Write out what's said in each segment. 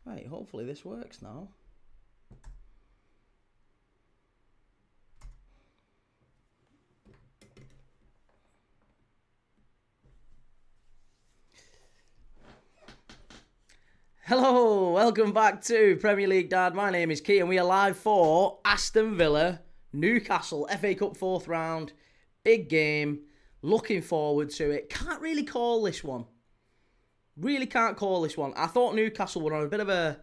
Right, hopefully this works now. Hello, welcome back to Premier League Dad. My name is Key and we are live for Aston Villa, Newcastle, FA Cup 4th round. Big game. Looking forward to it. Can't really call this one. Really can't call this one. I thought Newcastle were on a bit of a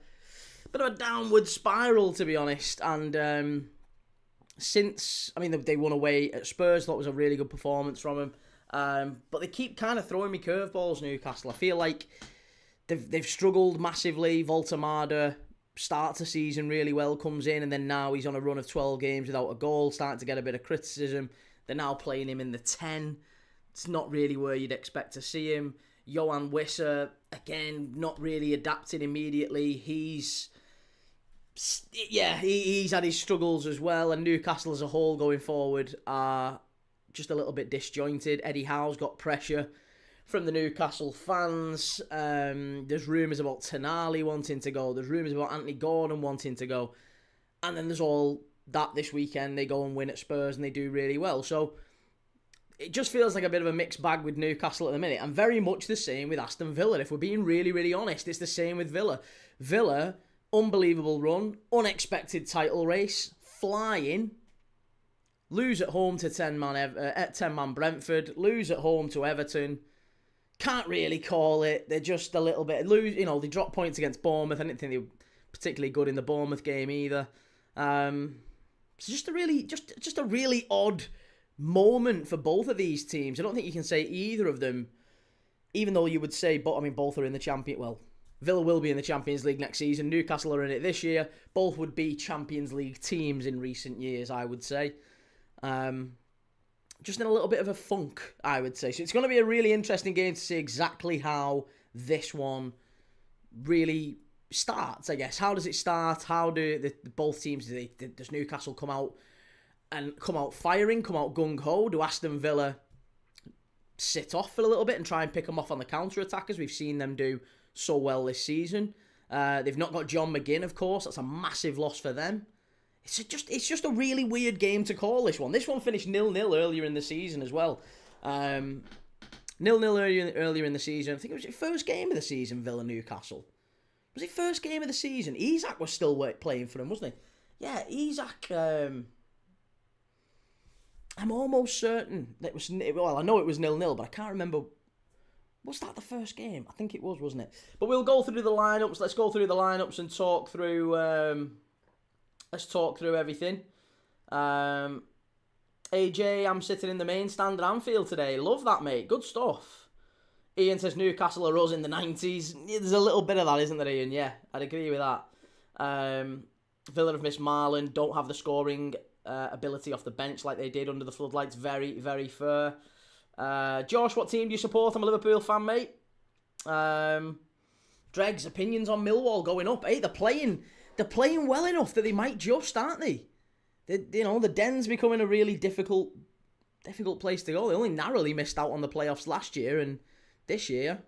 downward spiral, to be honest. And they won away at Spurs. Thought it was a really good performance from them. But they keep kind of throwing me curveballs, Newcastle. I feel like they've struggled massively. Voltemada starts the season really well, comes in, and then now he's on a run of 12 games without a goal, starting to get a bit of criticism. They're now playing him in the 10. It's not really where you'd expect to see him. Johan Wissa, again, not really adapting immediately. He's had his struggles as well, and Newcastle as a whole going forward are just a little bit disjointed. Eddie Howe's got pressure from the Newcastle fans. There's rumours about Tonali wanting to go. There's rumours about Anthony Gordon wanting to go. And then there's all that this weekend. They go and win at Spurs and they do really well. So it just feels like a bit of a mixed bag with Newcastle at the minute. And very much the same with Aston Villa. If we're being really, really honest, it's the same with Villa. Villa, unbelievable run, unexpected title race, flying, lose at home to 10-man Brentford, lose at home to Everton. Can't really call it. They're just a little bit they dropped points against Bournemouth. I didn't think they were particularly good in the Bournemouth game either. It's just a really odd moment for both of these teams. I don't think you can say either of them, even though you would say, both are in the champion. Well, Villa will be in the Champions League next season. Newcastle are in it this year. Both would be Champions League teams in recent years, I would say. Just in a little bit of a funk, I would say. So it's going to be a really interesting game to see exactly how this one really starts, I guess. How does it start? How do both teams, does Newcastle come out firing, come out gung-ho? Do Aston Villa sit off for a little bit and try and pick them off on the counter-attack, as we've seen them do so well this season? They've not got John McGinn, of course. That's a massive loss for them. It's just a really weird game to call, this one. This one finished 0-0 earlier in the season as well. 0-0 earlier in the season. I think it was your first game of the season, Villa-Newcastle. Was it first game of the season? Isak was still playing for him, wasn't he? Yeah, Isak... I'm almost certain that it was... Well, I know it was 0-0, but I can't remember... Was that the first game? I think it was, wasn't it? But we'll go through the lineups. Let's go through the lineups and talk through... Let's talk through everything. AJ, I'm sitting in the main stand at Anfield today. Love that, mate. Good stuff. Ian says Newcastle are us in the 90s. There's a little bit of that, isn't there, Ian? Yeah, I'd agree with that. Villa have missed Marlon. Don't have the scoring ability off the bench like they did under the floodlights. Very, very fair. Josh, what team do you support? I'm a Liverpool fan, mate. Dregs, opinions on Millwall going up. Hey, they're playing well enough that they might just, aren't they? The Den's becoming a really difficult place to go. They only narrowly missed out on the playoffs last year, and this year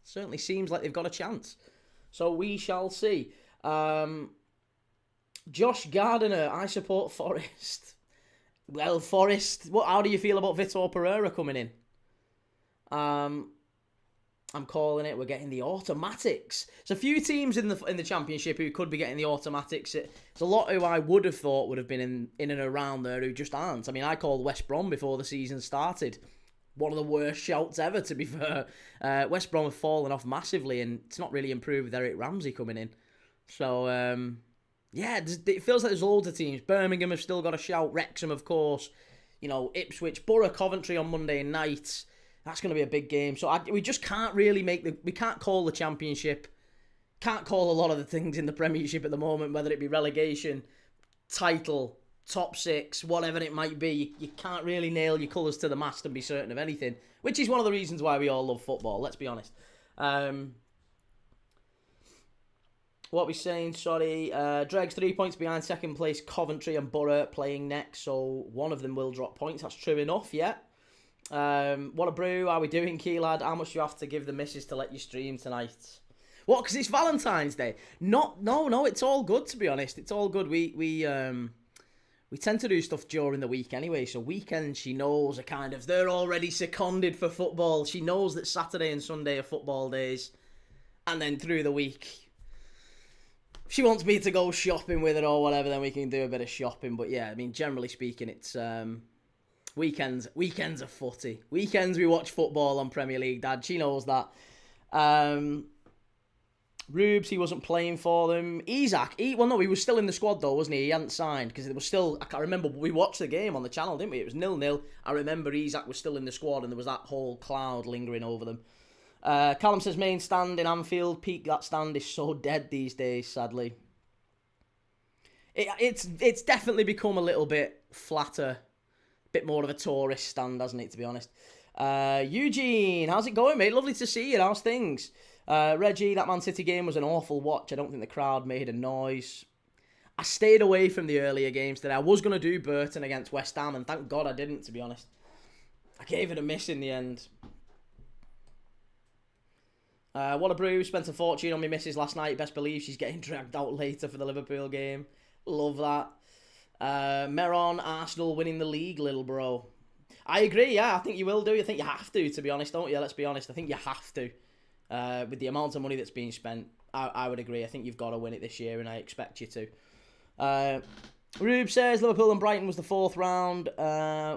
certainly seems like they've got a chance. So we shall see. Josh Gardiner, I support Forest. Well, Forest, how do you feel about Vitor Pereira coming in? I'm calling it. We're getting the automatics. There's a few teams in the Championship who could be getting the automatics. It's a lot who I would have thought would have been in and around there who just aren't. I mean, I called West Brom before the season started. One of the worst shouts ever, to be fair. West Brom have fallen off massively, and it's not really improved with Eric Ramsey coming in. So, it feels like there's loads of teams. Birmingham have still got a shout. Wrexham, of course. Ipswich, Borough, Coventry on Monday night. That's going to be a big game. So we just can't really we can't call the Championship. Can't call a lot of the things in the Premiership at the moment, whether it be relegation, title, top six, whatever it might be. You can't really nail your colours to the mast and be certain of anything, which is one of the reasons why we all love football, let's be honest. What are we saying? Sorry. Dregs 3 points behind second place Coventry and Borough playing next, so one of them will drop points. That's true enough, yeah. What a brew. How are we doing, Key lad? How much do you have to give the missus to let you stream tonight? What? Because it's Valentine's Day. No. It's all good, to be honest. It's all good. We tend to do stuff during the week anyway. So weekends, she knows are kind of, they're already seconded for football. She knows that Saturday and Sunday are football days, and then through the week, she wants me to go shopping with her or whatever. Then we can do a bit of shopping. But yeah, I mean, generally speaking, it's weekends. Weekends are footy. Weekends we watch football on Premier League. Dad, she knows that. Rubes, he wasn't playing for them. Isaac, he was still in the squad though, wasn't he? He hadn't signed because there was still, I can't remember, we watched the game on the channel, didn't we? It was 0-0. I remember Isaac was still in the squad and there was that whole cloud lingering over them. Callum says main stand in Anfield. Peak, that stand is so dead these days, sadly. It's definitely become a little bit flatter, a bit more of a tourist stand, hasn't it, to be honest. Eugene, how's it going, mate? Lovely to see you. How's things? Reggie, that Man City game was an awful watch. I don't think the crowd made a noise. I stayed away from the earlier games today. I was going to do Burton against West Ham, and thank God I didn't, to be honest. I gave it a miss in the end. What a brew. Spent a fortune on my missus last night. Best believe she's getting dragged out later for the Liverpool game. Love that. Meron, Arsenal winning the league, little bro. I agree, yeah. I think you will do. I think you have to be honest, don't you? Let's be honest. I think you have to. With the amount of money that's being spent, I would agree. I think you've got to win it this year, and I expect you to. Rube says Liverpool and Brighton was the fourth round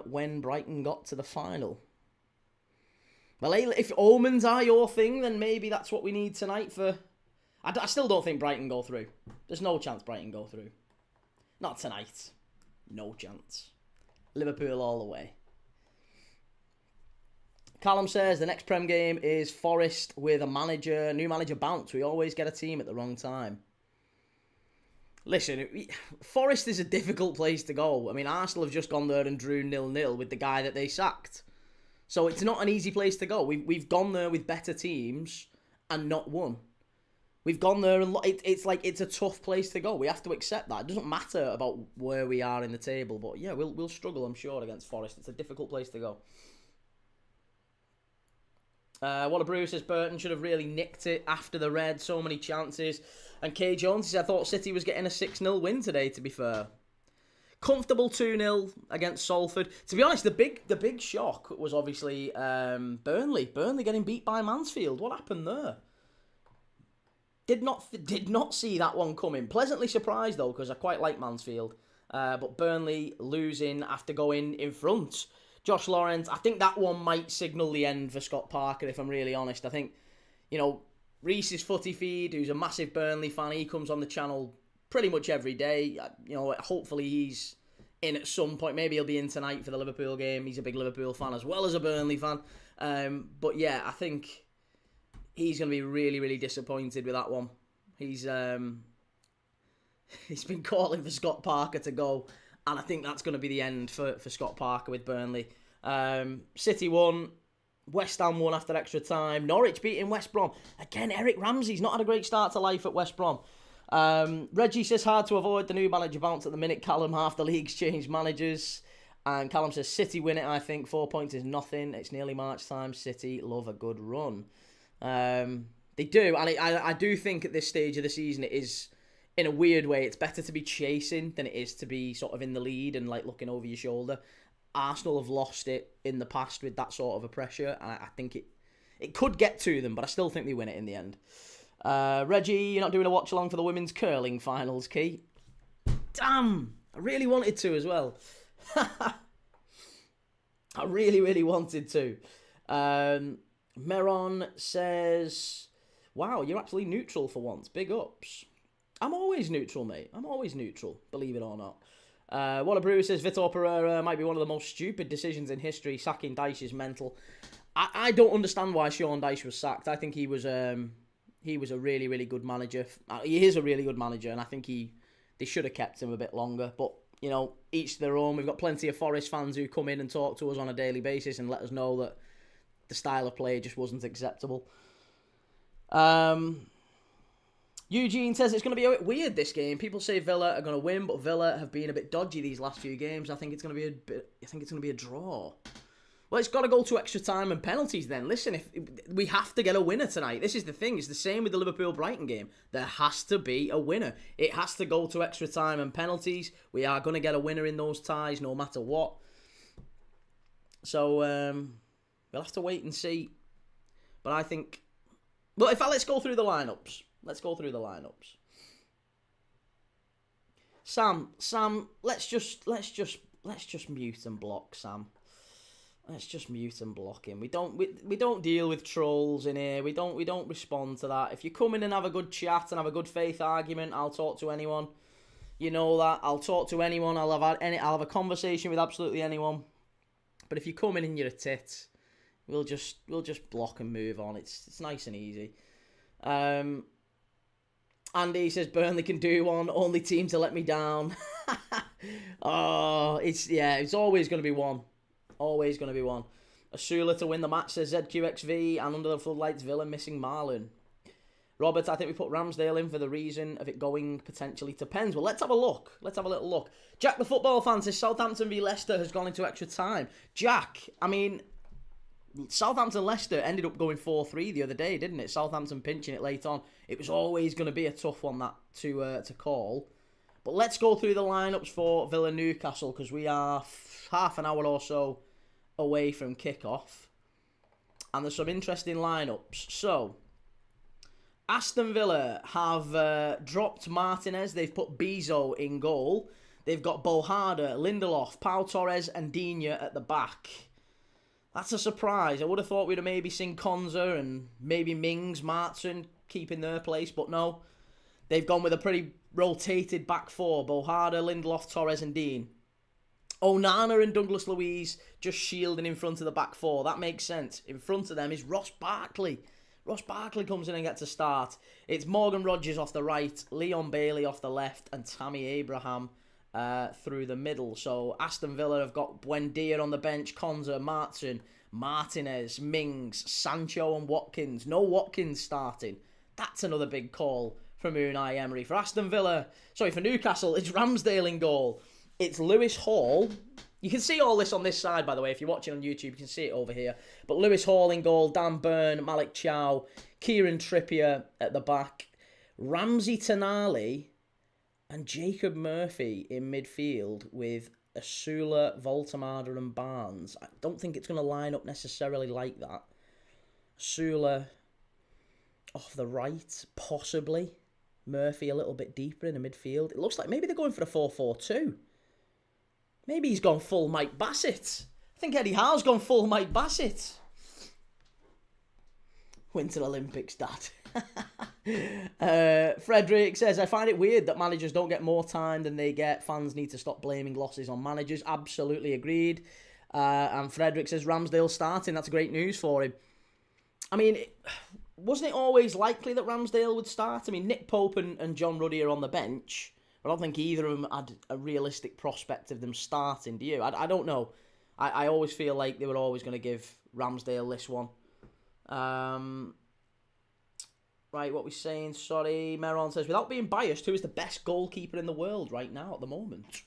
when Brighton got to the final. Well, if omens are your thing, then maybe that's what we need tonight for... I still don't think Brighton go through. There's no chance Brighton go through. Not tonight. No chance. Liverpool all the way. Callum says the next Prem game is Forest with a new manager bounce. We always get a team at the wrong time. Listen, Forest is a difficult place to go. I mean, Arsenal have just gone there and drew 0-0 with the guy that they sacked. So it's not an easy place to go. We've gone there with better teams and not won. We've gone there and it's a tough place to go. We have to accept that. It doesn't matter about where we are in the table, but yeah, we'll struggle, I'm sure, against Forest. It's a difficult place to go. What a brew says Burton should have really nicked it after the red. So many chances. And Kay Jones says I thought City was getting a 6-0 win today, to be fair. Comfortable 2-0 against Salford. To be honest, the big shock was obviously Burnley. Burnley getting beat by Mansfield. What happened there? Did not see that one coming. Pleasantly surprised though, because I quite like Mansfield. But Burnley losing after going in front. Josh Lawrence, I think that one might signal the end for Scott Parker, if I'm really honest. I think, Reese's Footy Feed, who's a massive Burnley fan, he comes on the channel pretty much every day. Hopefully he's in at some point. Maybe he'll be in tonight for the Liverpool game. He's a big Liverpool fan as well as a Burnley fan. But yeah, I think he's going to be really, really disappointed with that one. He's been calling for Scott Parker to go, and I think that's going to be the end for Scott Parker with Burnley. City won. West Ham won after extra time. Norwich beating West Brom. Again, Eric Ramsey's not had a great start to life at West Brom. Reggie says hard to avoid the new manager bounce at the minute. Callum, half the league's changed managers. And Callum says City win it, I think. 4 points is nothing. It's nearly March time. City love a good run. They do. And I do think at this stage of the season it is, in a weird way, it's better to be chasing than it is to be sort of in the lead and like looking over your shoulder. Arsenal have lost it in the past with that sort of a pressure. And I think it could get to them, but I still think they win it in the end. Reggie, you're not doing a watch-along for the women's curling finals, Key? Damn! I really wanted to as well. I really, really wanted to. Meron says, wow, you're actually neutral for once. Big ups. I'm always neutral, mate. I'm always neutral, believe it or not. What a brew says Vitor Pereira might be one of the most stupid decisions in history. Sacking Dyche is mental. I don't understand why Sean Dyche was sacked. I think he was a really, really good manager. He is a really good manager, and I think they should have kept him a bit longer. But, each to their own. We've got plenty of Forest fans who come in and talk to us on a daily basis and let us know that the style of play just wasn't acceptable. Eugene says it's going to be a bit weird, this game. People say Villa are going to win, but Villa have been a bit dodgy these last few games. I think it's going to be a draw. Well, it's got to go to extra time and penalties then. Listen, if we have to get a winner tonight. This is the thing. It's the same with the Liverpool-Brighton game. There has to be a winner. It has to go to extra time and penalties. We are going to get a winner in those ties no matter what. So, we'll have to wait and see. But I think... Well, let's go through the lineups. Let's go through the lineups. Sam, let's just mute and block Sam. Let's just mute and block him. We don't deal with trolls in here. We don't respond to that. If you come in and have a good chat and have a good faith argument, I'll talk to anyone. You know that. I'll talk to anyone. I'll have a conversation with absolutely anyone. But if you come in and you're a tit, we'll just block and move on. It's nice and easy. Andy says Burnley can do one. Only team to let me down. Oh, it's always going to be one. Always going to be one. Asula to win the match, says ZQXV, and under the floodlights, Villa missing Marlon. Robert, I think we put Ramsdale in for the reason of it going potentially to pens. Well, let's have a look. Let's have a little look. Jack the football fan says Southampton v Leicester has gone into extra time. Jack, I mean, Southampton-Leicester ended up going 4-3 the other day, didn't it? Southampton pinching it late on. It was always going to be a tough one that to call. But let's go through the lineups for Villa-Newcastle because we are half an hour or so away from kickoff. And there's some interesting lineups. So, Aston Villa have dropped Martinez. They've put Bezo in goal. They've got Bohada, Lindelof, Pau Torres and Digne at the back. That's a surprise. I would have thought we'd have maybe seen Konza and maybe Mings, Martin keeping their place, but no. They've gone with a pretty rotated back four. Bohada, Lindelof, Torres and Dean. Onana and Douglas Luiz just shielding in front of the back four. That makes sense. In front of them is Ross Barkley. Ross Barkley comes in and gets a start. It's Morgan Rogers off the right, Leon Bailey off the left, and Tammy Abraham through the middle. So Aston Villa have got Buendia on the bench, Konza, Martin, Martinez, Mings, Sancho and Watkins. No Watkins starting. That's another big call from Unai Emery. For Newcastle, it's Ramsdale in goal. It's Lewis Hall. You can see all this on this side, by the way. If you're watching on YouTube, you can see it over here. But Lewis Hall in goal, Dan Burn, Malik Chow, Kieran Trippier at the back, Ramsey Tonali and Jacob Murphy in midfield with Asula, Voltemada and Barnes. I don't think it's going to line up necessarily like that. Asula off the right, possibly. Murphy a little bit deeper in the midfield. It looks like maybe they're going for a 4-4-2. Maybe he's gone full Mike Bassett. I think Eddie Howe's gone full Mike Bassett. Winter Olympics, Dad. Frederick says, I find it weird that managers don't get more time than they get. Fans need to stop blaming losses on managers. Absolutely agreed. And Frederick says, Ramsdale starting. That's great news for him. I mean, wasn't it always likely that Ramsdale would start? I mean, Nick Pope and John Ruddy are on the bench. I don't think either of them had a realistic prospect of them starting, do you? I don't know. I always feel like they were always going to give Ramsdale this one. Right, what we're saying, sorry. Meron says, without being biased, who is the best goalkeeper in the world right now at the moment?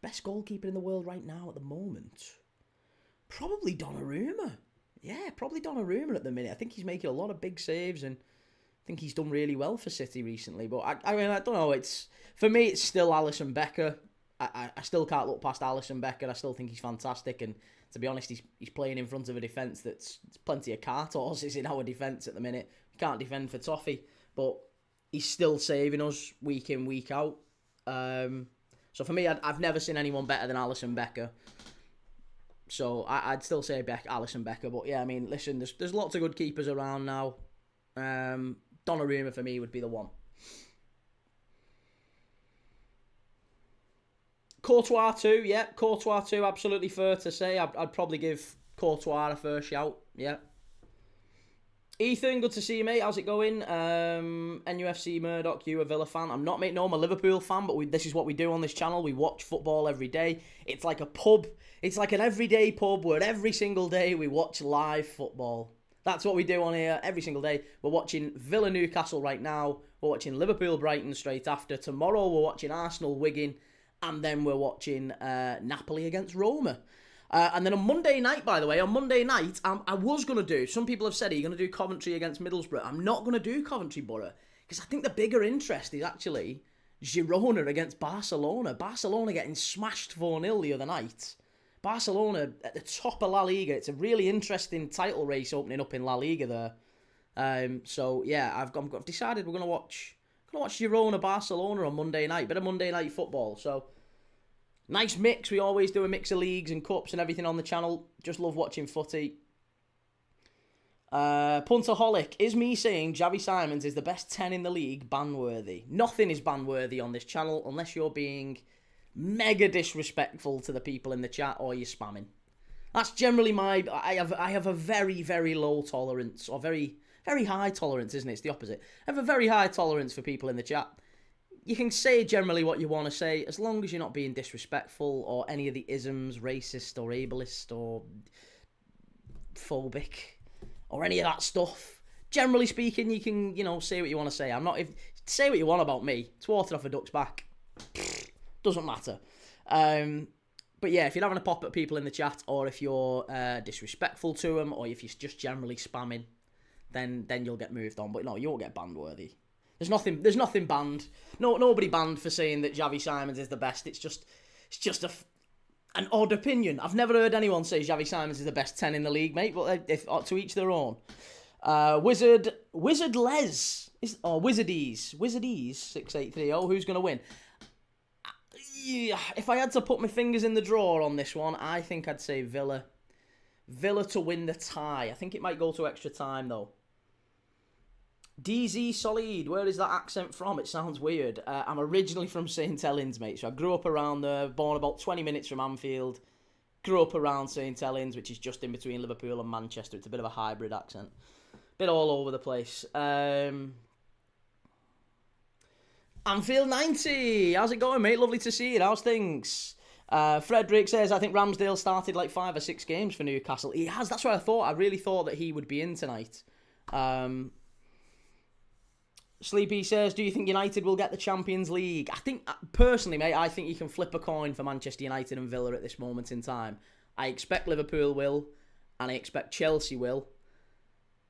Best goalkeeper in the world right now at the moment? Probably Donnarumma. Yeah, probably Donnarumma at the minute. I think he's making a lot of big saves and I think he's done really well for City recently. But I mean, I don't know. For me, it's still Alisson Becker. I still can't look past Alisson Becker. I still think he's fantastic. And to be honest, he's playing in front of a defence that's plenty of cart horses in our defence at the minute. We can't defend for toffee. But he's still saving us week in, week out. So for me, I've never seen anyone better than Alisson Becker. So I'd still say Alisson Becker. But yeah, I mean, listen, there's lots of good keepers around now. Donnarumma for me would be the one. Courtois too, yeah. Courtois too, absolutely fair to say. I'd probably give Courtois a first shout, yeah. Ethan, good to see you, mate. How's it going? NUFC Murdoch, you a Villa fan? I'm not, mate. No, I'm a Liverpool fan, but this is what we do on this channel. We watch football every day. It's like a pub. It's like an everyday pub where every single day we watch live football. That's what we do on here every single day. We're watching Villa Newcastle right now. We're watching Liverpool Brighton straight after. Tomorrow we're watching Arsenal Wigan. And then we're watching Napoli against Roma. And then on Monday night, by the way, I was going to do, some people have said, are you going to do Coventry against Middlesbrough? I'm not going to do Coventry Borough, because I think the bigger interest is actually Girona against Barcelona. Barcelona getting smashed 4-0 the other night. Barcelona at the top of La Liga. It's a really interesting title race opening up in La Liga there. So yeah, I've decided we're going to watch Girona Barcelona on Monday night. Bit of Monday night football. So nice mix. We always do a mix of leagues and cups and everything on the channel. Just love watching footy. Puntaholic, is me saying Javi Simons is the best 10 in the league ban-worthy? Nothing is ban-worthy on this channel unless you're being mega disrespectful to the people in the chat or you're spamming. That's generally I have a very, very low tolerance, or very, very high tolerance, isn't it? It's the opposite. I have a very high tolerance for people in the chat. You can say generally what you want to say, as long as you're not being disrespectful or any of the isms, racist or ableist or phobic or any of that stuff. Generally speaking, you can, say what you want to say. Say what you want about me. It's water off a duck's back. Doesn't matter. But yeah, if you're having a pop at people in the chat, or if you're disrespectful to them, or if you're just generally spamming, then you'll get moved on. But no, you won't get banned-worthy. There's nothing banned. Nobody banned for saying that Javi Simons is the best. It's just an odd opinion. I've never heard anyone say Javi Simons is the best 10 in the league, mate. But to each their own. Wizard Les Wizardies 6830. Who's gonna win? Yeah, if I had to put my fingers in the drawer on this one, I think I'd say Villa. Villa to win the tie. I think it might go to extra time though. DZ Solid, where is that accent from? It sounds weird. I'm originally from St Helens, mate, so I grew up around there, born about 20 minutes from Anfield. Grew up around St Helens, which is just in between Liverpool and Manchester. It's a bit of a hybrid accent. Bit all over the place. Anfield 90, how's it going, mate? Lovely to see you. How's things? Frederick says, I think Ramsdale started like 5 or 6 games for Newcastle. He has, that's what I thought. I really thought that he would be in tonight. Sleepy says, do you think United will get the Champions League? I think, personally, mate, I think you can flip a coin for Manchester United and Villa at this moment in time. I expect Liverpool will, and I expect Chelsea will.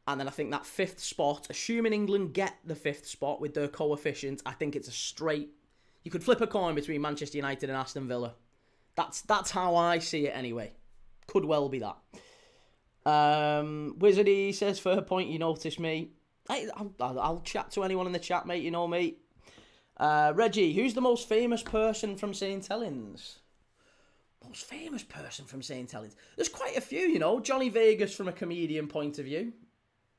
And then I think that 5th spot, assuming England get the 5th spot with their coefficient, I think it's a straight... You could flip a coin between Manchester United and Aston Villa. That's how I see it anyway. Could well be that. Wizardy says, fair point, you notice me. I'll chat to anyone in the chat, mate, you know me. Reggie, who's the most famous person from St Helens? Most famous person from St Helens? There's quite a few, Johnny Vegas from a comedian point of view.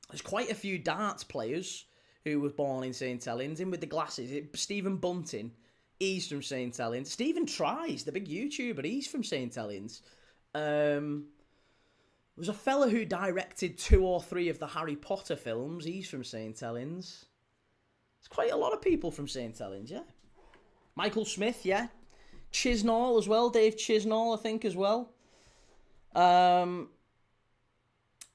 There's quite a few darts players who were born in St Helens, in with the glasses. Stephen Bunting, he's from St Helens. Stephen Tries, the big YouTuber, he's from St Helens. There was a fella who directed 2 or 3 of the Harry Potter films. He's from St Helens. There's quite a lot of people from St Helens, yeah. Michael Smith, yeah. Chisnall as well. Dave Chisnall, I think, as well.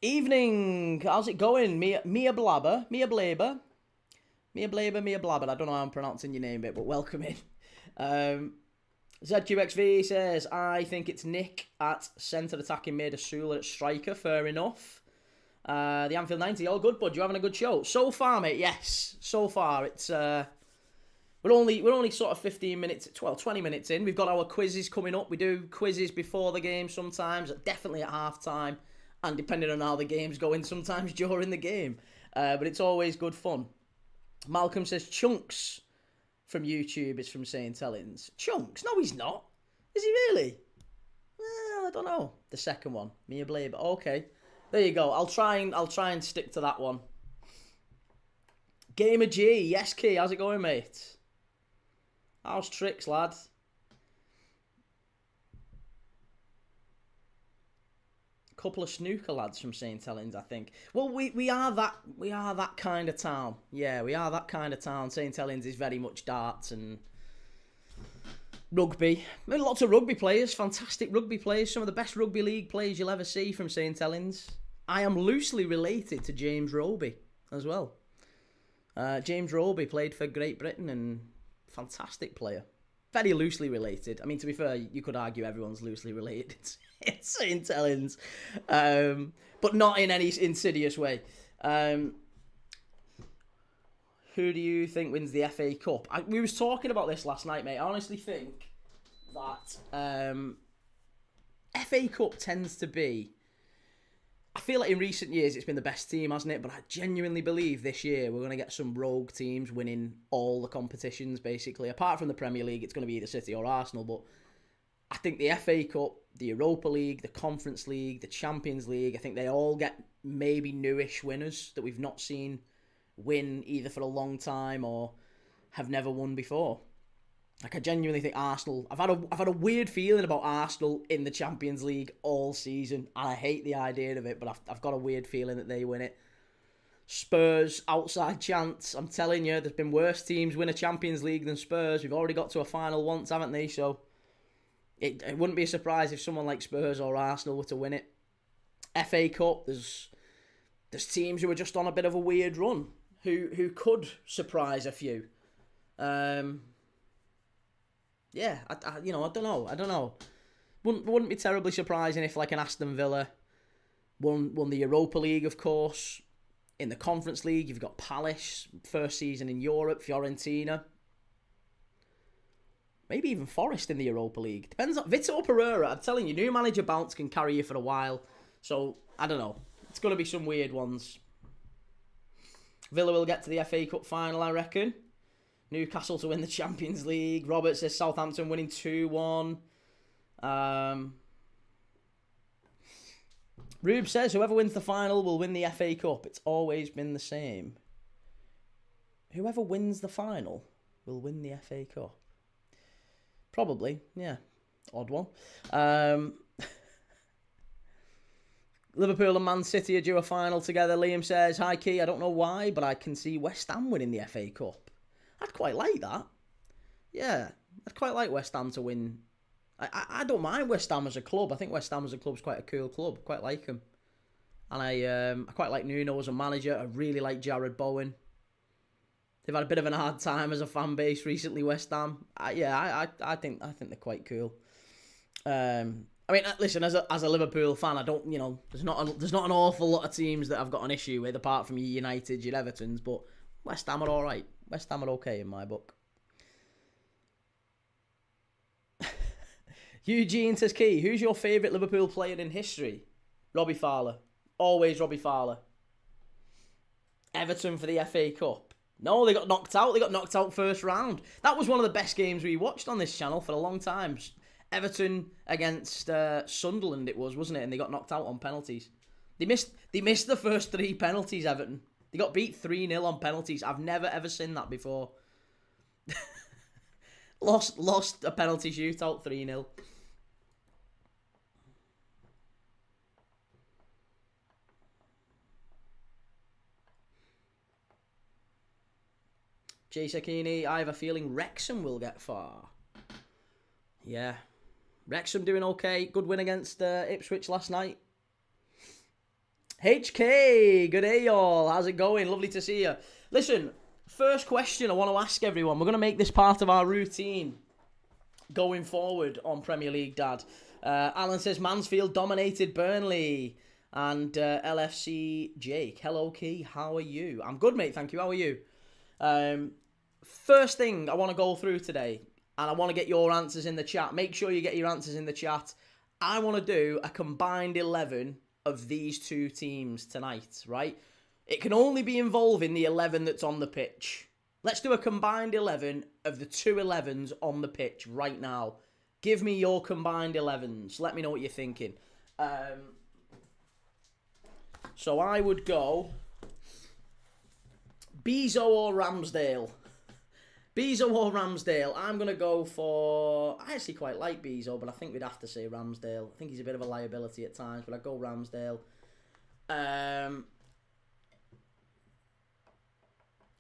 Evening, how's it going? Mia Blabber. I don't know how I'm pronouncing your name, but welcome in. ZQXV says, I think it's Nick at centre attacking made a Sula at striker. Fair enough. The Anfield 90, all good, bud. You having a good show? So far, mate, yes. So far, it's we're only sort of 15 minutes, 20 minutes in. We've got our quizzes coming up. We do quizzes before the game sometimes, definitely at half time. And depending on how the game's going, sometimes during the game. But it's always good fun. Malcolm says, Chunks from YouTube is from St Helens. Chunks? No, he's not. Is he really? Well, I don't know. The second one. Mia Blaber. Okay. There you go. I'll try and stick to that one. Gamer G. Yes, Key. How's it going, mate? How's tricks, lad? Couple of snooker lads from St Helens, I think. Well, we are that kind of town. Yeah, we are that kind of town. St Helens is very much darts and rugby. I mean, lots of rugby players, fantastic rugby players. Some of the best rugby league players you'll ever see from St Helens. I am loosely related to James Roby as well. James Roby played for Great Britain and fantastic player. very loosely related. I mean, to be fair, you could argue everyone's loosely related. It's insane tellings, but not in any insidious way. Who do you think wins the FA Cup? We was talking about this last night, mate. I honestly think that FA Cup tends to be... I feel like in recent years it's been the best team, hasn't it? But I genuinely believe this year we're going to get some rogue teams winning all the competitions, basically. Apart from the Premier League, it's going to be either City or Arsenal. But I think the FA Cup, the Europa League, the Conference League, the Champions League, I think they all get maybe newish winners that we've not seen win either for a long time or have never won before. Like, I genuinely think Arsenal... I've had a weird feeling about Arsenal in the Champions League all season, and I hate the idea of it, but I've got a weird feeling that they win it. Spurs, outside chance. I'm telling you, there's been worse teams win a Champions League than Spurs. We've already got to a final once, haven't they? So it wouldn't be a surprise if someone like Spurs or Arsenal were to win it. FA Cup, there's teams who are just on a bit of a weird run who could surprise a few. Yeah, I don't know. Wouldn't be terribly surprising if like an Aston Villa won the Europa League, of course. In the Conference League, you've got Palace, first season in Europe, Fiorentina. Maybe even Forest in the Europa League. Depends on Vitor Pereira. I'm telling you, new manager bounce can carry you for a while. So, I don't know. It's going to be some weird ones. Villa will get to the FA Cup final, I reckon. Newcastle to win the Champions League. Robert says Southampton winning 2-1. Rube says whoever wins the final will win the FA Cup. It's always been the same. Whoever wins the final will win the FA Cup. Probably, yeah. Odd one. Liverpool and Man City are due a final together. Liam says, hi Key, I don't know why, but I can see West Ham winning the FA Cup. I'd quite like that. Yeah, I'd quite like West Ham to win. I don't mind West Ham as a club. I think West Ham as a club is quite a cool club. Quite like them. And I quite like Nuno as a manager. I really like Jared Bowen. They've had a bit of a hard time as a fan base recently, West Ham. I think they're quite cool. I mean, listen, as a Liverpool fan, I don't, there's not an awful lot of teams that I've got an issue with, apart from your United, your Evertons, but West Ham are all right. West Ham are okay in my book. Eugene says, Key, who's your favourite Liverpool player in history? Robbie Fowler. Always Robbie Fowler. Everton for the FA Cup. No, they got knocked out. They got knocked out first round. That was one of the best games we watched on this channel for a long time. Everton against Sunderland it was, wasn't it? And they got knocked out on penalties. They missed the first 3 penalties, Everton. They got beat 3-0 on penalties. I've never, ever seen that before. Lost a penalty shootout 3-0. Jay Sakini, I have a feeling Wrexham will get far. Yeah. Wrexham doing okay. Good win against Ipswich last night. HK, good day y'all. How's it going? Lovely to see you. Listen, first question I want to ask everyone. We're going to make this part of our routine going forward on Premier League, Dad. Alan says Mansfield dominated Burnley. And LFC Jake, hello Key, how are you? I'm good, mate, thank you. How are you? First thing I want to go through today, and I want to get your answers in the chat. Make sure you get your answers in the chat. I want to do a combined 11 of these two teams tonight, right? It can only be involving the 11 that's on the pitch. Let's do a combined 11 of the two 11s on the pitch right now. Give me your combined 11s. Let me know what you're thinking. So I would go Bezo or Ramsdale. Bezo or Ramsdale. I'm going to go for... I actually quite like Bezo, but I think we'd have to say Ramsdale. I think he's a bit of a liability at times, but I'd go Ramsdale.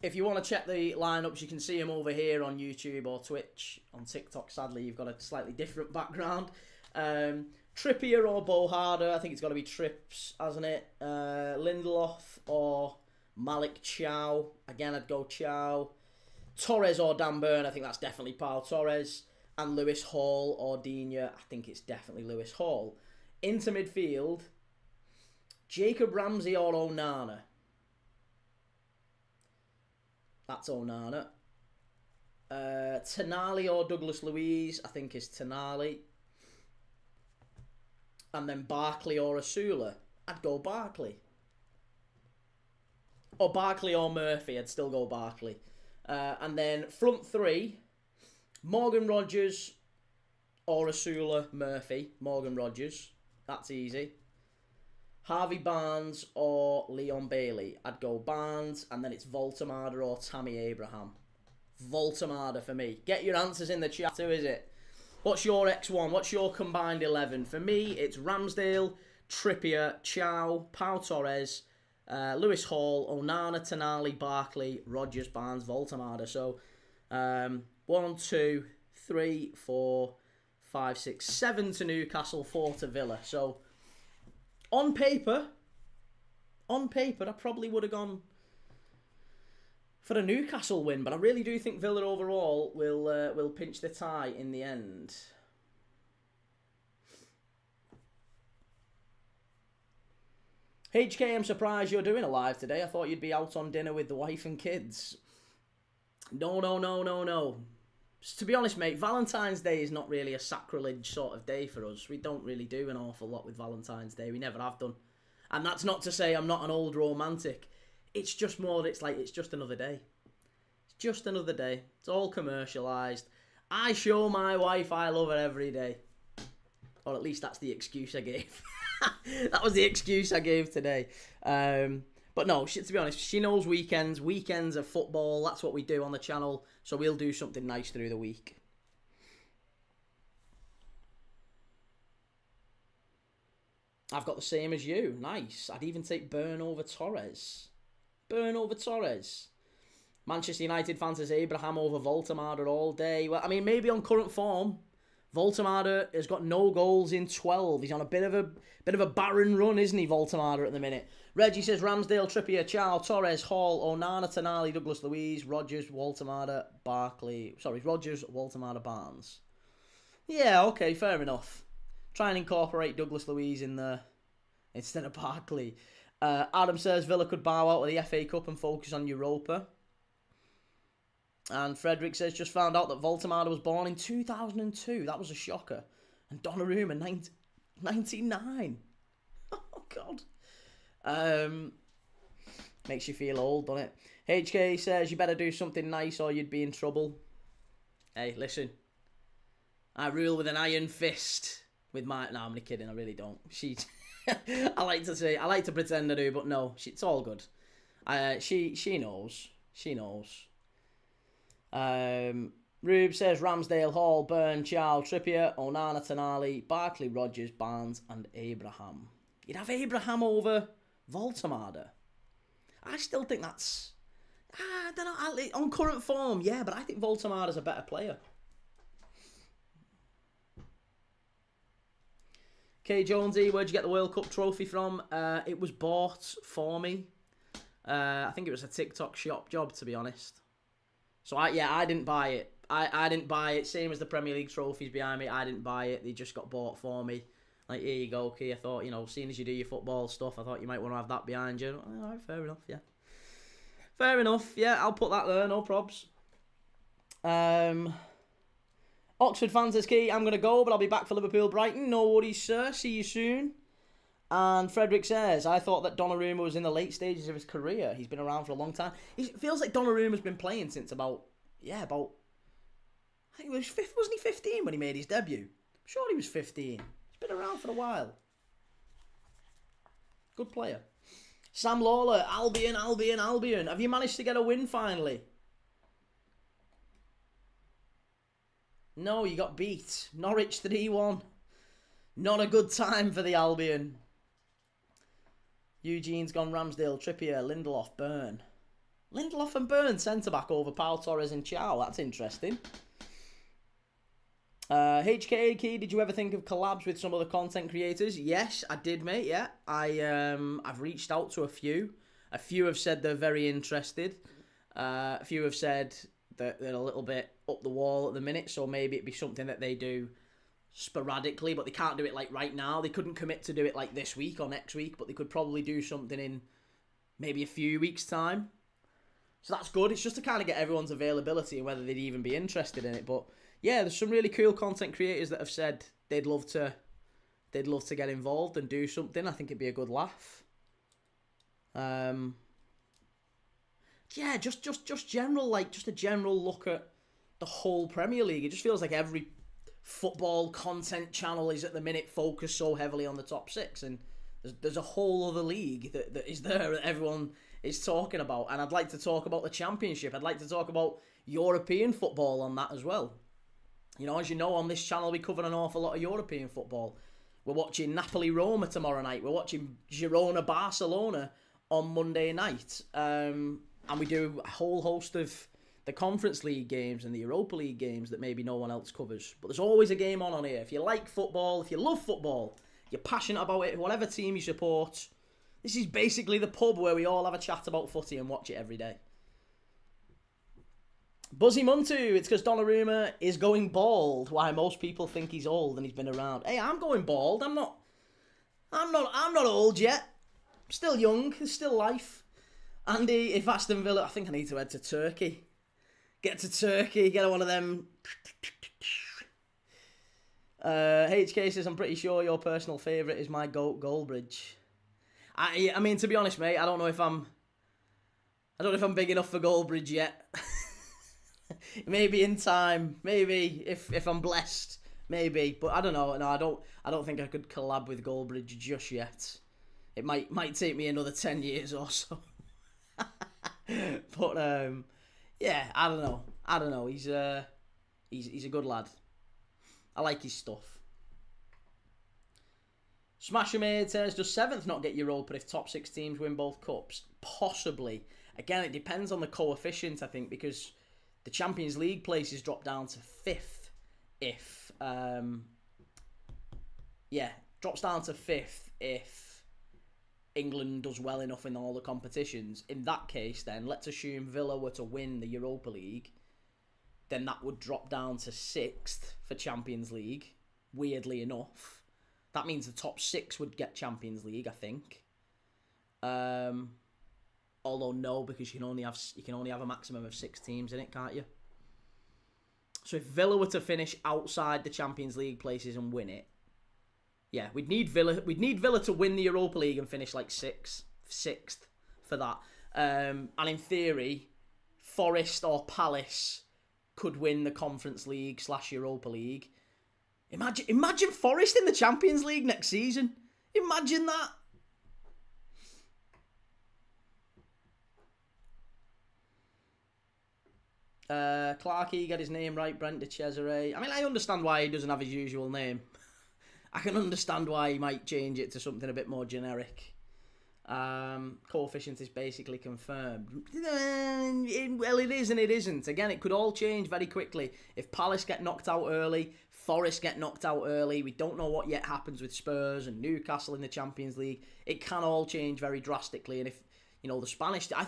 If you want to check the lineups, you can see them over here on YouTube or Twitch. On TikTok, sadly, you've got a slightly different background. Trippier or Boharder. I think it's got to be Trips, hasn't it? Lindelof or Malik Chow. Again, I'd go Chow. Torres or Dan Burn. I think that's definitely Pau Torres. and Lewis Hall or Digne. I think it's definitely Lewis Hall. Into midfield, Jacob Ramsey or Onana. That's Onana. Tonali or Douglas Luiz. I think is Tonali. And then Barkley or Asula. I'd go Barkley. Or Barkley or Murphy. I'd still go Barkley. And then front three, Morgan Rogers or Asula, Murphy. Morgan Rogers. That's easy. Harvey Barnes or Leon Bailey. I'd go Barnes, and then it's Voltemada or Tammy Abraham. Voltemada for me. Get your answers in the chat. Who is it? What's your X1? What's your combined 11? For me, it's Ramsdale, Trippier, Chow, Pau Torres, Lewis Hall, Onana, Tonali, Barkley, Rogers, Barnes, Voltemada. So, 1, 2, 3, 4, 5, 6, 7 to Newcastle, 4 to Villa. So, on paper, I probably would have gone for a Newcastle win, but I really do think Villa overall will pinch the tie in the end. HK, I'm surprised you're doing a live today. I thought you'd be out on dinner with the wife and kids. No. To be honest, mate, Valentine's Day is not really a sacrilege sort of day for us. We don't really do an awful lot with Valentine's Day. We never have done. And that's not to say I'm not an old romantic. It's just more, it's just another day. It's just another day. It's all commercialised. I show my wife I love her every day. Or at least that's the excuse I gave. That was the excuse I gave today. But no, to be honest, she knows weekends. Weekends are football. That's what we do on the channel. So we'll do something nice through the week. I've got the same as you. Nice. I'd even take Burn over Torres. Manchester United fans says Abraham over Voltemada all day. Well, I mean, maybe on current form, Voltemada has got no goals in 12. He's on a bit of a barren run, isn't he, Voltemada at the minute? Reggie says Ramsdale, Trippier, Chow, Torres, Hall, Onana, Tonali, Douglas Luiz, Rogers, Voltemada, Barnes. Yeah, okay, fair enough. Try and incorporate Douglas Luiz in there instead of Barkley. Adam says Villa could bow out of the FA Cup and focus on Europa. And Frederick says, just found out that Voltemada was born in 2002. That was a shocker. And Donnarumma, 99. Oh, God. Makes you feel old, doesn't it? HK says, you better do something nice or you'd be in trouble. Hey, listen. I rule with an iron fist. With my... No, I'm only kidding. I really don't. I like to pretend I do, but no. It's all good. She knows. She knows. Rube says Ramsdale, Hall, Burn, Chow, Trippier, Onana, Tonali, Barkley, Rogers, Barnes, and Abraham. You'd have Abraham over Voltemada. I still think that's... I don't know. On current form, yeah, but I think Voltemada's a better player. K. Jonesy, where'd you get the World Cup trophy from? It was bought for me. I think it was a TikTok shop job, to be honest. So, I didn't buy it. I didn't buy it. Same as the Premier League trophies behind me. I didn't buy it. They just got bought for me. Like, here you go, Key. I thought, seeing as you do your football stuff, I thought you might want to have that behind you. All right, fair enough, yeah. Fair enough, yeah. I'll put that there, no probs. Oxford fans says, Key, I'm going to go, but I'll be back for Liverpool-Brighton. No worries, sir. See you soon. And Frederick says, I thought that Donnarumma was in the late stages of his career. He's been around for a long time. It feels like Donnarumma's been playing since I think he was wasn't he 15 when he made his debut? I'm sure he was 15. He's been around for a while. Good player. Sam Lawler, Albion. Have you managed to get a win finally? No, you got beat. Norwich 3-1. Not a good time for the Albion. Eugene's gone Ramsdale, Trippier, Lindelof, Burn. Lindelof and Burn centre-back over Pau Torres and Chow. That's interesting. HK Key, did you ever think of collabs with some other content creators? Yes, I did, mate, yeah. I've reached out to a few. A few have said they're very interested. A few have said they're a little bit up the wall at the minute, so maybe it'd be something that they do sporadically, but they can't do it like right now. They couldn't commit to do it like this week or next week, but they could probably do something in maybe a few weeks' time. So that's good. It's just to kind of get everyone's availability and whether they'd even be interested in it. But yeah, there's some really cool content creators that have said they'd love to get involved and do something. I think it'd be a good laugh. Yeah, just general, like, just a general look at the whole Premier League. It just feels like every football content channel is at the minute focused so heavily on the top six, and there's a whole other league that is there that everyone is talking about. And I'd like to talk about the Championship. I'd like to talk about European football on that as well. You know, as you know, on this channel we cover an awful lot of European football. We're watching Napoli-Roma tomorrow night. We're watching Girona-Barcelona on Monday night. And we do a whole host of the Conference League games and the Europa League games that maybe no one else covers. But there's always a game on here. If you like football, if you love football, you're passionate about it, whatever team you support, this is basically the pub where we all have a chat about footy and watch it every day. Buzzy Muntu, it's because Donnarumma is going bald. Why most people think he's old and he's been around. Hey, I'm going bald. I'm not old yet. I'm still young. There's still life. Andy, if Aston Villa, I think I need to head to Turkey. Get to Turkey, get one of them. HK says, I'm pretty sure your personal favourite is my goat Goldbridge. I mean, to be honest, mate, I don't know if I'm big enough for Goldbridge yet. Maybe in time, maybe if I'm blessed, maybe. But I don't know. No, I don't think I could collab with Goldbridge just yet. It might take me another 10 years or so. But yeah, I don't know. He's a good lad. I like his stuff. Smashermade says, does 7th not get Europa if top 6 teams win both cups? Possibly. Again, it depends on the coefficient, I think, because the Champions League places drop down to 5th if drops down to 5th if England does well enough in all the competitions. In that case, then, let's assume Villa were to win the Europa League, then that would drop down to 6th for Champions League, weirdly enough. That means the top 6 would get Champions League, I think. Although no, because you can only have a maximum of 6 teams in it, can't you? So if Villa were to finish outside the Champions League places and win it, yeah, we'd need Villa to win the Europa League and finish like 6th for that. And in theory, Forest or Palace could win the Conference League / Europa League. Imagine Forest in the Champions League next season. Imagine that. Clarkey got his name right, Brent de Cesare. I mean, I understand why he doesn't have his usual name. I can understand why he might change it to something a bit more generic. Coefficient is basically confirmed. Well, it is and it isn't. Again, it could all change very quickly. If Palace get knocked out early, Forest get knocked out early, we don't know what yet happens with Spurs and Newcastle in the Champions League. It can all change very drastically. And if, you know, the Spanish, I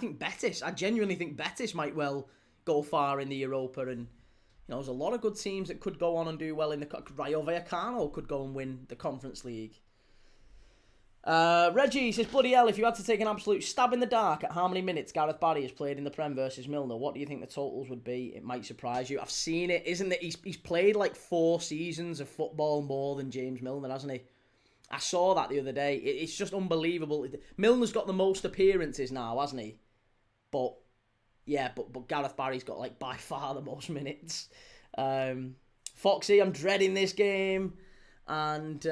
genuinely think Betis might well go far in the Europa, and you know, there's a lot of good teams that could go on and do well in the... Rayo Vallecano could go and win the Conference League. Reggie says, bloody hell, if you had to take an absolute stab in the dark at how many minutes Gareth Barry has played in the Prem versus Milner, what do you think the totals would be? It might surprise you. I've seen it. Isn't it? He's played like 4 seasons of football more than James Milner, hasn't he? I saw that the other day. It's just unbelievable. Milner's got the most appearances now, hasn't he? But... yeah, but Gareth Barry's got, like, by far the most minutes. Foxy, I'm dreading this game. And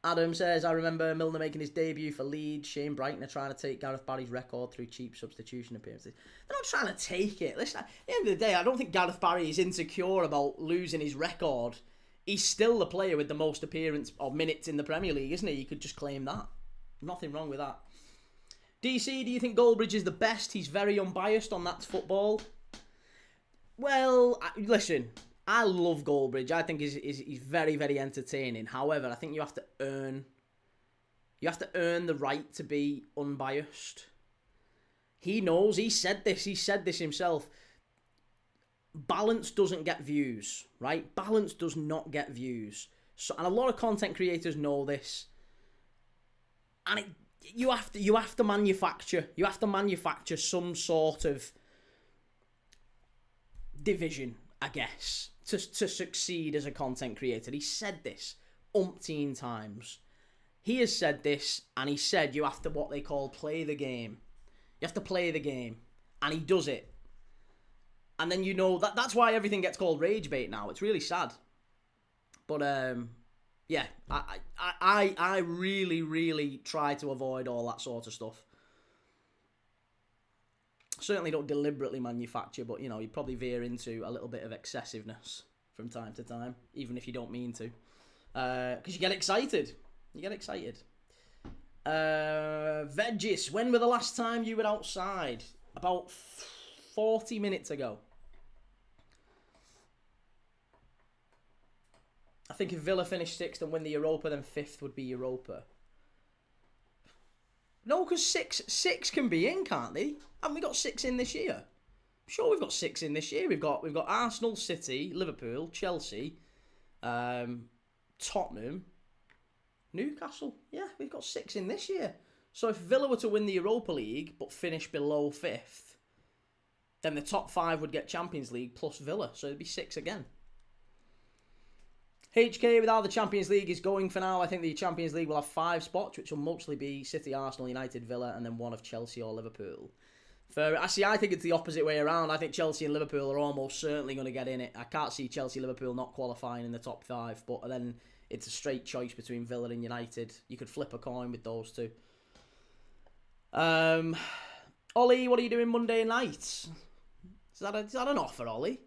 Adam says, I remember Milner making his debut for Leeds. Shane Brighton are trying to take Gareth Barry's record through cheap substitution appearances. They're not trying to take it. Listen, at the end of the day, I don't think Gareth Barry is insecure about losing his record. He's still the player with the most appearance or minutes in the Premier League, isn't he? You could just claim that. Nothing wrong with that. DC, do you think Goldbridge is the best? He's very unbiased on That's Football. Well, listen, I love Goldbridge. I think he's very, very entertaining. However, I think you have to earn the right to be unbiased. He knows. He said this himself. Balance doesn't get views, right? Balance does not get views. So, and a lot of content creators know this. And you have to manufacture some sort of division, I guess, to succeed as a content creator. He said this umpteen times. He has said this, and he said you have to, what they call, play the game. You have to play the game. And he does it. And then that's why everything gets called rage bait now. It's really sad. But yeah, I really, really try to avoid all that sort of stuff. Certainly don't deliberately manufacture, but you probably veer into a little bit of excessiveness from time to time, even if you don't mean to. Because you get excited. Veggies, when were the last time you were outside? About 40 minutes ago. I think if Villa finish 6th and win the Europa, then 5th would be Europa. No, because six can be in, can't they? Haven't we got 6 in this year? I'm sure we've got 6 in this year. We've got Arsenal, City, Liverpool, Chelsea, Tottenham, Newcastle. Yeah, we've got 6 in this year. So if Villa were to win the Europa League but finish below 5th, then the top 5 would get Champions League plus Villa. So it'd be 6 again. HK, with how the Champions League is going for now, I think the Champions League will have 5 spots, which will mostly be City, Arsenal, United, Villa, and then one of Chelsea or Liverpool. I think it's the opposite way around. I think Chelsea and Liverpool are almost certainly going to get in it. I can't see Chelsea, Liverpool not qualifying in the top 5, but then it's a straight choice between Villa and United. You could flip a coin with those two. Ollie, what are you doing Monday night? Is that an offer, Ollie?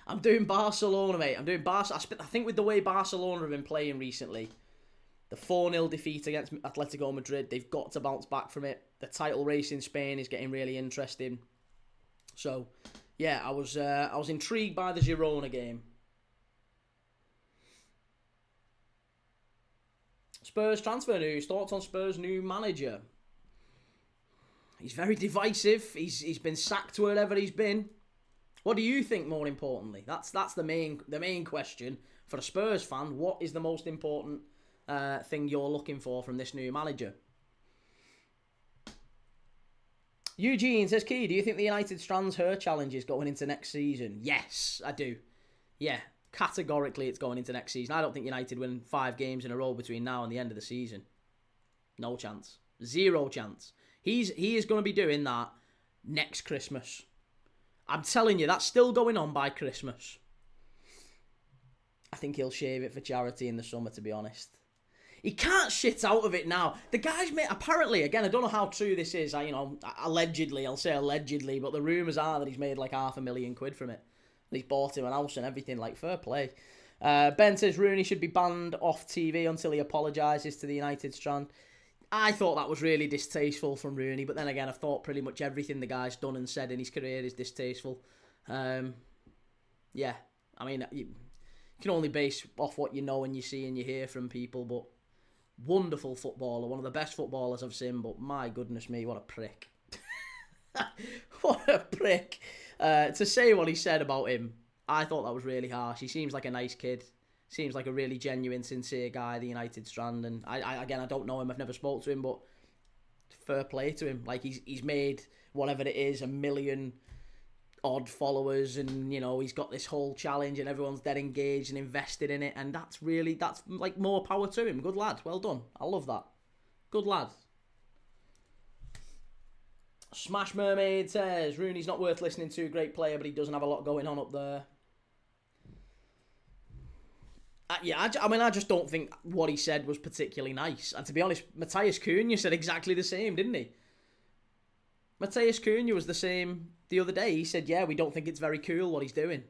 I'm doing Barcelona, mate. I'm doing Barcelona. I think with the way Barcelona have been playing recently, the 4-0 defeat against Atletico Madrid, they've got to bounce back from it. The title race in Spain is getting really interesting. So, yeah, I was intrigued by the Girona game. Spurs transfer news. Thoughts on Spurs' new manager? He's very divisive. He's been sacked wherever he's been. What do you think, more importantly? That's the main question for a Spurs fan. What is the most important thing you're looking for from this new manager? Eugene says, Key, do you think the United Strands her challenge is going into next season? Yes, I do. Yeah, categorically it's going into next season. I don't think United win 5 games in a row between now and the end of the season. No chance. 0 chance. He is going to be doing that next Christmas. I'm telling you, that's still going on by Christmas. I think he'll shave it for charity in the summer, to be honest. He can't shit out of it now. The guy's made, apparently, again, I don't know how true this is. Allegedly, I'll say allegedly, but the rumours are that he's made like £500,000 from it. He's bought him an house and everything, like, fair play. Ben says Rooney should be banned off TV until he apologises to the United Strand. I thought that was really distasteful from Rooney, but then again, I've thought pretty much everything the guy's done and said in his career is distasteful. Yeah, I mean, you can only base off what you know and you see and you hear from people, but wonderful footballer, one of the best footballers I've seen, but my goodness me, what a prick. What a prick. To say what he said about him, I thought that was really harsh. He seems like a nice kid. Seems like a really genuine, sincere guy, the United Strand. And I don't know him. I've never spoke to him, but fair play to him. Like, he's made whatever it is, 1 million odd followers, and he's got this whole challenge, and everyone's dead engaged and invested in it. And that's like more power to him. Good lad. Well done. I love that. Good lad. Smash Mermaid says Rooney's not worth listening to. Great player, but he doesn't have a lot going on up there. I just don't think what he said was particularly nice. And to be honest, Matthias Cunha said exactly the same, didn't he? Matthias Cunha was the same the other day. He said, yeah, we don't think it's very cool what he's doing.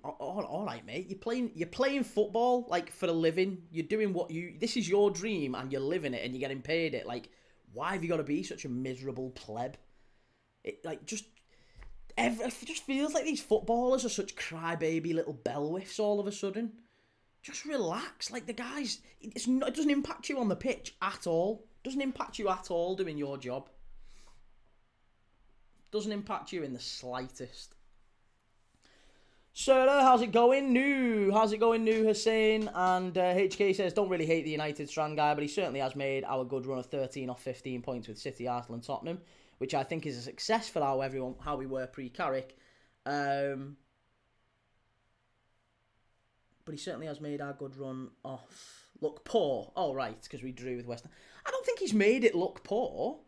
All right, mate. You're playing football, like, for a living. You're doing this is your dream, and you're living it, and you're getting paid it. Like, why have you got to be such a miserable pleb? It just feels like these footballers are such crybaby little bellwhiffs all of a sudden. Just relax. Like, the guys, it doesn't impact you on the pitch at all. It doesn't impact you at all doing your job. Doesn't impact you in the slightest. Sir, how's it going? How's it going, Hussein? And HK says, don't really hate the United Strand guy, but he certainly has made our good run of 13 off 15 points with City, Arsenal and Tottenham, which I think is a success for how we were pre-Carrick. But he certainly has made our good run off look poor. Oh, right, because we drew with West Ham. I don't think he's made it look poor.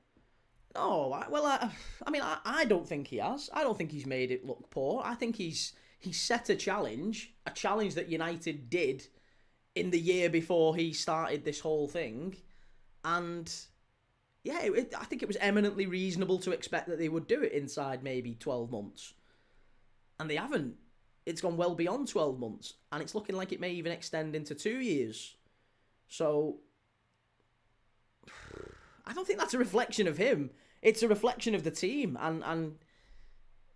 No, I don't think he has. I don't think he's made it look poor. I think he's set a challenge that United did in the year before he started this whole thing. And, yeah, I think it was eminently reasonable to expect that they would do it inside maybe 12 months. And they haven't. It's gone well beyond 12 months. And it's looking like it may even extend into 2 years. So, I don't think that's a reflection of him. It's a reflection of the team. And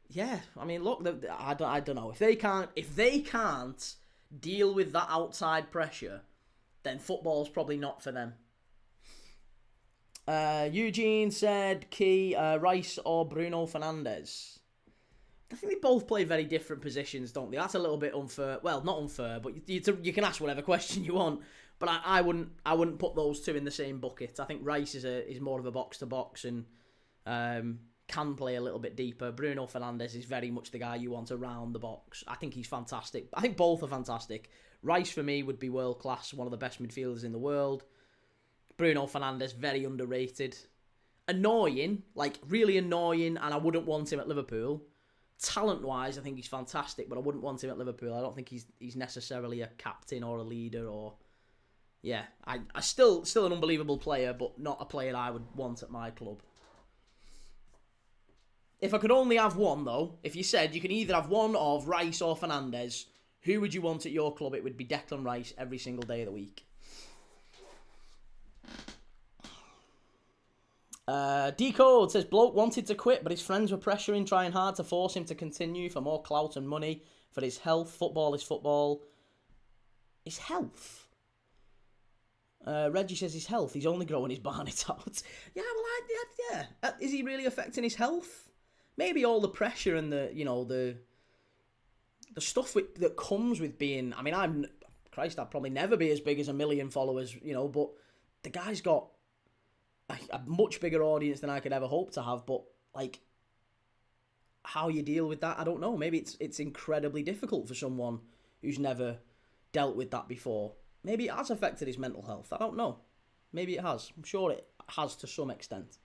yeah, I mean, look, I don't know. If they can't deal with that outside pressure, then football's probably not for them. Eugene said, Key, Rice or Bruno Fernandes. I think they both play very different positions, don't they? That's a little bit unfair. Well, not unfair, but you can ask whatever question you want. But I wouldn't put those two in the same bucket. I think Rice is more of a box to box and can play a little bit deeper. Bruno Fernandes is very much the guy you want around the box. I think he's fantastic. I think both are fantastic. Rice, for me, would be world-class, one of the best midfielders in the world. Bruno Fernandes, very underrated. Annoying, like really annoying, and I wouldn't want him at Liverpool. Talent-wise, I think he's fantastic, but I wouldn't want him at Liverpool. I don't think he's necessarily a captain or a leader or... Yeah, I still an unbelievable player, but not a player I would want at my club. If I could only have one, though, if you said you can either have one of Rice or Fernandes, who would you want at your club? It would be Declan Rice every single day of the week. Decode says, bloke wanted to quit, but his friends were pressuring, trying hard to force him to continue for more clout and money, for his health. Football is football. His health? Reggie says his health. He's only growing his barnet out. Yeah, well, is he really affecting his health? Maybe all the pressure and the stuff that comes with being... I mean, I'd probably never be as big as 1 million followers, but the guy's got a much bigger audience than I could ever hope to have. But, like, how you deal with that, I don't know. Maybe it's incredibly difficult for someone who's never dealt with that before. Maybe it has affected his mental health. I don't know. Maybe it has. I'm sure it has to some extent.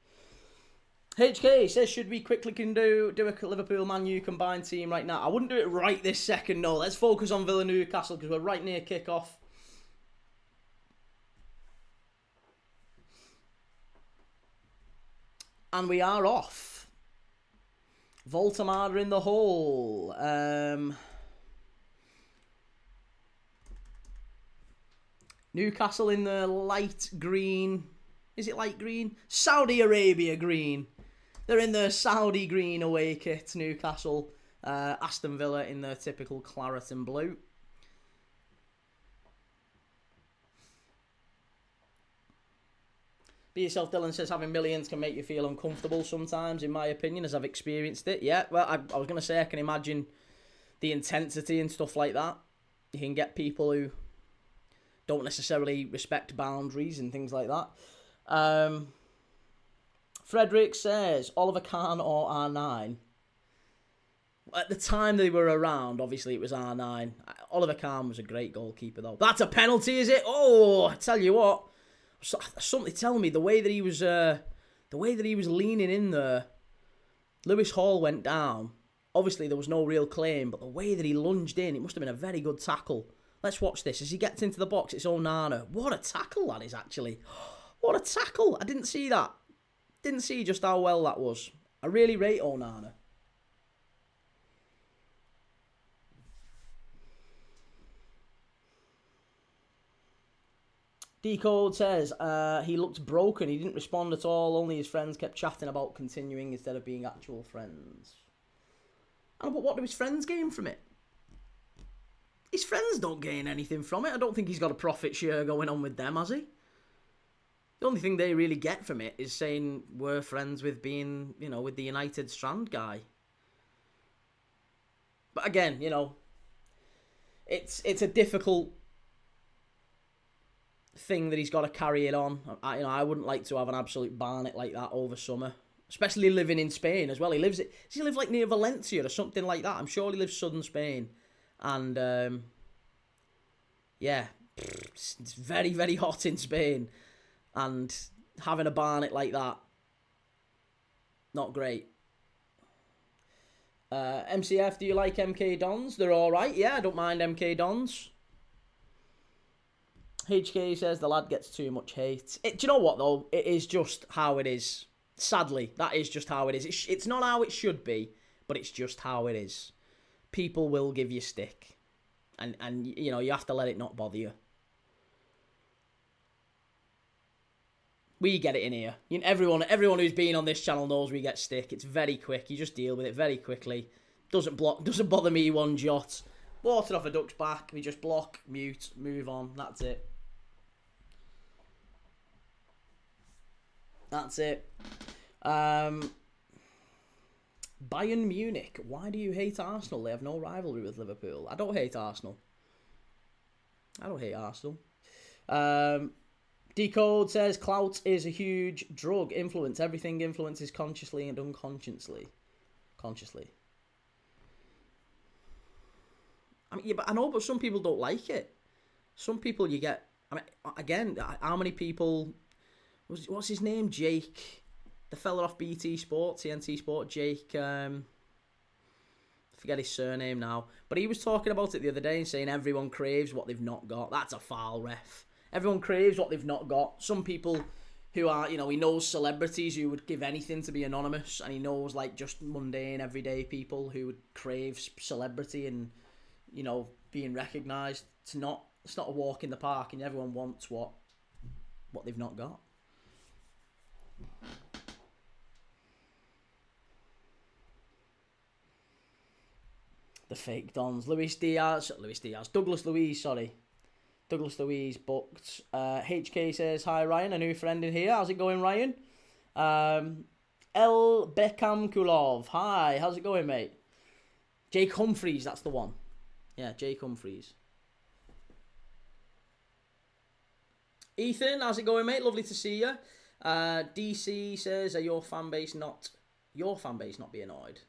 HK says, should we quickly do a Liverpool Man U combined team right now? I wouldn't do it right this second, no. Let's focus on Villa Newcastle because we're right near kickoff. And we are off. Voltamada in the hole. Newcastle in the light green. Is it light green? Saudi Arabia green. They're in the Saudi green away kit, Newcastle. Aston Villa in their typical claret and blue. Be Yourself Dylan says, having millions can make you feel uncomfortable sometimes, in my opinion, as I've experienced it. Yeah, well, I was going to say, I can imagine the intensity and stuff like that. You can get people who don't necessarily respect boundaries and things like that. Frederick says, Oliver Kahn or R9? At the time they were around, obviously it was R9. Oliver Kahn was a great goalkeeper, though. That's a penalty, is it? Oh, I tell you what. Something telling me the way that he was leaning in there. Lewis Hall went down. Obviously, there was no real claim, but the way that he lunged in, it must have been a very good tackle. Let's watch this. As he gets into the box, it's Onana. What a tackle that is, actually. What a tackle. I didn't see that. Didn't see just how well that was. I really rate Onana. Decode says, he looked broken. He didn't respond at all. Only his friends kept chatting about continuing instead of being actual friends. But what do his friends gain from it? His friends don't gain anything from it. I don't think he's got a profit share going on with them, has he? The only thing they really get from it is saying we're friends with being, with the United Strand guy. But again, it's a difficult thing that he's got to carry it on. I wouldn't like to have an absolute barnet like that over summer, especially living in Spain as well. Does he live like near Valencia or something like that? I'm sure he lives southern Spain, and it's very, very hot in Spain, and having a barnet like that, not great. MCF, do you like MK Dons? They're alright, yeah, I don't mind MK Dons. HK says the lad gets too much hate. Do you know what, though? It is just how it is. Sadly, that is just how it is. It's not how it should be, but it's just how it is. People will give you stick. And you have to let it not bother you. We get it in here. Everyone who's been on this channel knows we get stick. It's very quick. You just deal with it very quickly. Doesn't bother me one jot. Water off a duck's back. We just block, mute, move on. That's it. Bayern Munich. Why do you hate Arsenal? They have no rivalry with Liverpool. I don't hate Arsenal. Decode says clout is a huge drug. Influence. Everything influences consciously and unconsciously. But I know, but some people don't like it. Some people you get. Again, how many people? What's his name? Jake, the fella off BT Sport, TNT Sport. Jake. Forget his surname now, but he was talking about it the other day and saying everyone craves what they've not got. That's a foul, ref. Everyone craves what they've not got. Some people who are, he knows celebrities who would give anything to be anonymous, and he knows just mundane, everyday people who would crave celebrity and, being recognised. It's not a walk in the park, and everyone wants what they've not got. The fake Dons. Douglas Luiz booked. HK says, hi Ryan, a new friend in here. How's it going, Ryan? El Beckham Kulov. Hi, how's it going, mate? Jake Humphreys, that's the one. Yeah, Jake Humphreys. Ethan, how's it going, mate? Lovely to see you. DC says, are your fan base not be annoyed?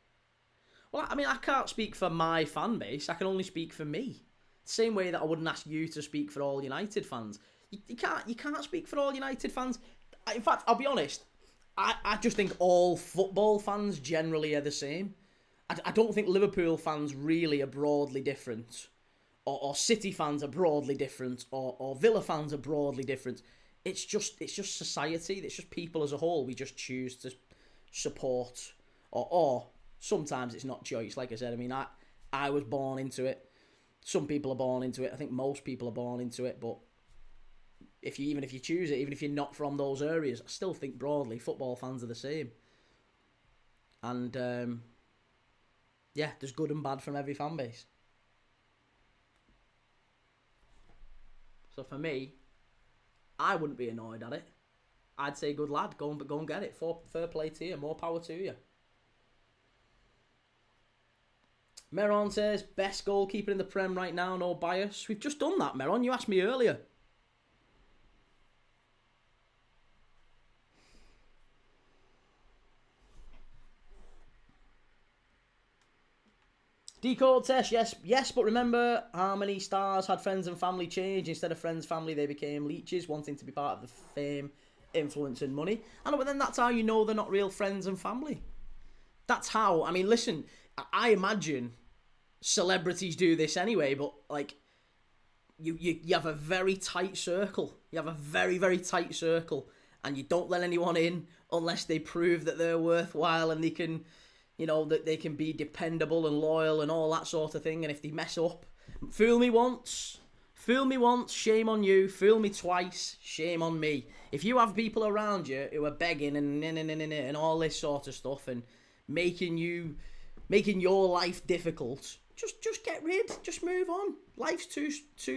Well, I can't speak for my fan base. I can only speak for me. Same way that I wouldn't ask you to speak for all United fans. You can't speak for all United fans. In fact, I'll be honest, I just think all football fans generally are the same. I don't think Liverpool fans really are broadly different. Or City fans are broadly different. Or Villa fans are broadly different. It's just society. It's just people as a whole. We just choose to support. Or sometimes it's not choice. Like I said, I was born into it. Some people are born into it. I think most people are born into it. But even if you choose it, even if you're not from those areas, I still think broadly football fans are the same. And there's good and bad from every fan base. So for me, I wouldn't be annoyed at it. I'd say, good lad, go and get it. Fair play to you. More power to you. Meron says, best goalkeeper in the Prem right now, no bias. We've just done that, Meron. You asked me earlier. Decode says, yes, but remember how many stars had friends and family change? Instead of friends, family, they became leeches, wanting to be part of the fame, influence and money. I know, but then that's how you know they're not real friends and family. That's how, listen, I imagine celebrities do this anyway, but you have a very tight circle. You have a very, very tight circle, and you don't let anyone in unless they prove that they're worthwhile and they can, that they can be dependable and loyal and all that sort of thing. And if they mess up, fool me once, shame on you. Fool me twice, shame on me. If you have people around you who are begging and all this sort of stuff and making your life difficult, just get rid. Just move on. Life's too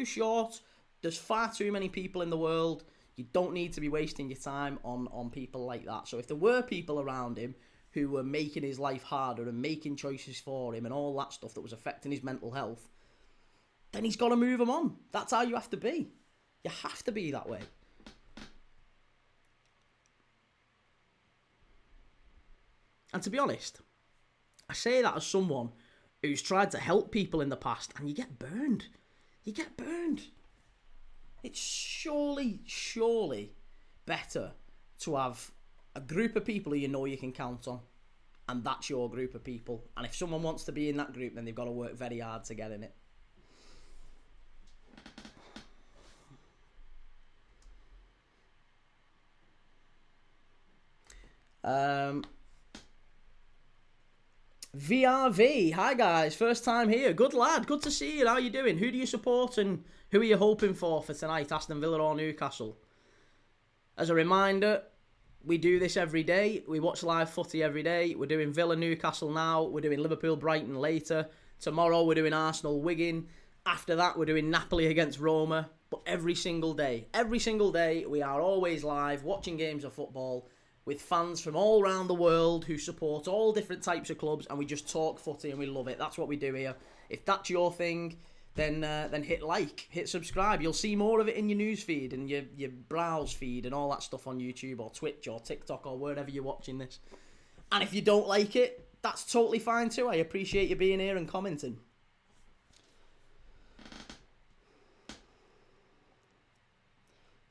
short. There's far too many people in the world. You don't need to be wasting your time on people like that. So if there were people around him who were making his life harder and making choices for him and all that stuff that was affecting his mental health, then he's got to move them on. That's how you have to be. You have to be that way. And to be honest, I say that as someone who's tried to help people in the past, and you get burned. You get burned. It's surely better to have a group of people who you know you can count on, and that's your group of people. And if someone wants to be in that group, then they've got to work very hard to get in it. VRV, hi guys, first time here. Good lad, good to see you. How you doing? Who do you support and who are you hoping for tonight, Aston Villa or Newcastle? As a reminder, we do this every day. We watch live footy every day. We're doing Villa Newcastle now. We're doing Liverpool Brighton later. Tomorrow we're doing Arsenal Wigan. After that we're doing Napoli against Roma. But every single day, we are always live watching games of football with fans from all around the world who support all different types of clubs, and we just talk footy and we love it. That's what we do here. If that's your thing, then hit like, hit subscribe. You'll see more of it in your news feed and your browse feed and all that stuff on YouTube or Twitch or TikTok or wherever you're watching this. And if you don't like it, that's totally fine too. I appreciate you being here and commenting.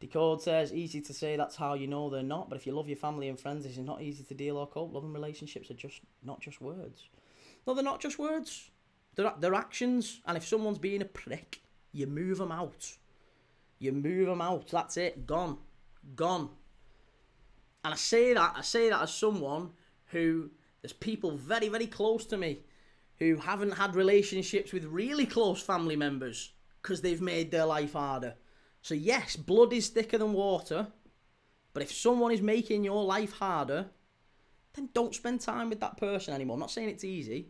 Decode says, easy to say that's how you know they're not, but if you love your family and friends, it's not easy to deal or cope. Love and relationships are just not just words. No, they're not just words. They're actions. And if someone's being a prick, you move them out. You move them out. That's it. Gone. Gone. And I say that as someone who, there's people very, very close to me who haven't had relationships with really close family members because they've made their life harder. So yes, blood is thicker than water, but if someone is making your life harder, then don't spend time with that person anymore. I'm not saying it's easy,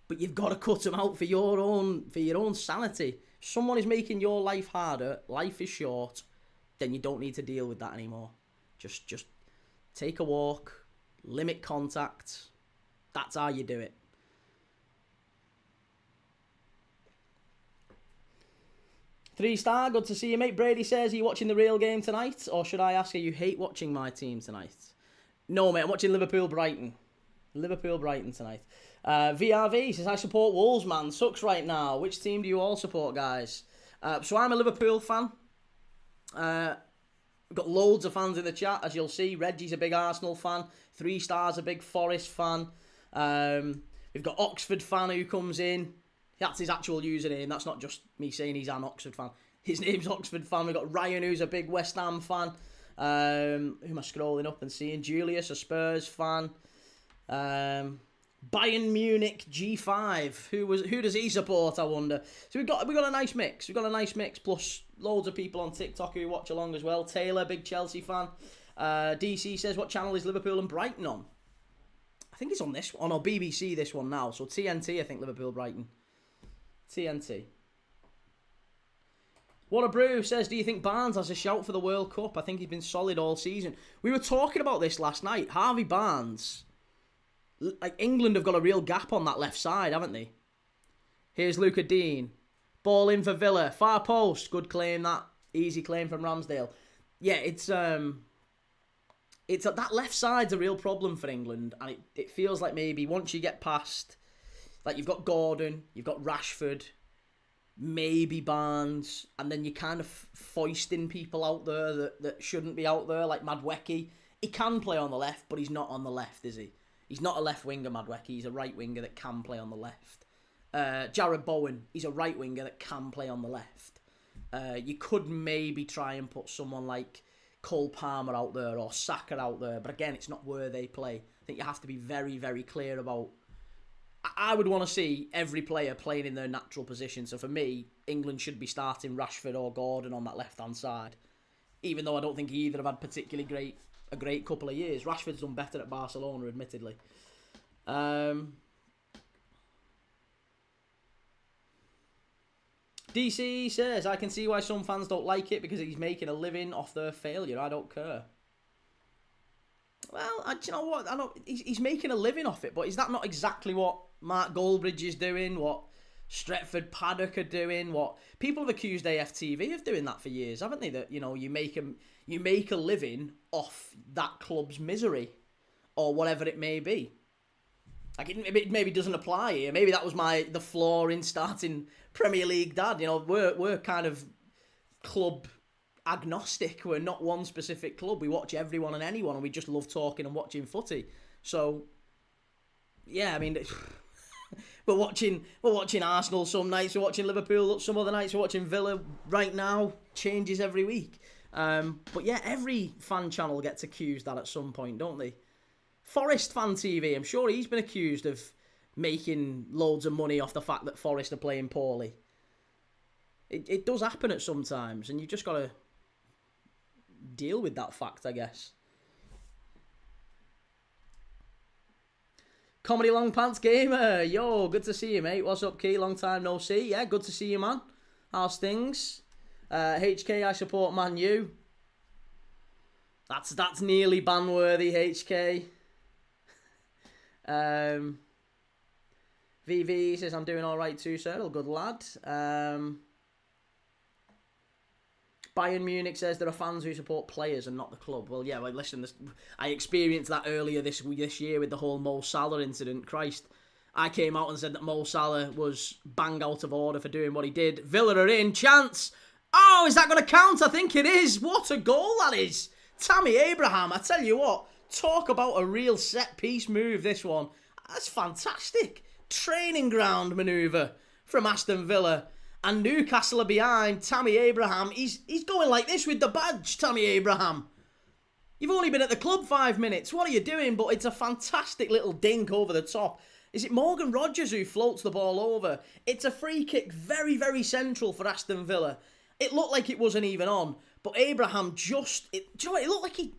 but you've got to cut them out for your own sanity. If someone is making your life harder, life is short, then you don't need to deal with that anymore. Just take a walk, limit contact. That's how you do it. Three-star, good to see you, mate. Brady says, are you watching the real game tonight? Or should I ask you hate watching my team tonight? No, mate, I'm watching Liverpool-Brighton. Liverpool-Brighton tonight. VRV says, I support Wolves, man. Sucks right now. Which team do you all support, guys? So I'm a Liverpool fan. We've got loads of fans in the chat, as you'll see. Reggie's a big Arsenal fan. Three-star's a big Forest fan. We've got Oxford fan who comes in. That's his actual username. That's not just me saying he's an Oxford fan. His name's Oxford fan. We've got Ryan, who's a big West Ham fan. Who am I scrolling up and seeing? Julius, a Spurs fan. Bayern Munich G5. Who does he support, I wonder? So we've got a nice mix. We've got a nice mix, plus loads of people on TikTok who watch along as well. Taylor, big Chelsea fan. DC says, what channel is Liverpool and Brighton on? I think it's on this one. Oh, no, BBC this one now. So TNT, I think, Liverpool Brighton. TNT. What a brew says, do you think Barnes has a shout for the World Cup? I think he's been solid all season. We were talking about this last night. Harvey Barnes. Like, England have got a real gap on that left side, haven't they? Here's Luca Dean. Ball in for Villa. Far post. Good claim, that. Easy claim from Ramsdale. Yeah, it's that left side's a real problem for England. And it feels like maybe once you get past... Like, you've got Gordon, you've got Rashford, maybe Barnes, and then you're kind of foisting people out there that shouldn't be out there, like Madueke. He can play on the left, but he's not on the left, is he? He's not a left winger, Madueke. He's a right winger that can play on the left. Jared Bowen, he's a right winger that can play on the left. You could maybe try and put someone like Cole Palmer out there or Saka out there, but again, it's not where they play. I think you have to be very, very clear about... I would want to see every player playing in their natural position. So for me, England should be starting Rashford or Gordon on that left-hand side. Even though I don't think either have had particularly a great couple of years. Rashford's done better at Barcelona, admittedly. DC says, I can see why some fans don't like it because he's making a living off their failure. I don't care. Well, do you know what? I know he's making a living off it, but is that not exactly what Mark Goldbridge is doing? What Stretford Paddock are doing? What people have accused AFTV of doing that for years, haven't they? That you make a living off that club's misery, or whatever it may be. Like it maybe doesn't apply here. Maybe that was the flaw in starting Premier League dad. We're kind of club agnostic. We're not one specific club. We watch everyone and anyone, and we just love talking and watching footy. So, yeah, I mean, we're watching Arsenal some nights. We're watching Liverpool some other nights. We're watching Villa right now. Changes every week. But yeah, every fan channel gets accused that at some point, don't they? Forest Fan TV, I'm sure he's been accused of making loads of money off the fact that Forest are playing poorly. It does happen at some times, and you just got to deal with that fact, I guess. Comedy Long Pants Gamer, yo, good to see you, mate. What's up, Key? Long time no see. Yeah, good to see you, man. How's things? HK, I support Man U. That's nearly ban-worthy, HK. VV says, I'm doing all right too, sir. Good lad. Bayern Munich says there are fans who support players and not the club. Well, yeah, listen, I experienced that earlier this year with the whole Mo Salah incident. Christ, I came out and said that Mo Salah was bang out of order for doing what he did. Villa are in. Chance. Oh, is that going to count? I think it is. What a goal that is. Tammy Abraham, I tell you what, talk about a real set-piece move, this one. That's fantastic. Training ground manoeuvre from Aston Villa. And Newcastle are behind. Tammy Abraham, he's going like this with the badge, Tammy Abraham. You've only been at the club 5 minutes. What are you doing? But it's a fantastic little dink over the top. Is it Morgan Rogers who floats the ball over? It's a free kick, very, very central for Aston Villa. It looked like it wasn't even on. But Abraham do you know what? It looked like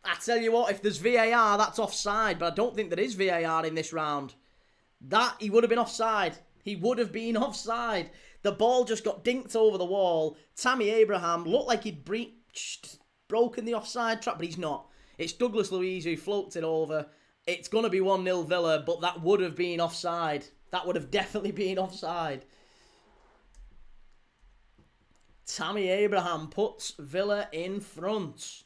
I tell you what, if there's VAR, that's offside. But I don't think there is VAR in this round. He would have been offside. He would have been offside. The ball just got dinked over the wall. Tammy Abraham looked like he'd broken the offside trap, but he's not. It's Douglas Luiz who floats it over. It's going to be 1-0 Villa, but that would have been offside. That would have definitely been offside. Tammy Abraham puts Villa in front.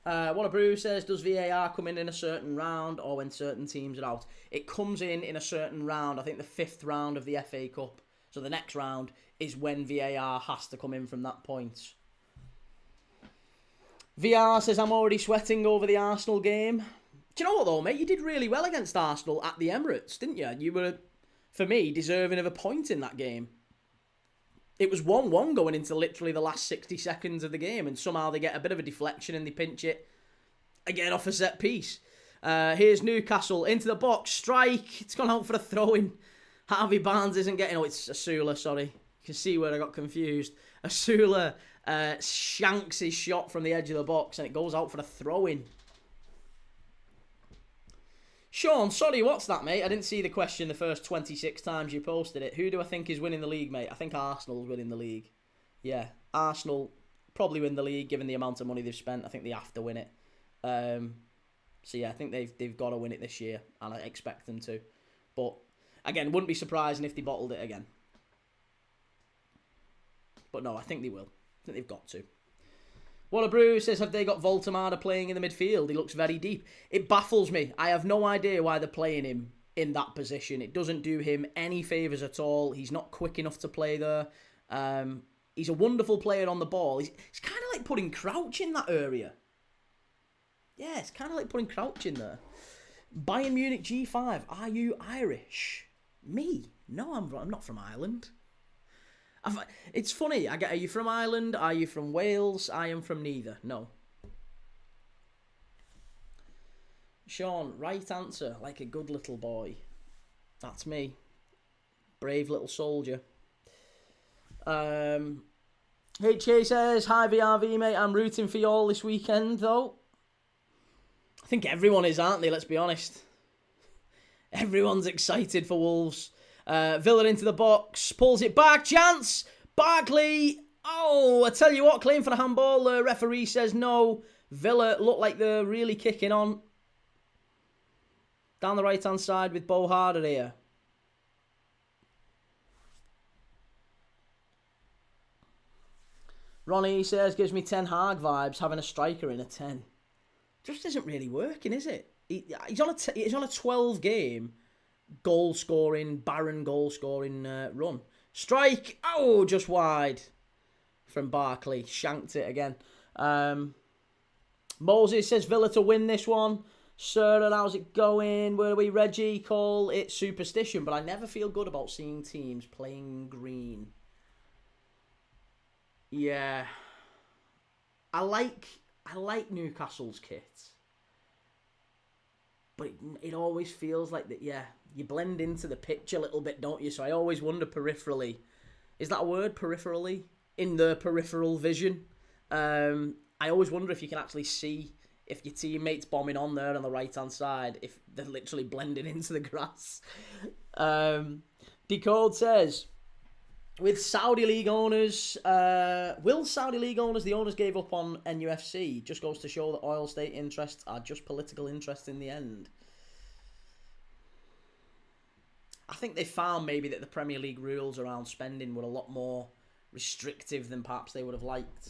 What a Brew says, does VAR come in a certain round or when certain teams are out? It comes in a certain round. I think the 5th round of the FA Cup. So the next round is when VAR has to come in from that point. VR says, I'm already sweating over the Arsenal game. Do you know what though, mate? You did really well against Arsenal at the Emirates, didn't you? You were, for me, deserving of a point in that game. It was 1-1 going into literally the last 60 seconds of the game, and somehow they get a bit of a deflection and they pinch it again off a set piece. Here's Newcastle into the box, strike. It's gone out for a throw-in. Harvey Barnes isn't getting... Oh, it's Asula, sorry. You can see where I got confused. Asula shanks his shot from the edge of the box and it goes out for a throw-in. Sean, sorry, what's that, mate? I didn't see the question the first 26 times you posted it. Who do I think is winning the league, mate? I think Arsenal's winning the league. Yeah, Arsenal probably win the league given the amount of money they've spent. I think they have to win it. So yeah, I think they've got to win it this year, and I expect them to. But again, wouldn't be surprising if they bottled it again. But no, I think they will. I think they've got to. Waller Brew says, have they got Voltemada playing in the midfield? He looks very deep. It baffles me. I have no idea why they're playing him in that position. It doesn't do him any favours at all. He's not quick enough to play there. He's a wonderful player on the ball. He's kind of like putting Crouch in that area. Yeah, it's kind of like putting Crouch in there. Bayern Munich G5. Are you Irish? Me? No, I'm not from Ireland. It's funny. Are you from Ireland? Are you from Wales? I am from neither. No. Sean, right answer. Like a good little boy. That's me. Brave little soldier. HK says, hi VRV, mate. I'm rooting for you all this weekend, though. I think everyone is, aren't they? Let's be honest. Everyone's excited for Wolves. Villa into the box. Pulls it back. Chance. Barkley. Oh, I tell you what, claim for the handball. The referee says no. Villa look like they're really kicking on. Down the right-hand side with Bo Harder here. Ronnie says, gives me Ten Hag vibes, having a striker in a 10. Just isn't really working, is it? He's on a 12-game barren goal-scoring run. Strike! Oh, just wide from Barkley. Shanked it again. Moses says Villa to win this one. Sir, how's it going? Where are we? Reggie, call it superstition, but I never feel good about seeing teams playing green. Yeah. I like Newcastle's kit. But it always feels like that, yeah, you blend into the pitch a little bit, don't you? So I always wonder peripherally. Is that a word, peripherally? In the peripheral vision. I always wonder if you can actually see if your teammate's bombing on there on the right-hand side, if they're literally blending into the grass. Decode says, with Saudi League owners, will Saudi League owners, the owners gave up on NUFC, just goes to show that oil state interests are just political interests in the end. I think they found maybe that the Premier League rules around spending were a lot more restrictive than perhaps they would have liked.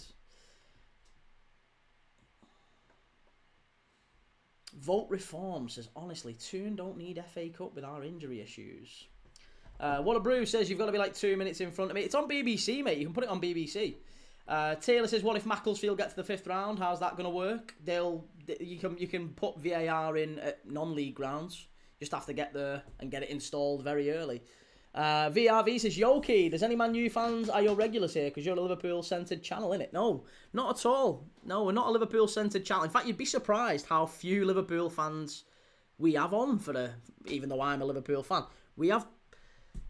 Vote Reform says, honestly, Toon don't need FA Cup with our injury issues. What a Brew says, you've got to be like 2 minutes in front of me. It's on BBC, mate. You can put it on BBC. Taylor says, what if Macclesfield get to the 5th round? How's that going to work? You can put VAR in at non-league grounds. Just have to get there and get it installed very early. VRV says, Yoki, does any Man U fans are your regulars here? Because you're a Liverpool-centred channel, innit? No, not at all. No, we're not a Liverpool-centred channel. In fact, you'd be surprised how few Liverpool fans we have on even though I'm a Liverpool fan. We have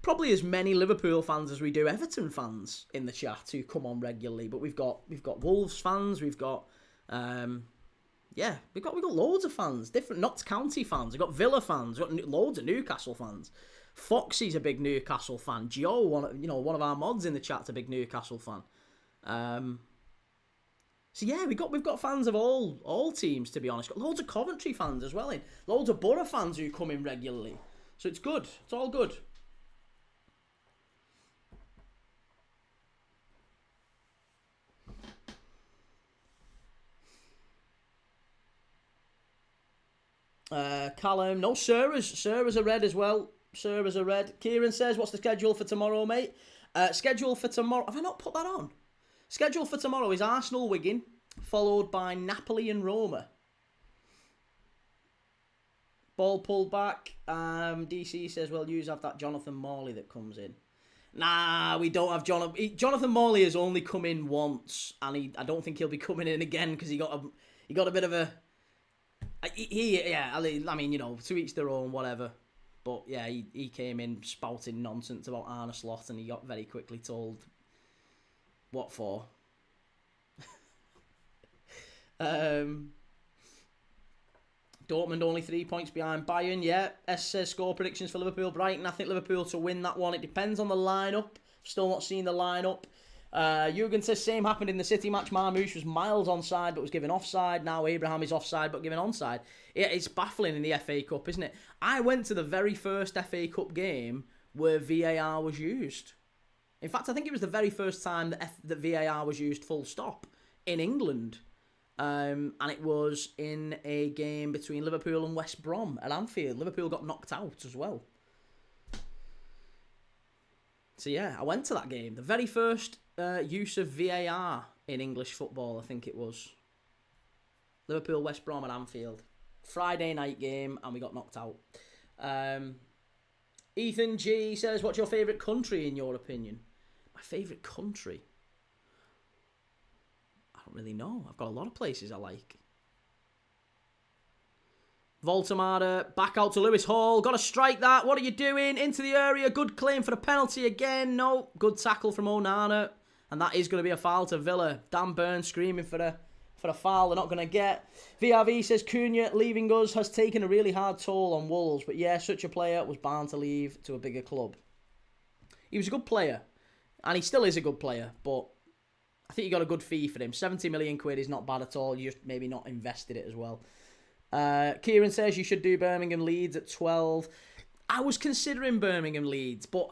probably as many Liverpool fans as we do Everton fans in the chat who come on regularly. But we've got Wolves fans, we've got we've got loads of fans, different Notts County fans, we've got Villa fans, we've got loads of Newcastle fans. Foxy's a big Newcastle fan. Joe, one of our mods in the chat's a big Newcastle fan. So yeah, we've got fans of all teams, to be honest. Got loads of Coventry fans as well in. Loads of Borough fans who come in regularly. So it's good. It's all good. Callum, no, Sarah's a red as well. Sarah's a red. Kieran says, what's the schedule for tomorrow, mate? Schedule for tomorrow, have I not put that on? Schedule for tomorrow is Arsenal Wigan, followed by Napoli and Roma. Ball pulled back. DC says, well, you have that Jonathan Morley that comes in. Nah, we don't have Jonathan Morley has only come in once, and I don't think he'll be coming in again because he got a bit of a. I mean, to each their own, whatever. But yeah, he came in spouting nonsense about Arne Slot, and he got very quickly told what for. Dortmund only 3 points behind Bayern. Yeah, S says score predictions for Liverpool Brighton. I think Liverpool to win that one. It depends on the lineup. Still not seen the lineup. Jürgen says same happened in the City match. Marmoush was miles onside but was given offside. Now Abraham is offside but given onside. It's baffling in the FA Cup, isn't it? I went to the very first FA Cup game where VAR was used. In fact, I think it was the very first time that VAR was used full stop in England. And it was in a game between Liverpool and West Brom at Anfield. Liverpool got knocked out as well. So yeah, I went to that game. The very first use of VAR in English football, I think it was. Liverpool, West Brom at Anfield. Friday night game, and we got knocked out. Ethan G says, what's your favourite country in your opinion? My favourite country? I don't really know. I've got a lot of places I like. Voltamada, back out to Lewis Hall. Got to strike that. What are you doing? Into the area. Good claim for the penalty again. No. Good tackle from Onana. And that is going to be a foul to Villa. Dan Burns screaming for a foul they're not going to get. VRV says Cunha leaving us has taken a really hard toll on Wolves. But yeah, such a player was bound to leave to a bigger club. He was a good player. And he still is a good player. But I think you got a good fee for him. 70 million quid is not bad at all. You just maybe not invested it as well. Kieran says you should do Birmingham Leeds at 12. I was considering Birmingham Leeds, but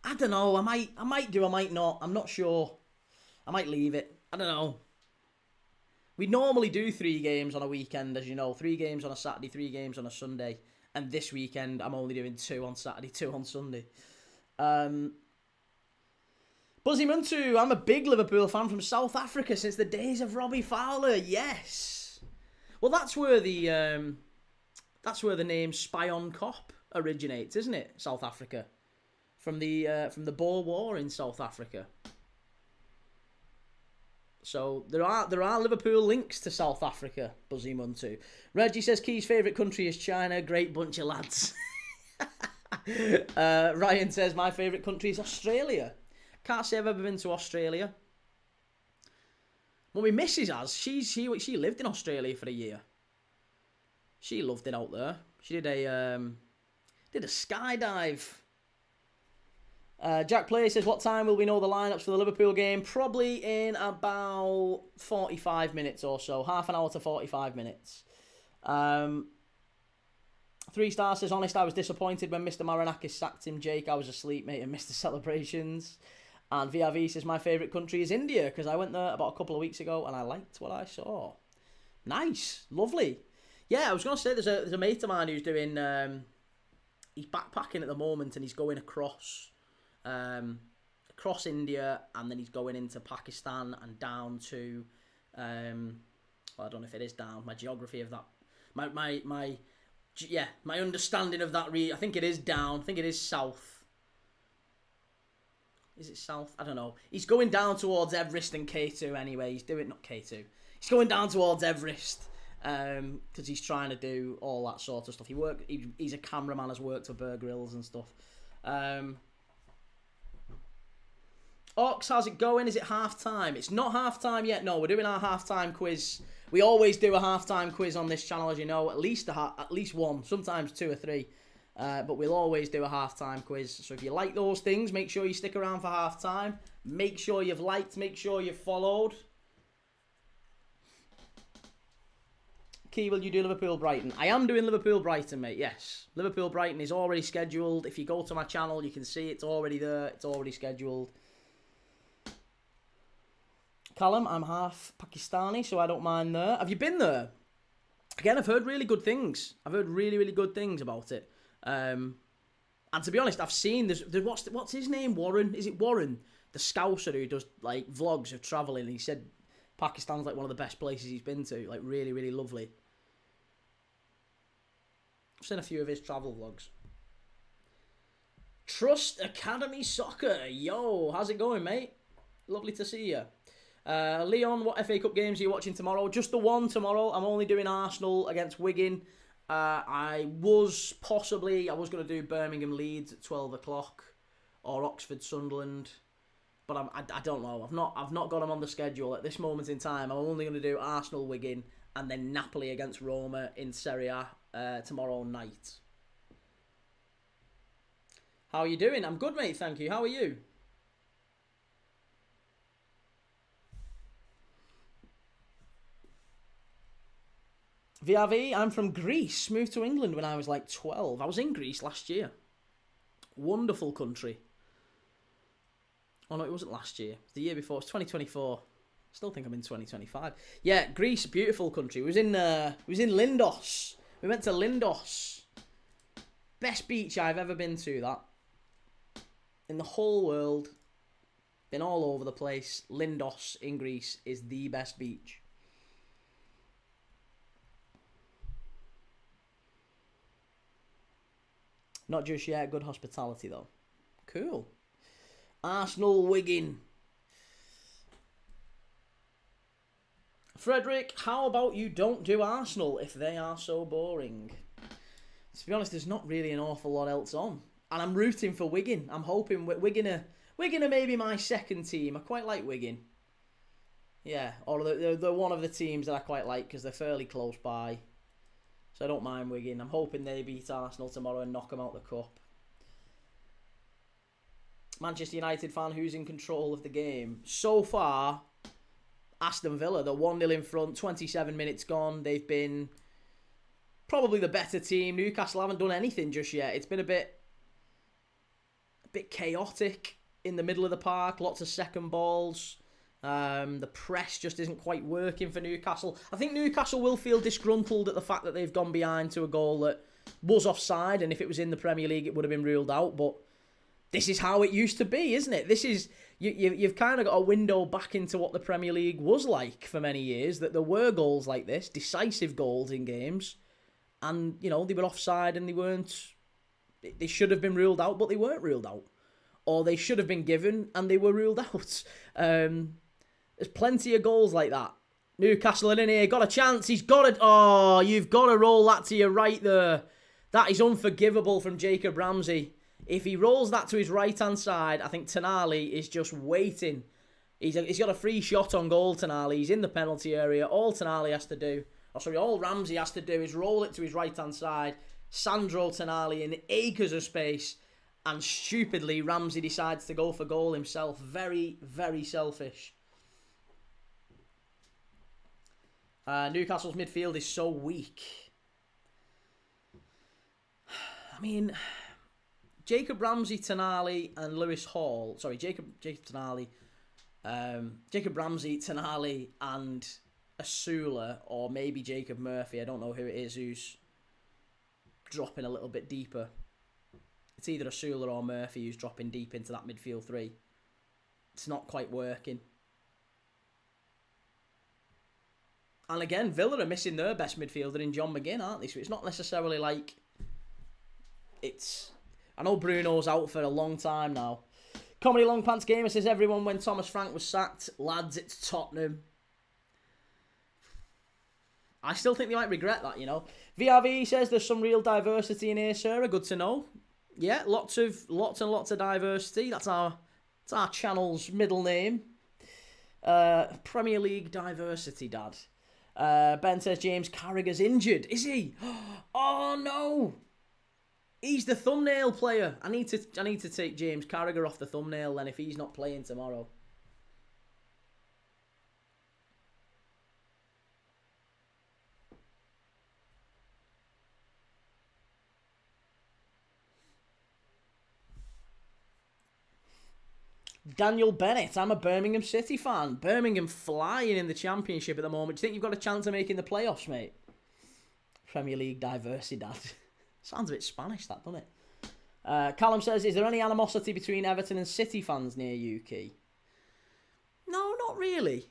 I don't know. I might do, I might not. I'm not sure. I might leave it. I don't know. We normally do 3 games on a weekend, as you know. 3 games on a Saturday, 3 games on a Sunday. And this weekend, I'm only doing 2 on Saturday, 2 on Sunday. Buzzy Muntu, I'm a big Liverpool fan from South Africa since the days of Robbie Fowler. Yes. Well, that's where the name Spy on Cop originates, isn't it? South Africa, from the Boer War in South Africa. So there are Liverpool links to South Africa. Buzzy Muntu. Reggie says Key's favourite country is China. Great bunch of lads. Ryan says my favourite country is Australia. Can't say I've ever been to Australia. Well, my missus has. She lived in Australia for a year. She loved it out there. She did a skydive. Jack Play says, what time will we know the lineups for the Liverpool game? Probably in about 45 minutes or so. Half an hour to 45 minutes. 3 Star says, honest, I was disappointed when Mr. Maranakis sacked him. Jake, I was asleep, mate, and missed the celebrations. And VRV says, my favourite country is India, because I went there about a couple of weeks ago and I liked what I saw. Nice. Lovely. Yeah, I was going to say, there's a mate of mine who's doing, he's backpacking at the moment and he's going across India, and then he's going into Pakistan and down to, well, I don't know if it is down, my geography of that, my understanding of that, I think it is down, I think it is south. Is it south? I don't know. He's going down towards Everest and K2 anyway. He's doing, not K2. He's going down towards Everest because he's trying to do all that sort of stuff. He's a cameraman, has worked for Bear Grylls and stuff. Ox, how's it going? Is it half-time? It's not half-time yet. No, we're doing our half-time quiz. We always do a half-time quiz on this channel, as you know. At least one, sometimes 2 or 3. But we'll always do a half-time quiz. So if you like those things, make sure you stick around for half-time. Make sure you've liked. Make sure you've followed. Key, will you do Liverpool-Brighton? I am doing Liverpool-Brighton, mate, yes. Liverpool-Brighton is already scheduled. If you go to my channel, you can see it's already there. It's already scheduled. Callum, I'm half Pakistani, so I don't mind there. Have you been there? Again, I've heard really good things. I've heard really, really good things about it. And to be honest, I've seen there's what's his name? Warren? Is it Warren? The Scouser who does like vlogs of travelling. And he said Pakistan's like one of the best places he's been to. Like really, really lovely. I've seen a few of his travel vlogs. Trust Academy Soccer. Yo, how's it going, mate? Lovely to see you. Leon, what FA Cup games are you watching tomorrow? Just the one tomorrow. I'm only doing Arsenal against Wigan. I was going to do Birmingham Leeds at 12 o'clock or Oxford Sunderland, but I don't know. I've not got them on the schedule at this moment in time. I'm only going to do Arsenal Wigan and then Napoli against Roma in Serie A tomorrow night. How are you doing? I'm good, mate. Thank you. How are you? VRV, I'm from Greece. Moved to England when I was like 12. I was in Greece last year. Wonderful country. Oh no, it wasn't last year. It was the year before. It's 2024. Still think I'm in 2025. Yeah, Greece, beautiful country. We was in Lindos. We went to Lindos. Best beach I've ever been to, that. In the whole world. Been all over the place. Lindos in Greece is the best beach. Not just yet, good hospitality though. Cool. Arsenal Wigan. Frederick, how about you don't do Arsenal if they are so boring? To be honest, there's not really an awful lot else on. And I'm rooting for Wigan. I'm hoping Wigan Wigan are maybe my second team. I quite like Wigan. Yeah, or they're one of the teams that I quite like because they're fairly close by. So I don't mind Wigan. I'm hoping they beat Arsenal tomorrow and knock them out the cup. Manchester United fan who's in control of the game. So far, Aston Villa. They're 1-0 in front, 27 minutes gone. They've been probably the better team. Newcastle haven't done anything just yet. It's been a bit chaotic in the middle of the park. Lots of second balls. The press just isn't quite working for Newcastle. I think Newcastle will feel disgruntled at the fact that they've gone behind to a goal that was offside, and if it was in the Premier League, it would have been ruled out. But this is how it used to be, isn't it? This is you've kind of got a window back into what the Premier League was like for many years, that there were goals like this, decisive goals in games, and, you know, they were offside and they should have been ruled out, but they weren't ruled out. Or they should have been given and they were ruled out. There's plenty of goals like that. Newcastle are in here, got a chance, he's got it. Oh, you've got to roll that to your right there. That is unforgivable from Jacob Ramsey. If he rolls that to his right-hand side, I think Tonali is just waiting. He's got a free shot on goal, Tonali. He's in the penalty area. All Ramsey has to do is roll it to his right-hand side. Sandro Tonali in acres of space. And stupidly, Ramsey decides to go for goal himself. Very, very selfish. Newcastle's midfield is so weak. I mean, Jacob Ramsey, Tonali, and Lewis Hall. Sorry, Jacob Tonali. Jacob Ramsey, Tonali, and Asula, or maybe Jacob Murphy. I don't know who it is who's dropping a little bit deeper. It's either Asula or Murphy who's dropping deep into that midfield three. It's not quite working. And again, Villa are missing their best midfielder in John McGinn, aren't they? So it's not necessarily like it's... I know Bruno's out for a long time now. Comedy Long Pants Gamer says, everyone when Thomas Frank was sacked. Lads, it's Tottenham. I still think they might regret that, you know. VRV says there's some real diversity in here, Sarah. Good to know. Yeah, lots and lots of diversity. That's our channel's middle name. Premier League diversity, Dad. Ben says James Carragher's injured. Is he? Oh no! He's the thumbnail player. I need to take James Carragher off the thumbnail then if he's not playing tomorrow. Daniel Bennett, I'm a Birmingham City fan. Birmingham flying in the Championship at the moment. Do you think you've got a chance of making the playoffs, mate? Premier League Diversidad. Sounds a bit Spanish, that, doesn't it? Callum says, is there any animosity between Everton and City fans near UK? No, not really.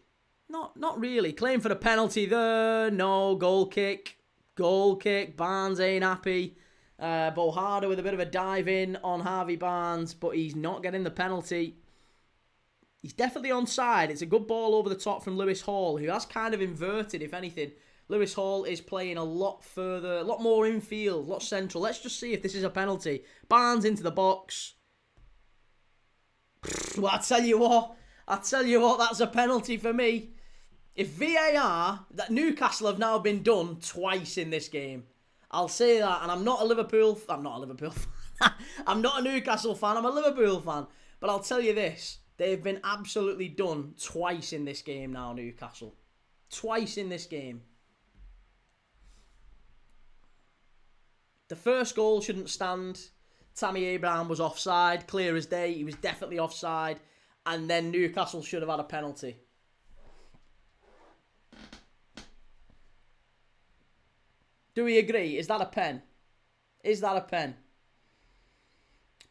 Not really. Claim for the penalty there. No, goal kick. Barnes ain't happy. Bohada with a bit of a dive in on Harvey Barnes, but he's not getting the penalty. He's definitely onside. It's a good ball over the top from Lewis Hall, who has kind of inverted, if anything. Lewis Hall is playing a lot further, a lot more infield, a lot central. Let's just see if this is a penalty. Barnes into the box. Well, I tell you what, that's a penalty for me. If VAR, that Newcastle have now been done twice in this game. I'll say that, and I'm not a Liverpool fan. I'm not a Newcastle fan, I'm a Liverpool fan. But I'll tell you this, they've been absolutely done twice in this game now, Newcastle. Twice in this game. The first goal shouldn't stand. Tammy Abraham was offside, clear as day. He was definitely offside. And then Newcastle should have had a penalty. Do we agree? Is that a pen? Is that a pen?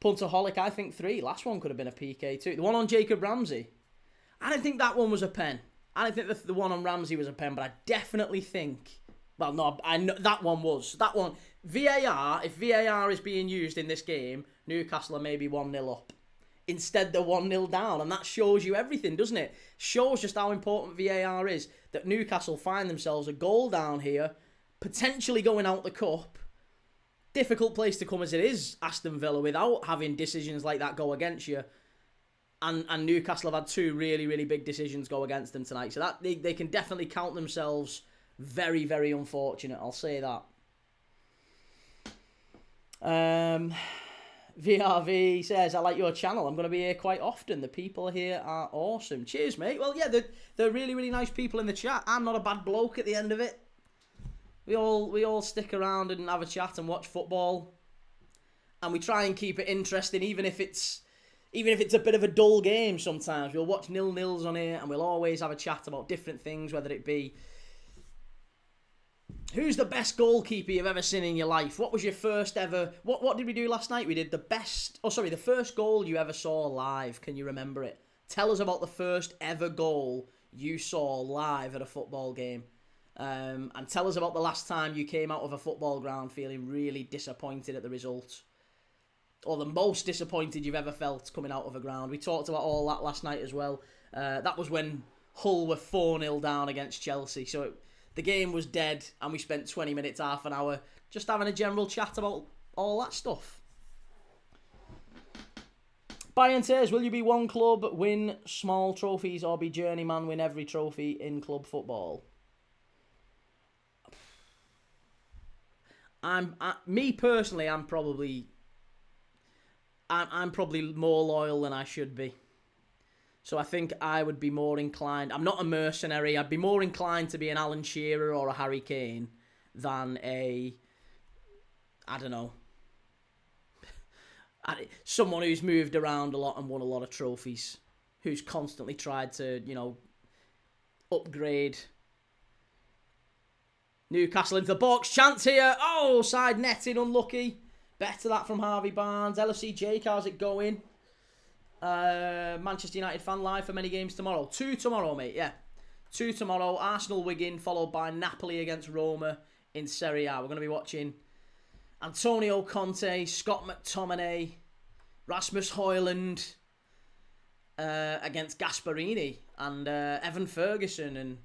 Puntaholic, I think 3. Last one could have been a PK too. The one on Jacob Ramsey. I don't think that one was a pen. I don't think the one on Ramsey was a pen, but I definitely think... Well, no, I know that one was. That one... VAR, if VAR is being used in this game, Newcastle are maybe 1-0 up. Instead, they're 1-0 down, and that shows you everything, doesn't it? Shows just how important VAR is, that Newcastle find themselves a goal down here, potentially going out the cup. Difficult place to come as it is, Aston Villa, without having decisions like that go against you. And Newcastle have had two really, really big decisions go against them tonight. So that they can definitely count themselves very, very unfortunate. I'll say that. VRV says, I like your channel. I'm going to be here quite often. The people here are awesome. Cheers, mate. Well, yeah, they're really, really nice people in the chat. I'm not a bad bloke at the end of it. We all stick around and have a chat and watch football. And we try and keep it interesting, even if it's a bit of a dull game sometimes. We'll watch 0-0s on here and we'll always have a chat about different things, whether it be who's the best goalkeeper you've ever seen in your life? What was your first ever... What did we do last night? We did the first goal you ever saw live. Can you remember it? Tell us about the first ever goal you saw live at a football game. And tell us about the last time you came out of a football ground feeling really disappointed at the result. Or the most disappointed you've ever felt coming out of a ground. We talked about all that last night as well. That was when Hull were 4-0 down against Chelsea. So the game was dead and we spent 20 minutes, half an hour, just having a general chat about all that stuff. Bayern says, will you be one club, win small trophies, or be journeyman, win every trophy in club football? Me personally, I'm probably more loyal than I should be. So I think I would be more inclined... I'm not a mercenary. I'd be more inclined to be an Alan Shearer or a Harry Kane than a... I don't know. Someone who's moved around a lot and won a lot of trophies. Who's constantly tried to, upgrade. Newcastle into the box. Chance here. Oh, side netting. Unlucky. Better that from Harvey Barnes. LFC Jake, how's it going? Manchester United fan live for many games tomorrow. 2 tomorrow, mate, yeah. 2 tomorrow. Arsenal Wigan, followed by Napoli against Roma in Serie A. We're going to be watching Antonio Conte, Scott McTominay, Rasmus Højlund against Gasperini and Evan Ferguson and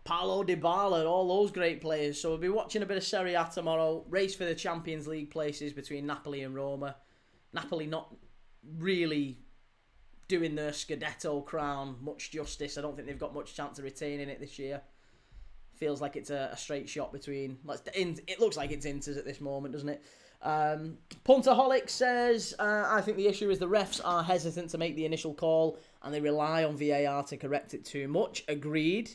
Paulo Dybala, all those great players. So we'll be watching a bit of Serie A tomorrow. Race for the Champions League places between Napoli and Roma. Napoli not really doing their Scudetto crown much justice. I don't think they've got much chance of retaining it this year. Feels like it's a straight shot between... It looks like it's Inter's at this moment, doesn't it? Puntaholic says, I think the issue is the refs are hesitant to make the initial call and they rely on VAR to correct it too much. Agreed.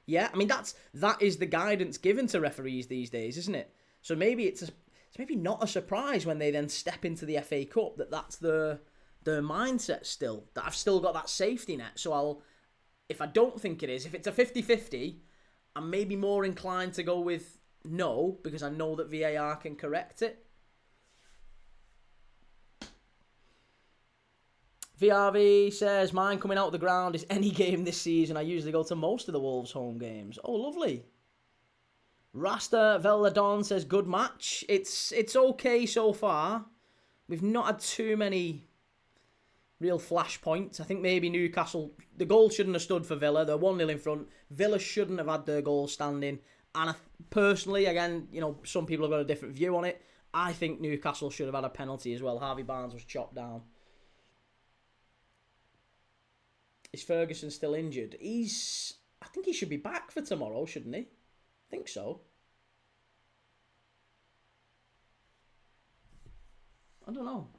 Yeah, I mean, that is the guidance given to referees these days, isn't it? So maybe it's maybe not a surprise when they then step into the FA Cup that's their mindset still. That I've still got that safety net. So if I don't think it is, if it's a 50-50, I'm maybe more inclined to go with no, because I know that VAR can correct it. VRV says, mine coming out of the ground is any game this season. I usually go to most of the Wolves home games. Oh, lovely. Rasta Veladon says, good match. It's okay so far. We've not had too many real flash points. I think maybe Newcastle, the goal shouldn't have stood for Villa. They're 1-0 in front. Villa shouldn't have had their goal standing. And personally, again, some people have got a different view on it. I think Newcastle should have had a penalty as well. Harvey Barnes was chopped down. Is Ferguson still injured? I think he should be back for tomorrow, shouldn't he? I think so. I don't know.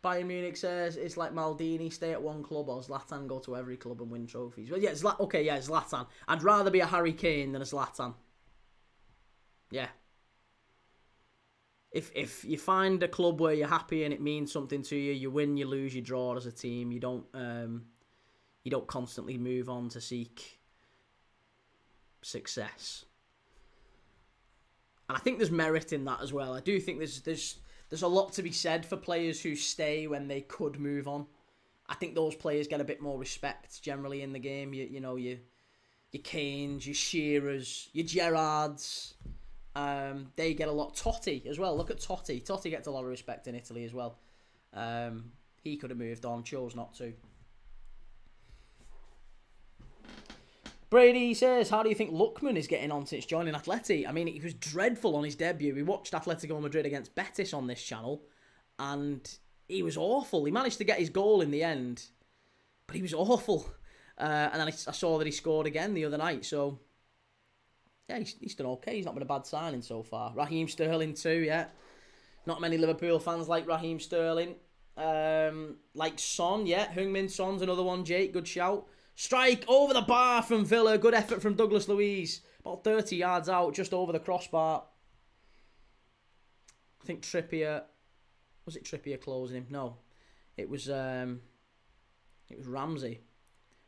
Bayern Munich says, it's like Maldini, stay at one club, or Zlatan go to every club and win trophies. Well, yeah, Zlatan. I'd rather be a Harry Kane than a Zlatan. Yeah. If you find a club where you're happy and it means something to you, you win, you lose, you draw as a team. You don't constantly move on to seek success. And I think there's merit in that as well. I do think there's a lot to be said for players who stay when they could move on. I think those players get a bit more respect generally in the game. Your Kanes, your Shearers, your Gerrards. They get a lot. Totti as well. Look at Totti. Totti gets a lot of respect in Italy as well. He could have moved on, chose not to. Brady says, how do you think Lookman is getting on since joining Atleti? I mean, he was dreadful on his debut. We watched Atletico Madrid against Betis on this channel, and he was awful. He managed to get his goal in the end, but he was awful. And then I saw that he scored again the other night, so yeah, he's done okay. He's not been a bad signing so far. Raheem Sterling too, yeah. Not many Liverpool fans like Raheem Sterling. Like Son, yeah. Heung-min Son's another one, Jake. Good shout. Strike over the bar from Villa. Good effort from Douglas Luiz. About 30 yards out, just over the crossbar. I think Trippier... Was it Trippier closing him? No. It was Ramsey.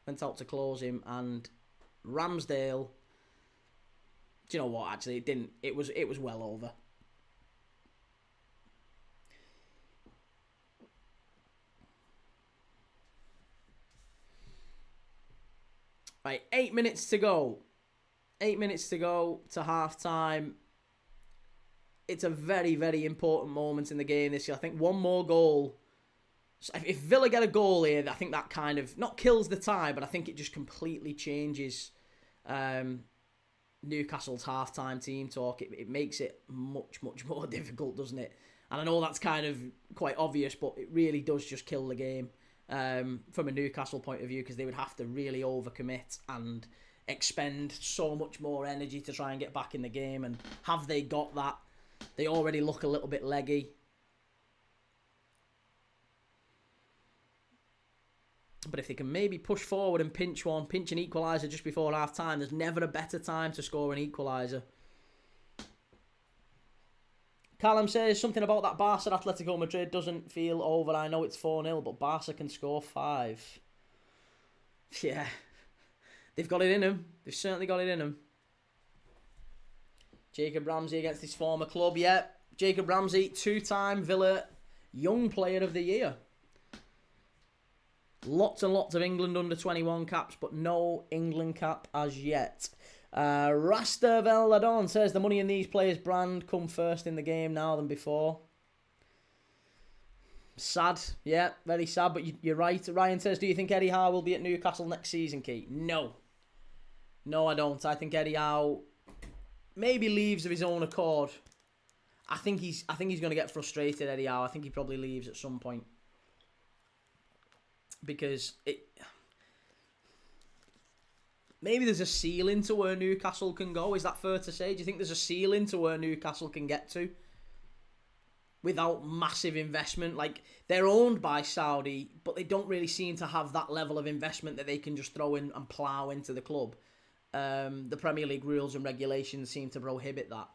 Went out to close him, and Ramsdale... Do you know what, actually? It didn't. It was well over. Right, 8 minutes to go. 8 minutes to go to half-time. It's a very, very important moment in the game this year. I think one more goal. If Villa get a goal here, I think that kind of, not kills the tie, but I think it just completely changes Newcastle's half-time team talk. It makes it much, much more difficult, doesn't it? And I know that's kind of quite obvious, but it really does just kill the game. From a Newcastle point of view, because they would have to really overcommit and expend so much more energy to try and get back in the game. And have they got that? They already look a little bit leggy. But if they can maybe push forward and pinch an equaliser just before half-time, there's never a better time to score an equaliser. Callum says something about that Barca Atletico Madrid doesn't feel over. I know it's 4-0, but Barca can score 5. Yeah. They've got it in them. They've certainly got it in them. Jacob Ramsey against his former club. Yeah. Jacob Ramsey, 2-time Villa Young Player of the Year. Lots and lots of England under-21 caps, but no England cap as yet. Rasta Veladon says the money in these players' brand come first in the game now than before. Sad, yeah, very sad, but you're right. Ryan says, do you think Eddie Howe will be at Newcastle next season, Keith? No, I don't. I think Eddie Howe maybe leaves of his own accord. I think he's going to get frustrated, Eddie Howe. I think he probably leaves at some point because maybe there's a ceiling to where Newcastle can go. Is that fair to say? Do you think there's a ceiling to where Newcastle can get to without massive investment? Like, they're owned by Saudi, but they don't really seem to have that level of investment that they can just throw in and plough into the club. The Premier League rules and regulations seem to prohibit that.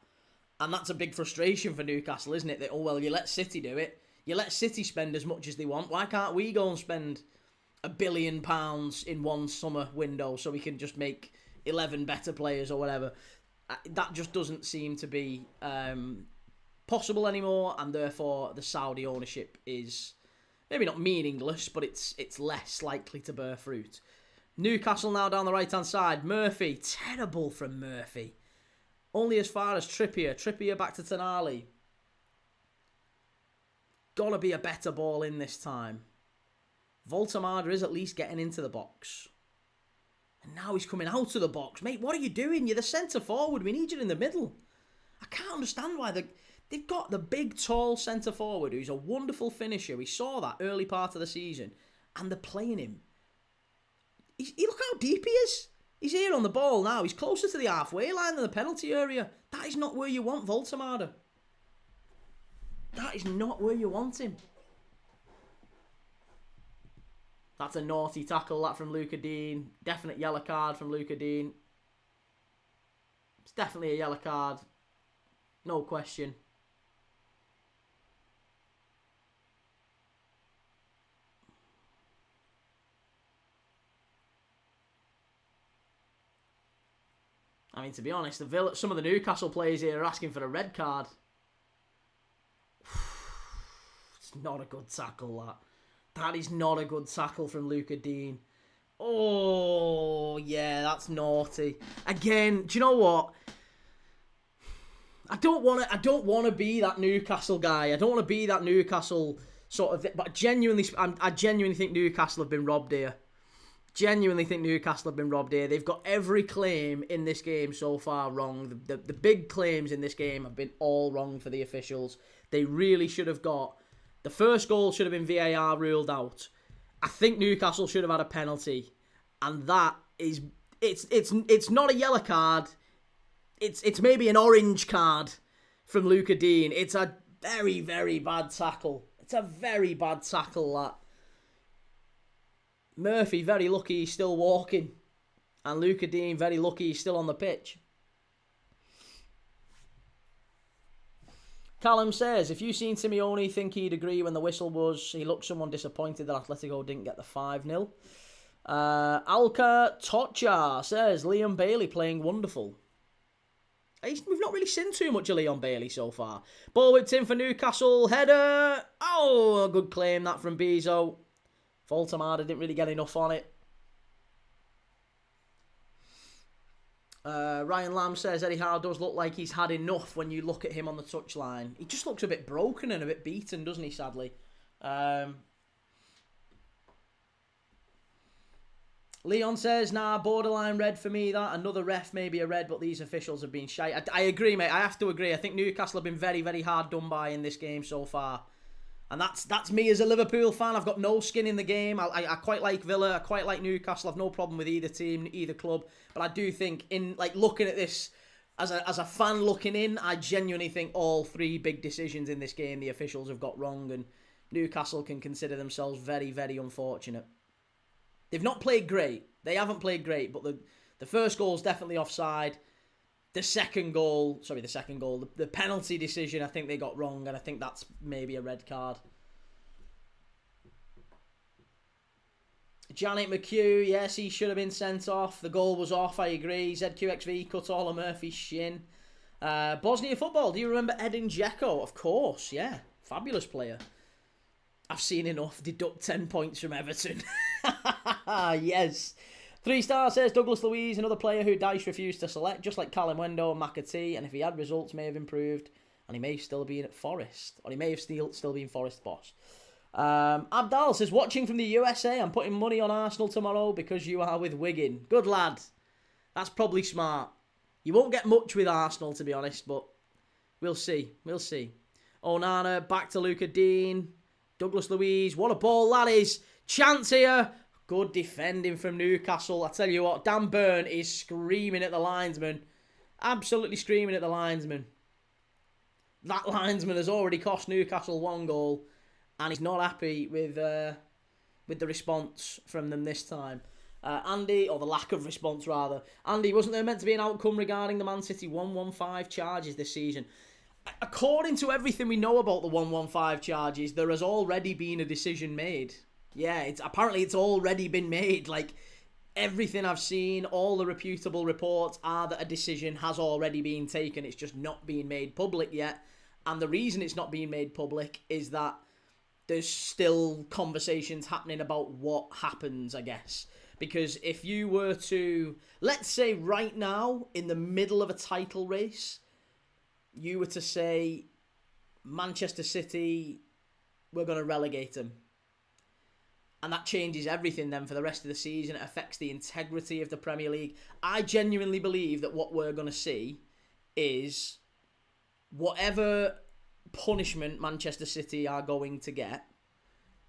And that's a big frustration for Newcastle, isn't it? That, oh, well, you let City do it. You let City spend as much as they want. Why can't we go and spend £1 billion in one summer window so we can just make 11 better players or whatever? That just doesn't seem to be possible anymore, and therefore the Saudi ownership is maybe not meaningless, but it's less likely to bear fruit. Newcastle now down the right-hand side. Murphy, terrible from Murphy. Only as far as Trippier. Trippier back to Tonali. Gotta be a better ball in this time. Voltemada is at least getting into the box. And now he's coming out of the box. Mate, what are you doing? You're the centre forward. We need you in the middle. I can't understand why they've got the big, tall centre forward who's a wonderful finisher. We saw that early part of the season. And they're playing him. Look how deep he is. He's here on the ball now. He's closer to the halfway line than the penalty area. That is not where you want Voltemada. That is not where you want him. That's a naughty tackle, that from Luca Dean. Definite yellow card from Luca Dean. It's definitely a yellow card. No question. I mean, to be honest, some of the Newcastle players here are asking for a red card. It's not a good tackle, that. That is not a good tackle from Luca Dean. Oh, yeah, that's naughty. Again, do you know what? I don't want to be that Newcastle guy. I don't want to be that Newcastle sort of thing. But I genuinely think Newcastle have been robbed here. Genuinely think Newcastle have been robbed here. They've got every claim in this game so far wrong. The big claims in this game have been all wrong for the officials. They really should have got... The first goal should have been VAR ruled out. I think Newcastle should have had a penalty. And that is... It's not a yellow card. It's maybe an orange card from Luca Dean. It's a very, very bad tackle. It's a very bad tackle, that. Murphy, very lucky he's still walking. And Luca Dean, very lucky he's still on the pitch. Callum says, if you seen Simeone, think he'd agree when the whistle was. He looked someone disappointed that Atletico didn't get the 5-0. Alka Tocha says, Leon Bailey playing wonderful. We've not really seen too much of Leon Bailey so far. Ball whipped in for Newcastle. Header. Oh, a good claim that from Bezo. Voltamada didn't really get enough on it. Ryan Lamb says Eddie Howe does look like he's had enough when you look at him on the touchline. He just looks a bit broken and a bit beaten, doesn't he, sadly? Leon says, nah, borderline red for me, that. Another ref, maybe a red, but these officials have been shy. I agree, mate. I have to agree. I think Newcastle have been very, very hard done by in this game so far. And that's me as a Liverpool fan. I've got no skin in the game. I quite like Villa. I quite like Newcastle. I've no problem with either team, either club. But I do think, in looking at this as a fan looking in, I genuinely think all three big decisions in this game the officials have got wrong. And Newcastle can consider themselves very, very unfortunate. They've not played great. They haven't played great. But the first goal is definitely offside. The penalty decision, I think they got wrong, and I think that's maybe a red card. Janet McHugh, yes, he should have been sent off. The goal was off, I agree. ZQXV cut all of Murphy's shin. Bosnia football, do you remember Edin Dzeko? Of course, yeah. Fabulous player. I've seen enough. Deduct 10 points from Everton. Yes. 3 stars says Douglas Luiz, another player who Dyche refused to select, just like Callum Wendo and McAtee, and if he had results, may have improved, and he may still be at Forest, or he may have still been Forest boss. Abdal says, watching from the USA, I'm putting money on Arsenal tomorrow because you are with Wigan. Good lad. That's probably smart. You won't get much with Arsenal, to be honest, but we'll see. We'll see. Onana, back to Luca Dean. Douglas Luiz, what a ball that is. Chance here. Good defending from Newcastle. I tell you what, Dan Burn is screaming at the linesman. Absolutely screaming at the linesman. That linesman has already cost Newcastle 1 goal. And he's not happy with the response from them this time. Andy, or the lack of response rather. Andy, wasn't there meant to be an outcome regarding the Man City 115 charges this season? According to everything we know about the 115 charges, there has already been a decision made. Yeah, apparently it's already been made. Like, everything I've seen, all the reputable reports are that a decision has already been taken. It's just not being made public yet. And the reason it's not being made public is that there's still conversations happening about what happens, I guess. Because if you were to, let's say right now, in the middle of a title race, you were to say, Manchester City, we're going to relegate them. And that changes everything then for the rest of the season. It affects the integrity of the Premier League. I genuinely believe that what we're going to see is whatever punishment Manchester City are going to get,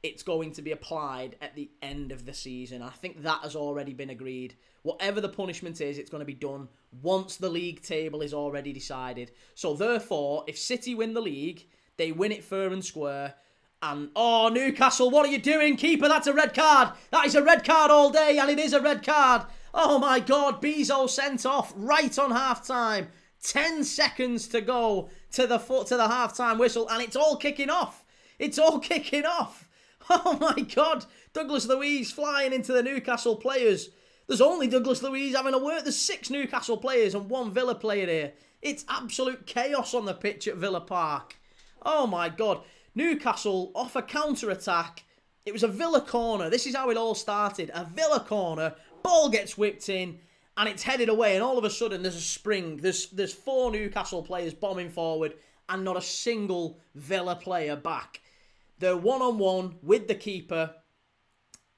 it's going to be applied at the end of the season. I think that has already been agreed. Whatever the punishment is, it's going to be done once the league table is already decided. So therefore, if City win the league, they win it fair and square. And, oh, Newcastle, what are you doing? Keeper, that's a red card. That is a red card all day, and it is a red card. Oh, my God, Bezo sent off right on half-time. 10 seconds to go to the half-time whistle, and it's all kicking off. It's all kicking off. Oh, my God. Douglas Luiz flying into the Newcastle players. There's only Douglas Luiz having a word. There's 6 Newcastle players and 1 Villa player here. It's absolute chaos on the pitch at Villa Park. Oh, my God. Newcastle off a counter-attack. It was a Villa corner. This is how it all started. A Villa corner. Ball gets whipped in. And it's headed away. And all of a sudden, there's a spring. There's 4 Newcastle players bombing forward. And not a single Villa player back. They're one-on-one with the keeper.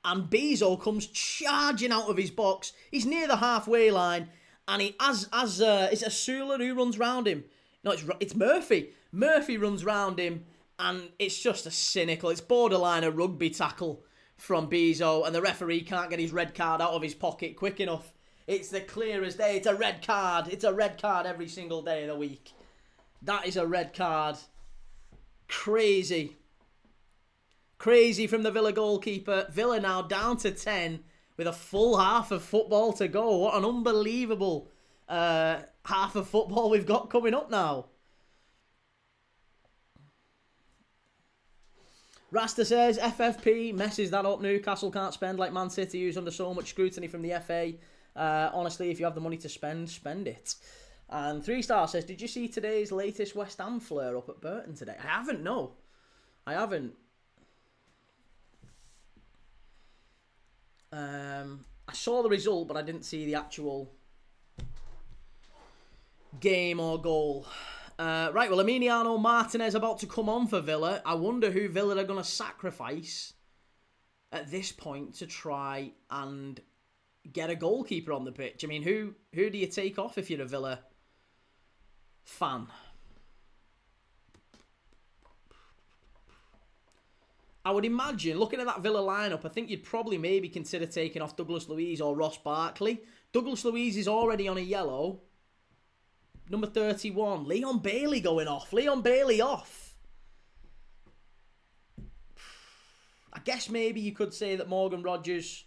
And Bezo comes charging out of his box. He's near the halfway line, and he is it Sula who runs round him? No, it's Murphy. Murphy runs round him, and it's just a cynical. It's borderline a rugby tackle from Bezo, and the referee can't get his red card out of his pocket quick enough. It's the clear as day. It's a red card. It's a red card every single day of the week. That is a red card. Crazy. Crazy from the Villa goalkeeper. Villa now down to 10 with a full half of football to go. What an unbelievable half of football we've got coming up now. Rasta says, FFP messes that up. Newcastle can't spend like Man City, who's under so much scrutiny from the FA. Honestly, if you have the money to spend, spend it. And 3-star says, did you see today's latest West Ham flare up at Burton today? I haven't, no. I haven't. I saw the result, but I didn't see the actual game or goal. Right, well, Emiliano Martinez about to come on for Villa. I wonder who Villa are going to sacrifice at this point to try and get a goalkeeper on the pitch. I mean, who do you take off if you're a Villa fan? I would imagine, looking at that Villa lineup, I think you'd probably maybe consider taking off Douglas Luiz or Ross Barkley. Douglas Luiz is already on a yellow. Number 31, Leon Bailey going off. Leon Bailey off. I guess maybe you could say that Morgan Rogers,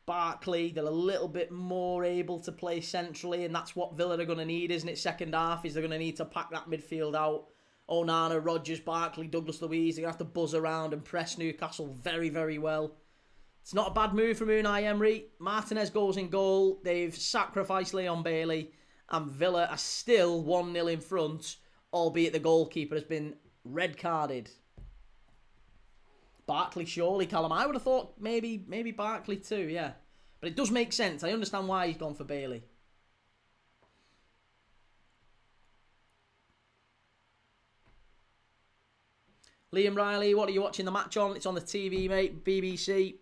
Barkley, they're a little bit more able to play centrally, and that's what Villa are going to need, isn't it? Second half is they're going to need to pack that midfield out. Onana, Rogers, Barkley, Douglas Luiz, they're going to have to buzz around and press Newcastle very, very well. It's not a bad move from Unai Emery. Martinez goes in goal. They've sacrificed Leon Bailey, and Villa are still 1-0 in front, albeit the goalkeeper has been red carded. Barkley, surely, Callum. I would have thought maybe Barkley too, yeah. But it does make sense. I understand why he's gone for Bailey. Liam Riley, what are you watching the match on? It's on the TV, mate. BBC.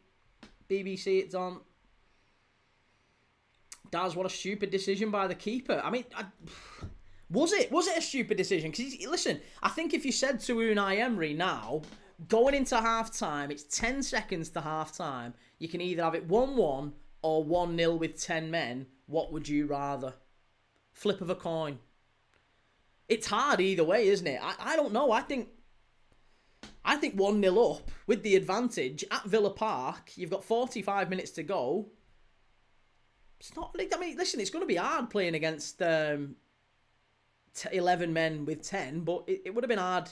BBC, it's on. Daz, what a stupid decision by the keeper. I mean, was it a stupid decision? Because, listen, I think if you said to Unai Emery now, going into half-time, it's 10 seconds to half-time, you can either have it 1-1 or 1-0 with 10 men. What would you rather? Flip of a coin. It's hard either way, isn't it? I don't know. I think 1-0 up with the advantage at Villa Park. You've got 45 minutes to go. It's not. I mean, listen, it's going to be hard playing against 11 men with 10, but it would have been hard.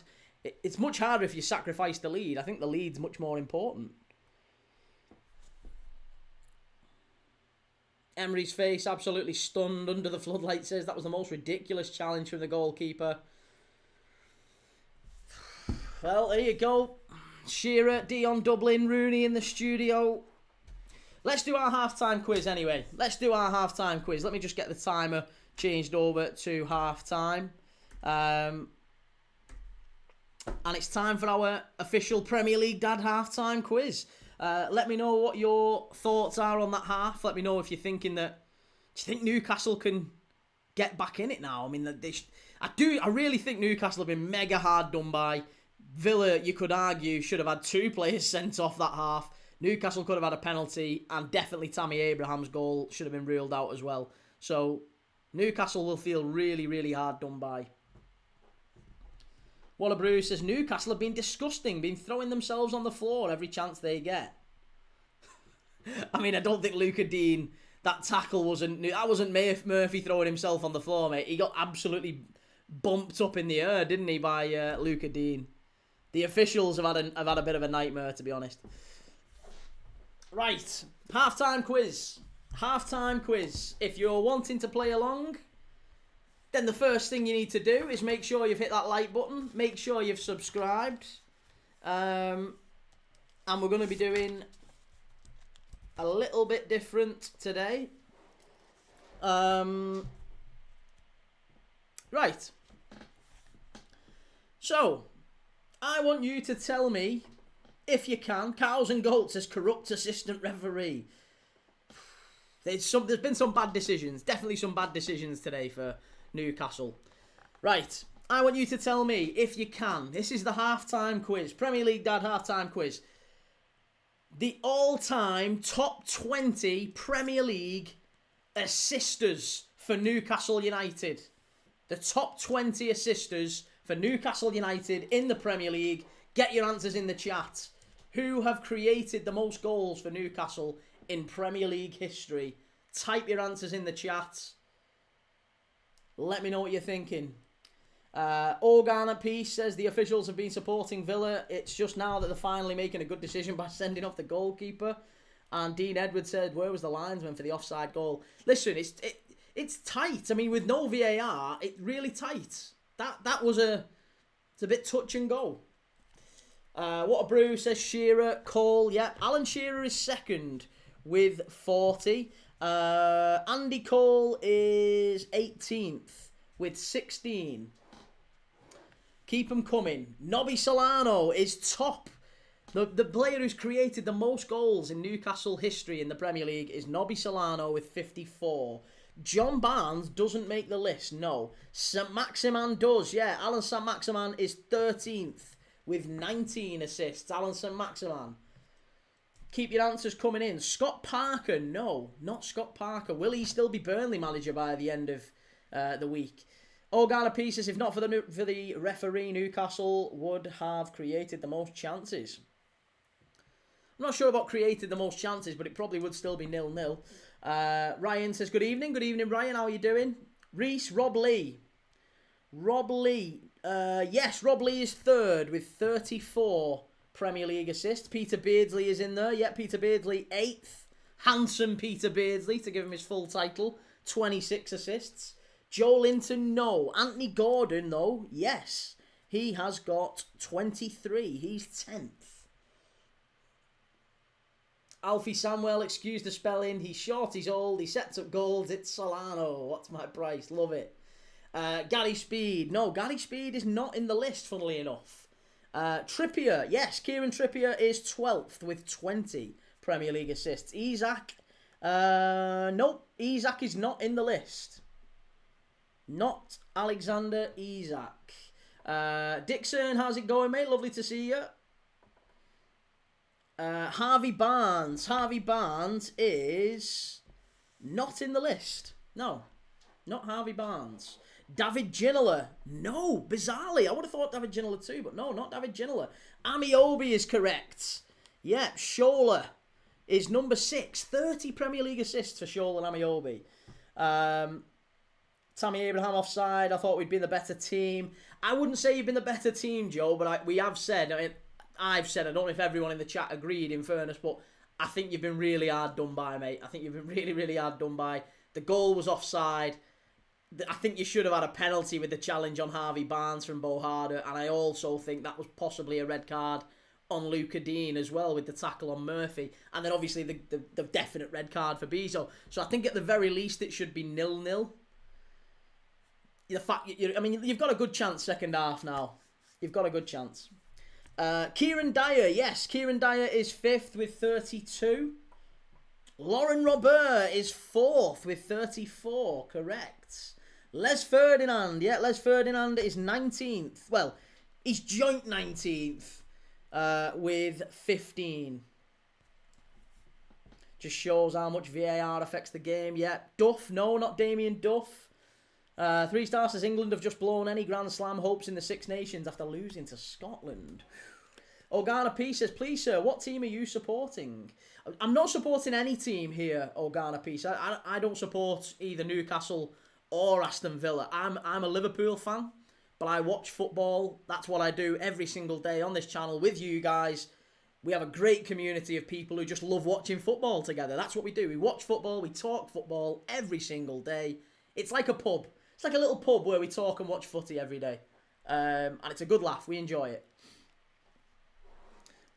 It's much harder if you sacrifice the lead. I think the lead's much more important. Emery's face absolutely stunned under the floodlight says that was the most ridiculous challenge from the goalkeeper. Well, there you go. Shearer, Dion Dublin, Rooney in the studio. Let's do our halftime quiz anyway. Let me just get the timer changed over to halftime. And it's time for our official Premier League Dad halftime quiz. Let me know what your thoughts are on that half. Let me know if you're thinking that... Do you think Newcastle can get back in it now? I mean, I really think Newcastle have been mega hard done by. Villa, you could argue, should have had 2 players sent off that half. Newcastle could have had a penalty, and definitely Tammy Abraham's goal should have been ruled out as well. So, Newcastle will feel really, really hard done by. Waller Bruce says, Newcastle have been disgusting, been throwing themselves on the floor every chance they get. I mean, I don't think Luca Dean, that tackle wasn't Murphy throwing himself on the floor, mate. He got absolutely bumped up in the air, didn't he, by Luca Dean. The officials have had a bit of a nightmare, to be honest. Right, halftime quiz. If you're wanting to play along, then the first thing you need to do is make sure you've hit that like button. Make sure you've subscribed. And we're going to be doing a little bit different today. Right. So, I want you to tell me if you can. Cows and Goats says corrupt assistant referee. There's been some bad decisions. Definitely some bad decisions today for Newcastle. Right. I want you to tell me, if you can. This is the halftime quiz. Premier League Dad halftime quiz. The all-time top 20 Premier League assisters for Newcastle United. The top 20 assisters for Newcastle United in the Premier League. Get your answers in the chat. Who have created the most goals for Newcastle in Premier League history? Type your answers in the chat. Let me know what you're thinking. Organa Peace says the officials have been supporting Villa. It's just now that they're finally making a good decision by sending off the goalkeeper. And Dean Edwards said, where was the linesman for the offside goal? Listen, it's tight. I mean, with no VAR, it's really tight. That was it's a bit touch and go. What a brew, says Shearer. Cole, yeah. Alan Shearer is second with 40. Andy Cole is 18th with 16. Keep them coming. Nobby Solano is top. The player who's created the most goals in Newcastle history in the Premier League is Nobby Solano with 54. John Barnes doesn't make the list, no. St. Maximan does, yeah. Alan St. Maximan is 13th with 19 assists. Alan St. Maximan. Keep your answers coming in. Scott Parker, no. Not Scott Parker. Will he still be Burnley manager by the end of the week? Organa Pieces, if not for the referee, Newcastle would have created the most chances. I'm not sure about created the most chances, but it probably would still be 0-0. Ryan says, good evening. Good evening, Ryan. How are you doing? Reese, Rob Lee. Yes, Rob Lee is third with 34 Premier League assists. Peter Beardsley is in there. Yeah, Peter Beardsley, 8th. Handsome Peter Beardsley, to give him his full title. 26 assists. Joe Linton, no. Anthony Gordon, though, yes. He has got 23. He's 10th. Alfie Samwell, excuse the spelling. He's short, he's old, he sets up goals. It's Solano. What's my price? Love it. Gary Speed. No, Gary Speed is not in the list, funnily enough. Trippier. Yes, Kieran Trippier is 12th with 20 Premier League assists. Isak. Nope. Isak is not in the list. Not Alexander Isak. Dixon, how's it going, mate? Lovely to see you. Harvey Barnes. Harvey Barnes is not in the list. No, not Harvey Barnes. David Ginola. No, bizarrely. I would have thought David Ginola too, but no, not David Ginola. Amiobi is correct. Yep, Shola is number 6. 30 Premier League assists for Shola and Amiobi. Tammy Abraham offside. I thought we'd been the better team. I wouldn't say you've been the better team, Joe, but we have said, I've said, I don't know if everyone in the chat agreed, in fairness, but I think you've been really hard done by, mate. I think you've been really, really hard done by. The goal was offside. I think you should have had a penalty with the challenge on Harvey Barnes from Bo Harder, and I also think that was possibly a red card on Luca Dean as well with the tackle on Murphy, and then obviously the definite red card for Bezo. So I think at the very least it should be 0-0. The fact, you've got a good chance second half now. You've got a good chance. Kieran Dyer, yes. Kieran Dyer is 5th with 32. Lauren Robert is 4th with 34. Correct. Les Ferdinand, yeah. Les Ferdinand is 19th. Well, he's joint 19th with 15. Just shows how much VAR affects the game. Yeah. Duff, no, not Damien Duff. 3 stars says England have just blown any Grand Slam hopes in the Six Nations after losing to Scotland. Organa P says, please sir, what team are you supporting? I'm not supporting any team here, Organa P. I don't support either Newcastle or Aston Villa. I'm a Liverpool fan, but I watch football. That's what I do every single day on this channel with you guys. We have a great community of people who just love watching football together. That's what we do. We watch football, we talk football every single day. It's like a pub. It's like a little pub where we talk and watch footy every day. And it's a good laugh. We enjoy it.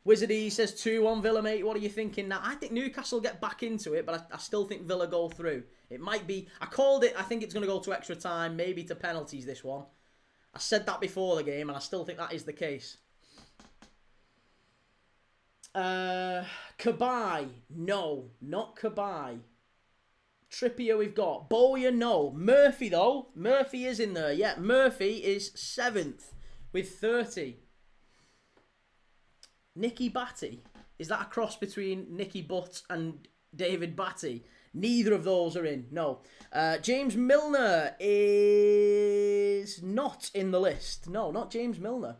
Wizardy says 2-1 Villa, mate. What are you thinking now? I think Newcastle get back into it, but I still think Villa go through. It might be... I called it. I think it's going to go to extra time, maybe to penalties, this one. I said that before the game, and I still think that is the case. Cabaye. No, not Cabaye. Trippier we've got. Bowyer, no. Murphy, though. Murphy is in there. Yeah, Murphy is 7th with 30. Nicky Batty. Is that a cross between Nicky Butt and David Batty? Neither of those are in. No. James Milner is not in the list. No, not James Milner.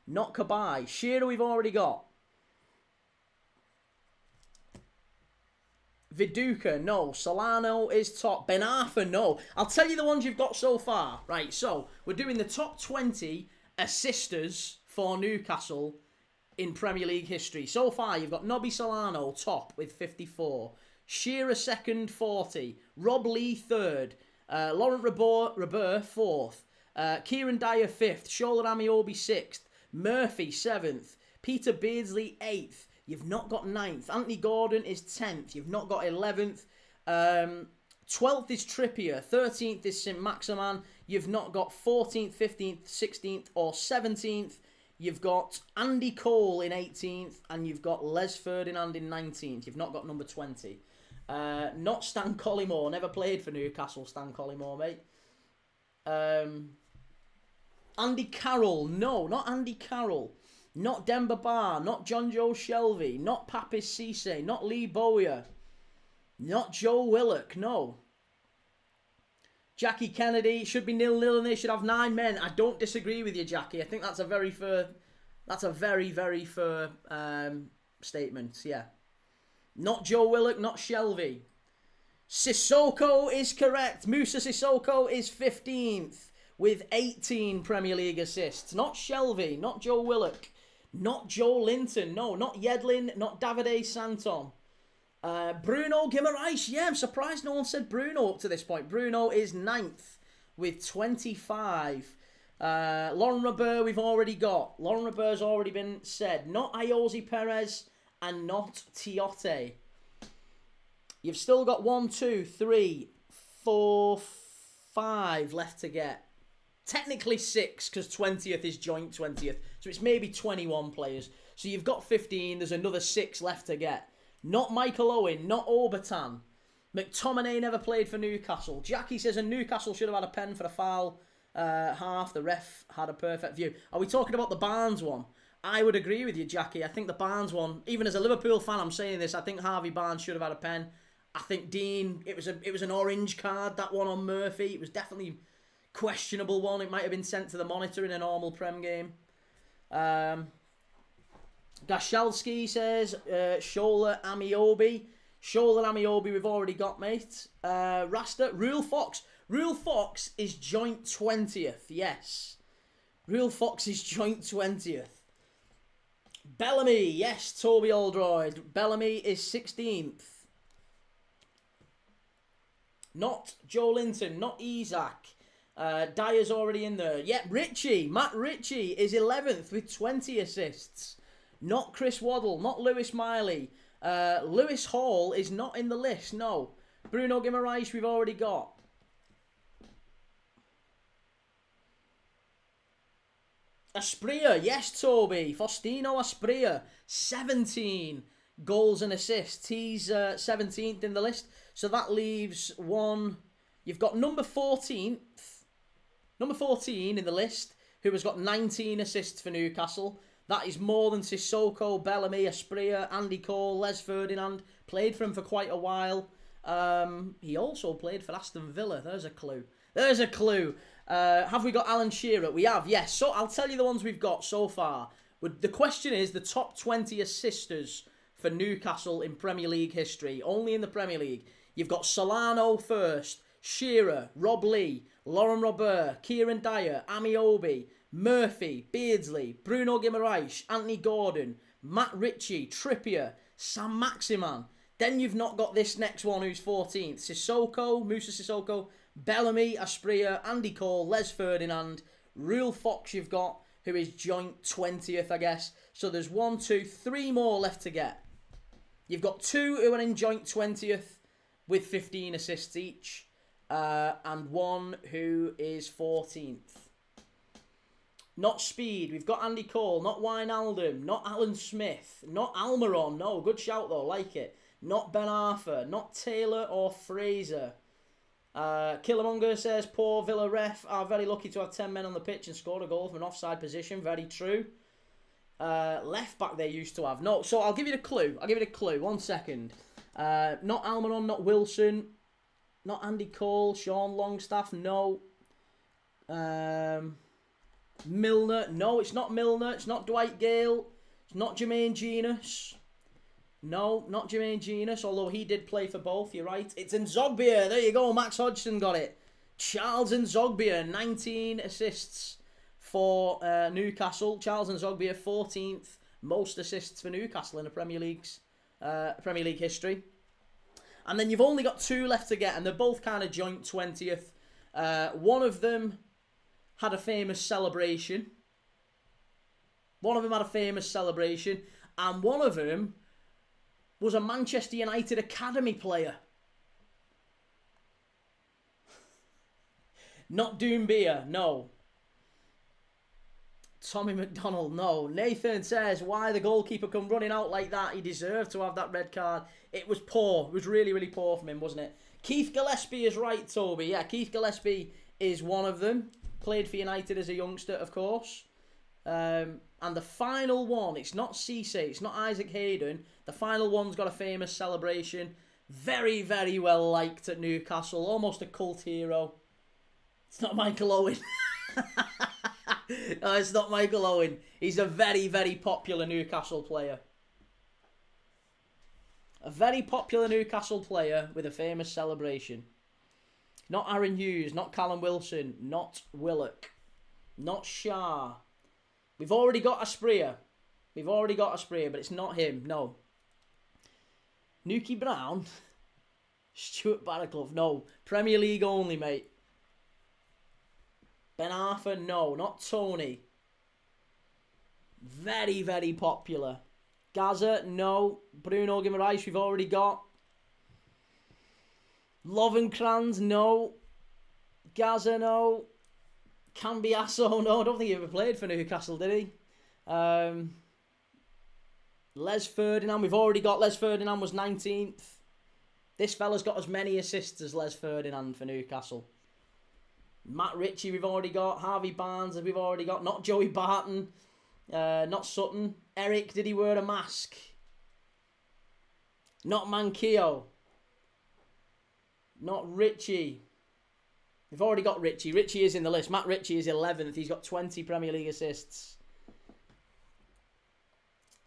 Not Cabaye. Shearer we've already got. Viduka, no. Solano is top. Ben Arfa, no. I'll tell you the ones you've got so far. Right, so we're doing the top 20 assisters for Newcastle in Premier League history. So far, you've got Nobby Solano top with 54. Shearer second, 40. Rob Lee third. Laurent Robert fourth. Kieran Dyer fifth. Shola Amiobi sixth. Murphy 7th. Peter Beardsley 8th. You've not got 9th. Anthony Gordon is 10th. You've not got 11th. 12th is Trippier. 13th is St. Maximan. You've not got 14th, 15th, 16th or 17th. You've got Andy Cole in 18th. And you've got Les Ferdinand in 19th. You've not got number 20. Not Stan Collymore. Never played for Newcastle, Stan Collymore, mate. Andy Carroll. No, not Andy Carroll. Not Demba Ba, not John Joe Shelby, not Papis Cisse, not Lee Bowyer, not Joe Willock, no. Jackie Kennedy, should be 0-0 and they should have 9 men. I don't disagree with you, Jackie. I think that's a very fair, very fair statement, yeah. Not Joe Willock, not Shelby. Sissoko is correct. Musa Sissoko is 15th with 18 Premier League assists. Not Shelby, not Joe Willock. Not Joe Linton, no, not Yedlin, not Davide Santon. Bruno Guimaraes, yeah, I'm surprised no one said Bruno up to this point. Bruno is 9th with 25. Lauren Robert we've already got. Lauren Robert's already been said. Not Ayoze Perez and not Tiote. You've still got 1, 2, 3, 4, 5 left to get. Technically 6, because 20th is joint 20th. So it's maybe 21 players. So you've got 15. There's another 6 left to get. Not Michael Owen. Not Obertan. McTominay never played for Newcastle. Jackie says, and Newcastle should have had a pen for the foul half. The ref had a perfect view. Are we talking about the Barnes one? I would agree with you, Jackie. I think the Barnes one, even as a Liverpool fan, I'm saying this. I think Harvey Barnes should have had a pen. I think Dean, it was an orange card, that one on Murphy. It was definitely questionable one. It might have been sent to the monitor in a normal Prem game. Gashalski says Shola Amiobi. Shola Amiobi we've already got, mate. Rasta. Rule Fox. Rule Fox is joint 20th. Yes. Rule Fox is joint 20th. Bellamy. Yes, Toby Oldroyd. Bellamy is 16th. Not Joe Linton. Not Isaac. Dyer's already in there. Yep, Ritchie. Matt Ritchie is 11th with 20 assists. Not Chris Waddle. Not Lewis Miley. Lewis Hall is not in the list. No. Bruno Guimaraes we've already got. Asprilla. Yes, Toby. Faustino Asprilla. 17 goals and assists. He's 17th in the list. So that leaves one. You've got number 14th. Number 14 in the list, who has got 19 assists for Newcastle. That is more than Sissoko, Bellamy, Asprilla, Andy Cole, Les Ferdinand. Played for him for quite a while. He also played for Aston Villa. There's a clue. There's a clue. Have we got Alan Shearer? We have, yes. So I'll tell you the ones we've got so far. The question is the top 20 assisters for Newcastle in Premier League history. Only in the Premier League. You've got Solano first, Shearer, Rob Lee, Lauren Robert, Kieran Dyer, Amiobi, Murphy, Beardsley, Bruno Guimaraes, Anthony Gordon, Matt Ritchie, Trippier, Sam Maximan. Then you've not got this next one who's 14th. Sissoko, Musa Sissoko, Bellamy, Asprilla, Andy Cole, Les Ferdinand, Rule Fox you've got, who is joint 20th, I guess. So there's 1, 2, 3 more left to get. You've got 2 who are in joint 20th with 15 assists each. And 1 who is 14th. Not Speed. We've got Andy Cole. Not Wijnaldum. Not Alan Smith. Not Almiron. No, good shout though. Like it. Not Ben Arthur. Not Taylor or Fraser. Killamonger says, poor Villa ref are very lucky to have 10 men on the pitch and scored a goal from an offside position. Very true. Left back they used to have. No, so I'll give you the clue. 1 second. Not Almiron, not Wilson. Not Andy Cole. Sean Longstaff, no. Milner, no, it's not Milner. It's not Dwight Gale. It's not Jermaine Genus. No, not Jermaine Genus, although he did play for both, you're right. It's Nzogbia, there you go, Max Hodgson got it. Charles Nzogbia, 19 assists for Newcastle. Charles Nzogbia, 14th most assists for Newcastle in the Premier League history. And then you've only got 2 left to get, and they're both kind of joint 20th. One of them had a famous celebration. And one of them was a Manchester United Academy player. Not Doumbia, no. Tommy McDonald, no. Nathan says, why the goalkeeper come running out like that? He deserved to have that red card. It was poor. It was really, really poor from him, wasn't it? Keith Gillespie is right, Toby. Yeah, Keith Gillespie is one of them. Played for United as a youngster, of course. And the final one, it's not Cisse, it's not Isaac Hayden. The final one's got a famous celebration. Very, very well liked at Newcastle. Almost a cult hero. It's not Michael Owen. No, it's not Michael Owen. He's a very, very popular Newcastle player. A very popular Newcastle player with a famous celebration. Not Aaron Hughes, not Callum Wilson, not Willock, not Shah. We've already got Asprilla. But it's not him, no. Nuki Brown? Stuart Barraclough, no. Premier League only, mate. Ben Arthur, no. Not Tony. Very, very popular. Gaza, no. Bruno Guimaraes, we've already got. Lovenkrands, no. Gaza, no. Cambiasso, no. I don't think he ever played for Newcastle, did he? Les Ferdinand, we've already got. Les Ferdinand was 19th. This fella's got as many assists as Les Ferdinand for Newcastle. Matt Ritchie, we've already got. Harvey Barnes, we've already got. Not Joey Barton. Not Sutton. Eric, did he wear a mask? Not Manquillo. Not Ritchie. We've already got Ritchie. Ritchie is in the list. Matt Ritchie is 11th. He's got 20 Premier League assists.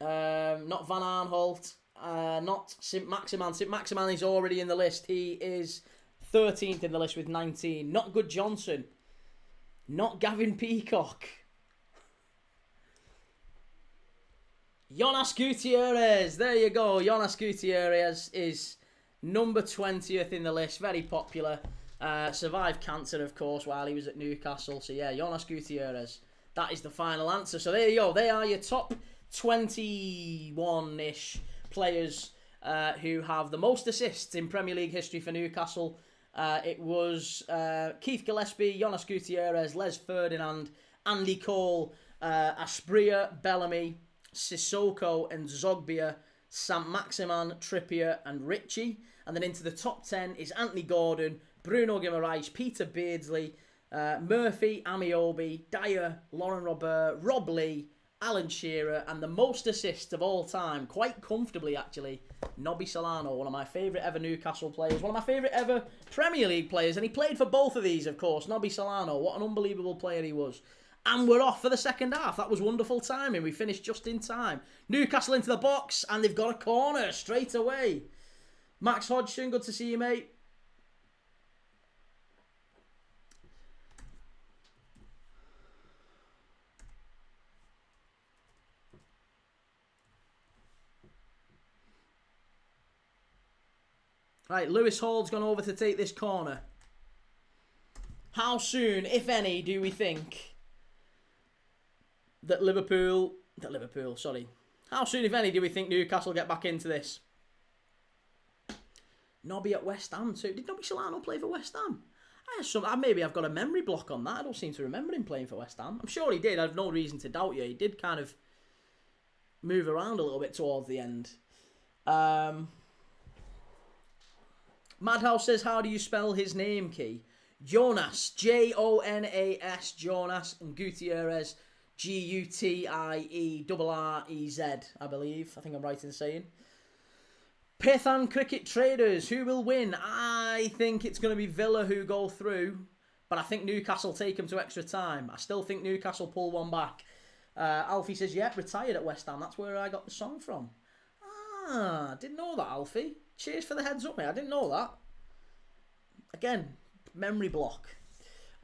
Not Van Aanholt. Not Saint-Maximin. Saint-Maximin is already in the list. He is 13th in the list with 19. Not Good Johnson. Not Gavin Peacock. Jonas Gutierrez. There you go. Jonas Gutierrez is number 20th in the list. Very popular. Survived cancer, of course, while he was at Newcastle. So, yeah, Jonas Gutierrez. That is the final answer. So, there you go. They are your top 21-ish players who have the most assists in Premier League history for Newcastle. It was Keith Gillespie, Jonas Gutierrez, Les Ferdinand, Andy Cole, Asprilla, Bellamy, Sissoko and Zogbia, Saint-Maximin, Trippier and Ritchie. And then into the top 10 is Anthony Gordon, Bruno Guimaraes, Peter Beardsley, Murphy, Amiobi, Dyer, Lauren Robert, Rob Lee, Alan Shearer, and the most assists of all time, quite comfortably actually, Nobby Solano, one of my favourite ever Newcastle players, one of my favourite ever Premier League players, and he played for both of these, of course. Nobby Solano, what an unbelievable player he was. And we're off for the second half. That was wonderful timing. We finished just in time. Newcastle into the box, and they've got a corner straight away. Max Hodgson, good to see you, mate. Right, Lewis Hall's gone over to take this corner. How soon, if any, do we think that How soon, if any, do we think Newcastle get back into this? Nobby at West Ham too. Did Nobby Solano play for West Ham? Maybe I've got a memory block on that. I don't seem to remember him playing for West Ham. I'm sure he did. I've no reason to doubt you. He did kind of move around a little bit towards the end. Madhouse says, how do you spell his name, Key? Jonas, Jonas, Jonas, and Gutierrez, Gutierrez, I believe. I think I'm right in saying. Python Cricket Traders, who will win? I think it's going to be Villa who go through, but I think Newcastle take them to extra time. I still think Newcastle pull one back. Alfie says, yeah, retired at West Ham. That's where I got the song from. Didn't know that, Alfie. Cheers for the heads up, mate. I didn't know that. Again, memory block.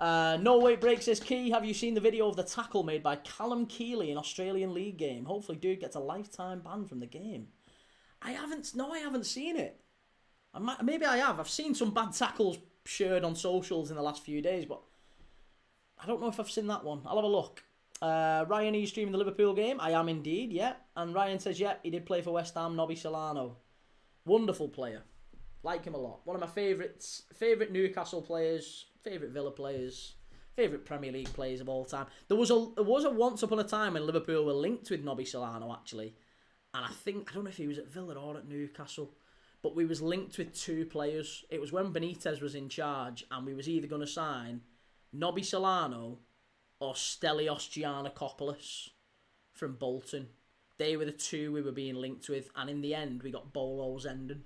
No Weight Break says, Key, have you seen the video of the tackle made by Callum Keeley in Australian League game? Hopefully dude gets a lifetime ban from the game. I haven't seen it. Maybe I have. I've seen some bad tackles shared on socials in the last few days, but I don't know if I've seen that one. I'll have a look. Ryan, are you streaming the Liverpool game? I am indeed, yeah. And Ryan says, yeah, he did play for West Ham, Nobby Solano. Wonderful player. Like him a lot. One of my favourite Newcastle players, favourite Villa players, favourite Premier League players of all time. There was a once upon a time when Liverpool were linked with Nobby Solano, actually. And I don't know if he was at Villa or at Newcastle, but we was linked with two players. It was when Benitez was in charge, and we was either going to sign Nobby Solano or Stelios Giannakopoulos from Bolton. They were the two we were being linked with, and in the end, we got Bolo Zenden.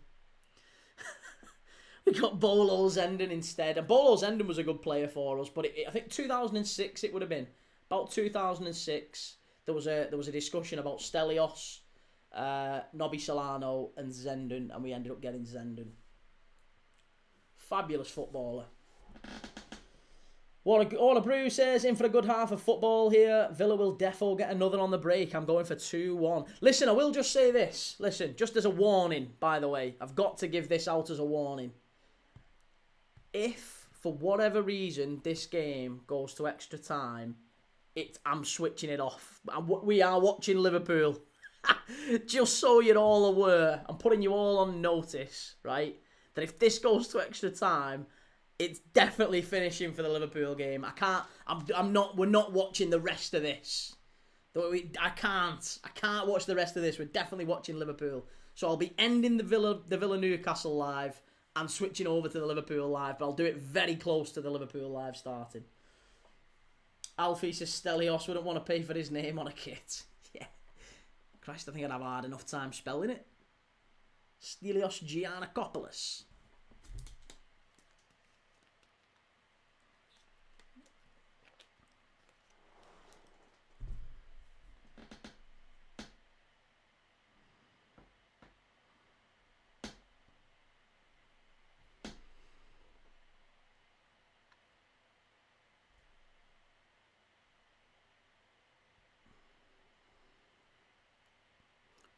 We got Bolo Zenden instead, and Bolo Zenden was a good player for us, but I think 2006 it would have been. About 2006, there was a discussion about Stelios, Nobby Solano and Zenden, and we ended up getting Zenden. Fabulous footballer. Warner Brew says, in for a good half of football here. Villa will defo get another on the break. I'm going for 2-1. Listen, I will just say this. Listen, just as a warning, by the way. I've got to give this out as a warning. If, for whatever reason, this game goes to extra time, I'm switching it off. We are watching Liverpool. Just so you're all aware, I'm putting you all on notice, right? That if this goes to extra time, it's definitely finishing for the Liverpool game. We're not watching the rest of this. I can't watch the rest of this. We're definitely watching Liverpool. So I'll be ending the Villa Newcastle live and switching over to the Liverpool live, but I'll do it very close to the Liverpool live starting. Alfie says Stelios wouldn't want to pay for his name on a kit. Yeah. Christ, I think I'd have hard enough time spelling it. Stelios Giannakopoulos.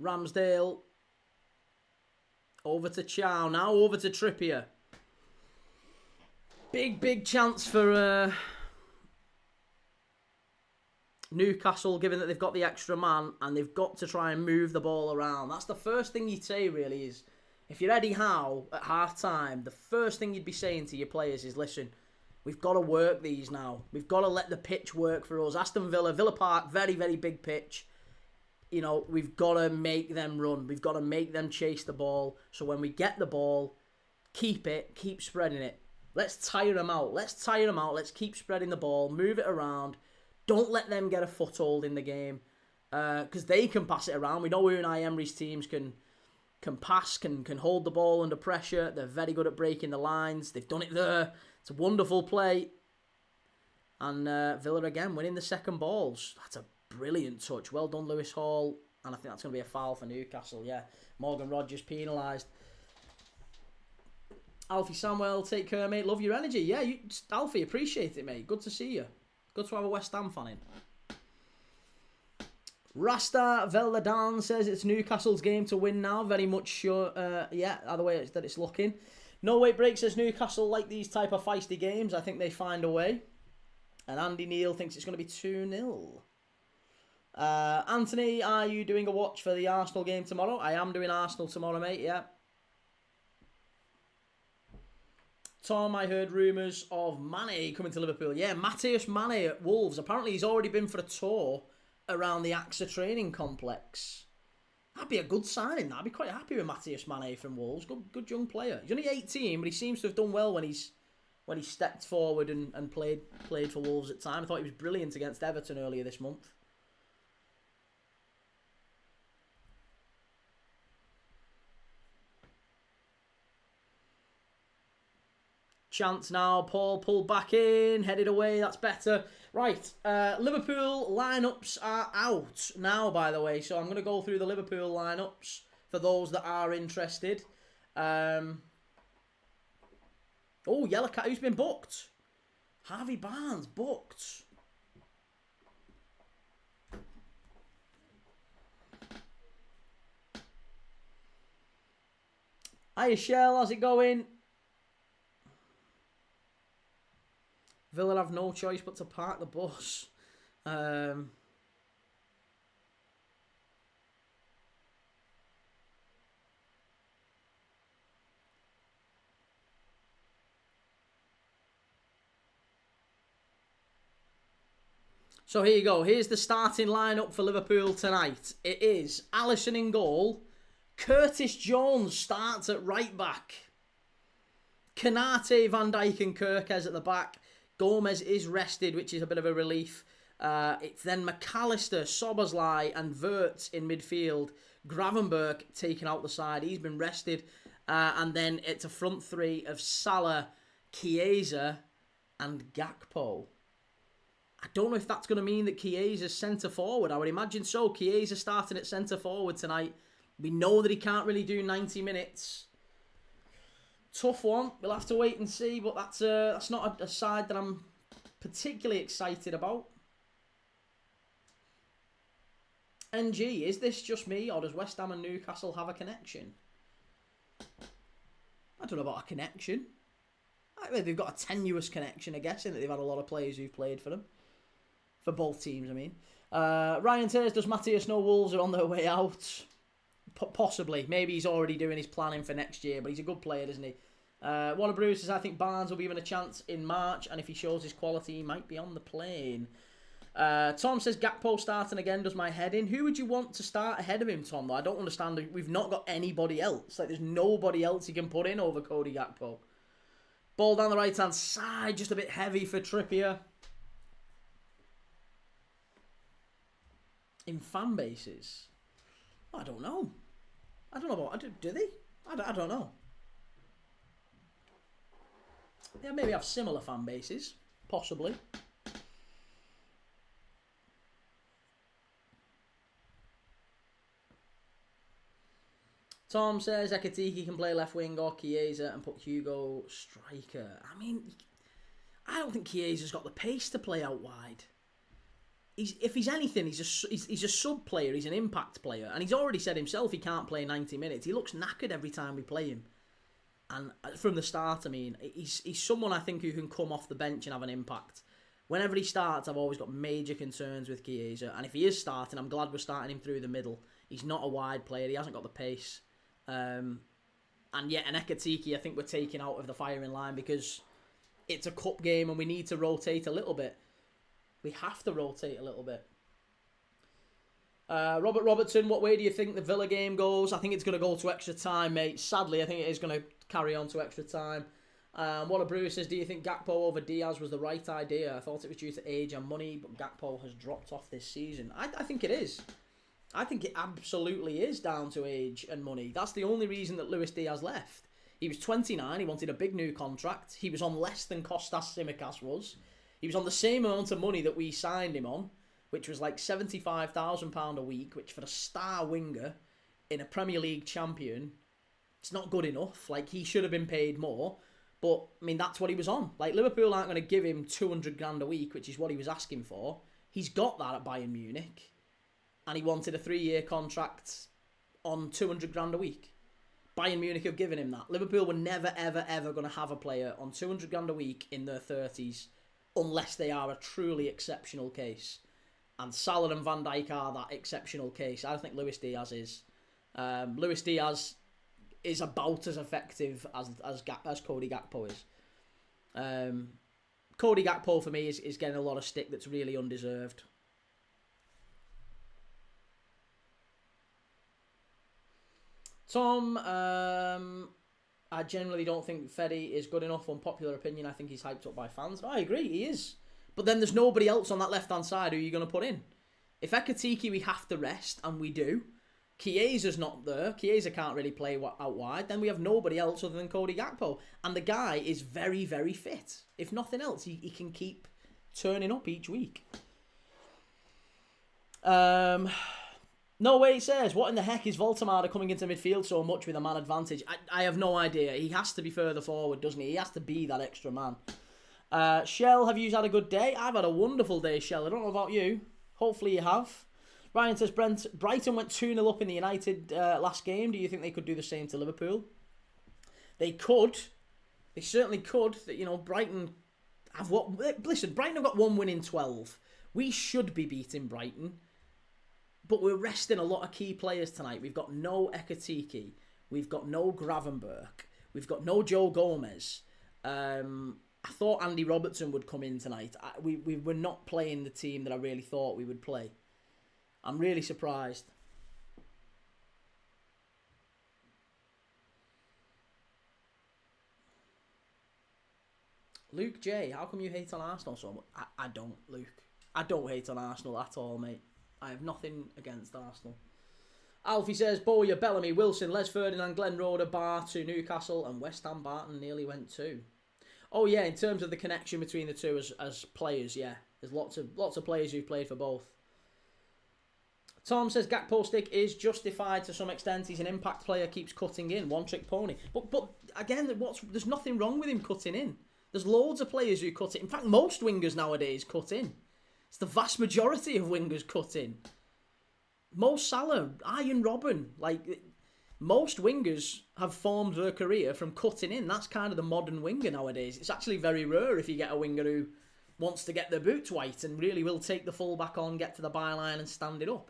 Ramsdale. Over to Chow. Now over to Trippier. Big chance for Newcastle, given that they've got the extra man and they've got to try and move the ball around. That's the first thing you'd say, really, is if you're Eddie Howe at half-time, the first thing you'd be saying to your players is, listen, we've got to work these now. We've got to let the pitch work for us. Aston Villa Park, very, very big pitch. You know, we've got to make them run. We've got to make them chase the ball. So when we get the ball, keep spreading it. Let's tire them out. Let's keep spreading the ball. Move it around. Don't let them get a foothold in the game. Because they can pass it around. We know Unai Emery's teams can pass, can hold the ball under pressure. They're very good at breaking the lines. They've done it there. It's a wonderful play. And Villa again winning the second balls. That's a brilliant touch. Well done, Lewis Hall. And I think that's going to be a foul for Newcastle. Yeah, Morgan Rogers penalised. Alfie Samuel, take care, mate. Love your energy. Yeah, Alfie, appreciate it, mate. Good to see you. Good to have a West Ham fan in. Rasta Veldadan says it's Newcastle's game to win now. Very much sure. Yeah, the way that it's looking. No Weight Break says Newcastle like these type of feisty games. I think they find a way. And Andy Neal thinks it's going to be 2-0. Anthony, are you doing a watch for the Arsenal game tomorrow? I am doing Arsenal tomorrow, mate, yeah. Tom, I heard rumours of Mane coming to Liverpool. Yeah, Matthias Mane at Wolves. Apparently he's already been for a tour around the AXA training complex. That'd be a good signing. I'd be quite happy with Matthias Mane from Wolves. Good young player. He's only 18, but he seems to have done well when he stepped forward and played for Wolves at time. I thought he was brilliant against Everton earlier this month. Chance now. Paul pulled back in, headed away. That's better. Right, Liverpool lineups are out now, by the way. So I'm going to go through the Liverpool lineups for those that are interested. Oh, yellow card. Who's been booked? Harvey Barnes booked. Hiya, Shell. How's it going? Villa have no choice but to park the bus. So here you go. Here's the starting lineup for Liverpool tonight. It is Alisson in goal. Curtis Jones starts at right back. Konate, Van Dijk and Kirkes at the back. Gomez is rested, which is a bit of a relief. It's then McAllister, Szoboszlai and Wirtz in midfield. Gravenberch taken out the side. He's been rested. And then it's a front three of Salah, Chiesa and Gakpo. I don't know if that's going to mean that Chiesa's centre forward. I would imagine so. Chiesa starting at centre forward tonight. We know that he can't really do 90 minutes. Tough one. We'll have to wait and see, but that's not a side that I'm particularly excited about. NG, is this just me, or does West Ham and Newcastle have a connection? I don't know about a connection. I mean, they've got a tenuous connection, I guess, in that they've had a lot of players who've played for them. For both teams, I mean. Ryan says, does Matthias know Wolves are on their way out? Possibly. Maybe he's already doing his planning for next year, but he's a good player, isn't he? Warner Bruce says, I think Barnes will be given a chance in March, and if he shows his quality, he might be on the plane. Tom says, Gakpo starting again does my head in. Who would you want to start ahead of him, Tom, though? I don't understand. We've not got anybody else. Like, there's nobody else he can put in over Cody Gakpo. Ball down the right-hand side, just a bit heavy for Trippier. In fan bases? I don't know. I don't know about... Do they? I don't know. Yeah, maybe have similar fan bases. Possibly. Tom says Ekitike can play left wing or Chiesa and put Hugo striker. I mean, I don't think Chiesa's got the pace to play out wide. If he's anything, he's a sub player. He's an impact player, and he's already said himself he can't play 90 minutes. He looks knackered every time we play him, and from the start, I mean, he's someone I think who can come off the bench and have an impact. Whenever he starts, I've always got major concerns with Chiesa, and if he is starting, I'm glad we're starting him through the middle. He's not a wide player. He hasn't got the pace, and yet an Ekitike I think we're taking out of the firing line because it's a cup game and we need to rotate a little bit. We have to rotate a little bit. Robert Robertson, what way do you think the Villa game goes? I think it's going to go to extra time, mate. Sadly, I think it is going to carry on to extra time. Waller Brewer says, do you think Gakpo over Diaz was the right idea? I thought it was due to age and money, but Gakpo has dropped off this season. I think it is. I think it absolutely is down to age and money. That's the only reason that Luis Diaz left. He was 29. He wanted a big new contract. He was on less than Kostas Tsimikas was. He was on the same amount of money that we signed him on, which was like £75,000 a week, which for a star winger in a Premier League champion, it's not good enough. Like, he should have been paid more. But, I mean, that's what he was on. Like, Liverpool aren't going to give him 200 grand a week, which is what he was asking for. He's got that at Bayern Munich. And he wanted a 3-year contract on 200 grand a week. Bayern Munich have given him that. Liverpool were never, ever, ever going to have a player on 200 grand a week in their 30s unless they are a truly exceptional case. And Salah and Van Dijk are that exceptional case. I don't think Luis Diaz is. Luis Diaz is about as effective as Cody Gakpo is. Cody Gakpo for me is getting a lot of stick that's really undeserved. Tom, I generally don't think Fede is good enough. Unpopular opinion, I think he's hyped up by fans. I agree, he is. But then there's nobody else on that left-hand side who you're going to put in. If Ekatike we have to rest, and we do, Chiesa's not there, Chiesa can't really play out wide, then we have nobody else other than Cody Gakpo. And the guy is very, very fit. If nothing else, he can keep turning up each week. No way, it says, what in the heck is Voltemada coming into midfield so much with a man advantage? I have no idea. He has to be further forward, doesn't he? He has to be that extra man. Shell, have you had a good day? I've had a wonderful day, Shell. I don't know about you. Hopefully you have. Ryan says, Brighton went 2-0 up in the United last game. Do you think they could do the same to Liverpool? They could. They certainly could. You know, Brighton have what? Listen, Brighton have got 1 win in 12. We should be beating Brighton. But we're resting a lot of key players tonight. We've got no Ekatike. We've got no Gravenberch. We've got no Joe Gomez. I thought Andy Robertson would come in tonight. We were not playing the team that I really thought we would play. I'm really surprised. Luke J, how come you hate on Arsenal so much? I don't, Luke. I don't hate on Arsenal at all, mate. I have nothing against Arsenal. Alfie says, Bowyer, Bellamy, Wilson, Les Ferdinand, Glenn Roeder, Bar to Newcastle, and West Ham Barton nearly went too. Oh yeah, in terms of the connection between the two as players, yeah. There's lots of players who've played for both. Tom says, Gakpo stick is justified to some extent. He's an impact player, keeps cutting in. One trick pony. But again, there's nothing wrong with him cutting in. There's loads of players who cut in. In fact, most wingers nowadays cut in. It's the vast majority of wingers cut in. Mo Salah, Iron Robben, like most wingers have formed their career from cutting in. That's kind of the modern winger nowadays. It's actually very rare if you get a winger who wants to get their boots white and really will take the full back on, get to the byline and stand it up.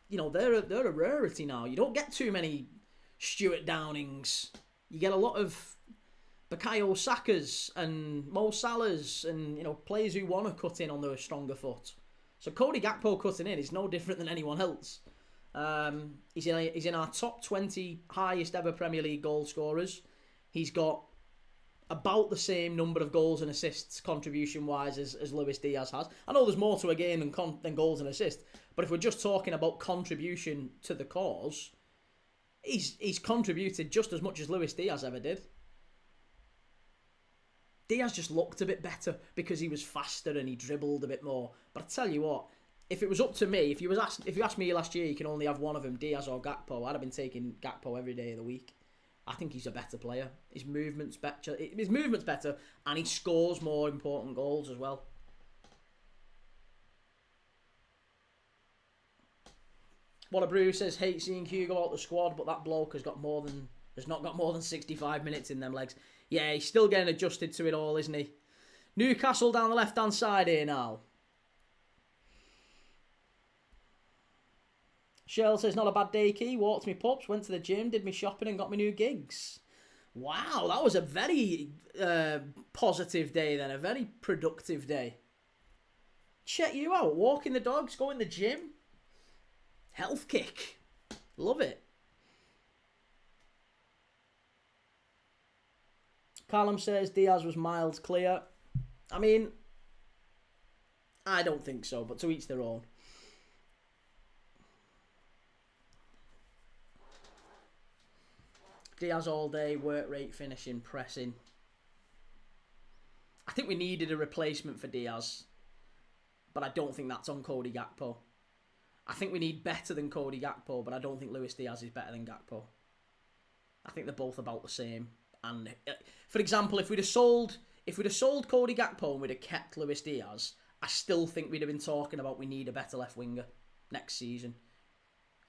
You know, they're a rarity now. You don't get too many Stuart Downings. You get a lot of Bukayo Sakas and Mo Salahs and, you know, players who want to cut in on their stronger foot. So Cody Gakpo cutting in is no different than anyone else. He's in our top 20 highest ever Premier League goal scorers. He's got about the same number of goals and assists contribution-wise as Luis Diaz has. I know there's more to a game than goals and assists, but if we're just talking about contribution to the cause, he's contributed just as much as Luis Diaz ever did. Diaz just looked a bit better because he was faster and he dribbled a bit more. But I tell you what, if it was up to me, if you asked me last year, you can only have one of them, Diaz or Gakpo, I'd have been taking Gakpo every day of the week. I think he's a better player. His movement's better, and he scores more important goals as well. What a brew says, hate seeing Hugo out the squad, but that bloke has not got more than 65 minutes in them legs. Yeah, he's still getting adjusted to it all, isn't he? Newcastle down the left-hand side here now. Shell says, not a bad day, Key. Walked me pups, went to the gym, did me shopping and got me new gigs. Wow, that was a very positive day then. A very productive day. Check you out. Walking the dogs, going to the gym. Health kick. Love it. Callum says Diaz was miles clear. I mean, I don't think so, but to each their own. Diaz all day, work rate, finishing, pressing. I think we needed a replacement for Diaz, but I don't think that's on Cody Gakpo. I think we need better than Cody Gakpo, but I don't think Luis Diaz is better than Gakpo. I think they're both about the same. And for example, if we'd have sold Cody Gakpo and we'd have kept Luis Diaz, I still think we'd have been talking about we need a better left winger next season.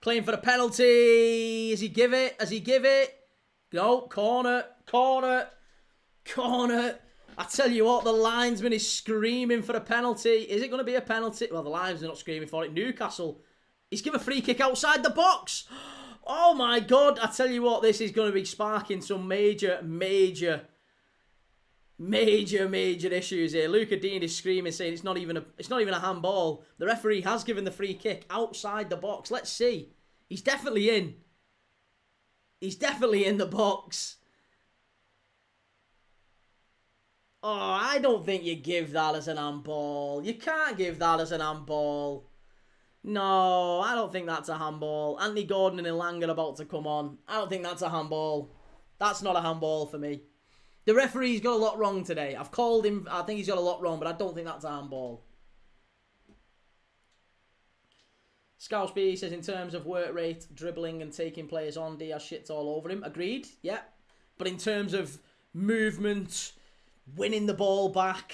Claim for the penalty. Does he give it? No, corner. I tell you what, the linesman is screaming for a penalty. Is it going to be a penalty? Well, the linesman's not screaming for it. Newcastle, he's given a free kick outside the box. Oh my God, I tell you what, this is going to be sparking some major Major issues here. Luca Dean is screaming, saying it's not even a handball. The referee has given the free kick outside the box. Let's see. He's definitely in. He's definitely in the box. Oh, I don't think you give that as an handball. You can't give that as an handball. No, I don't think that's a handball. Anthony Gordon and Elanga are about to come on. I don't think that's a handball. That's not a handball for me. The referee's got a lot wrong today. I've called him. I think he's got a lot wrong, but I don't think that's a handball. Scouseby says, in terms of work rate, dribbling and taking players on, Diaz shits all over him. Agreed, yeah. But in terms of movement, winning the ball back,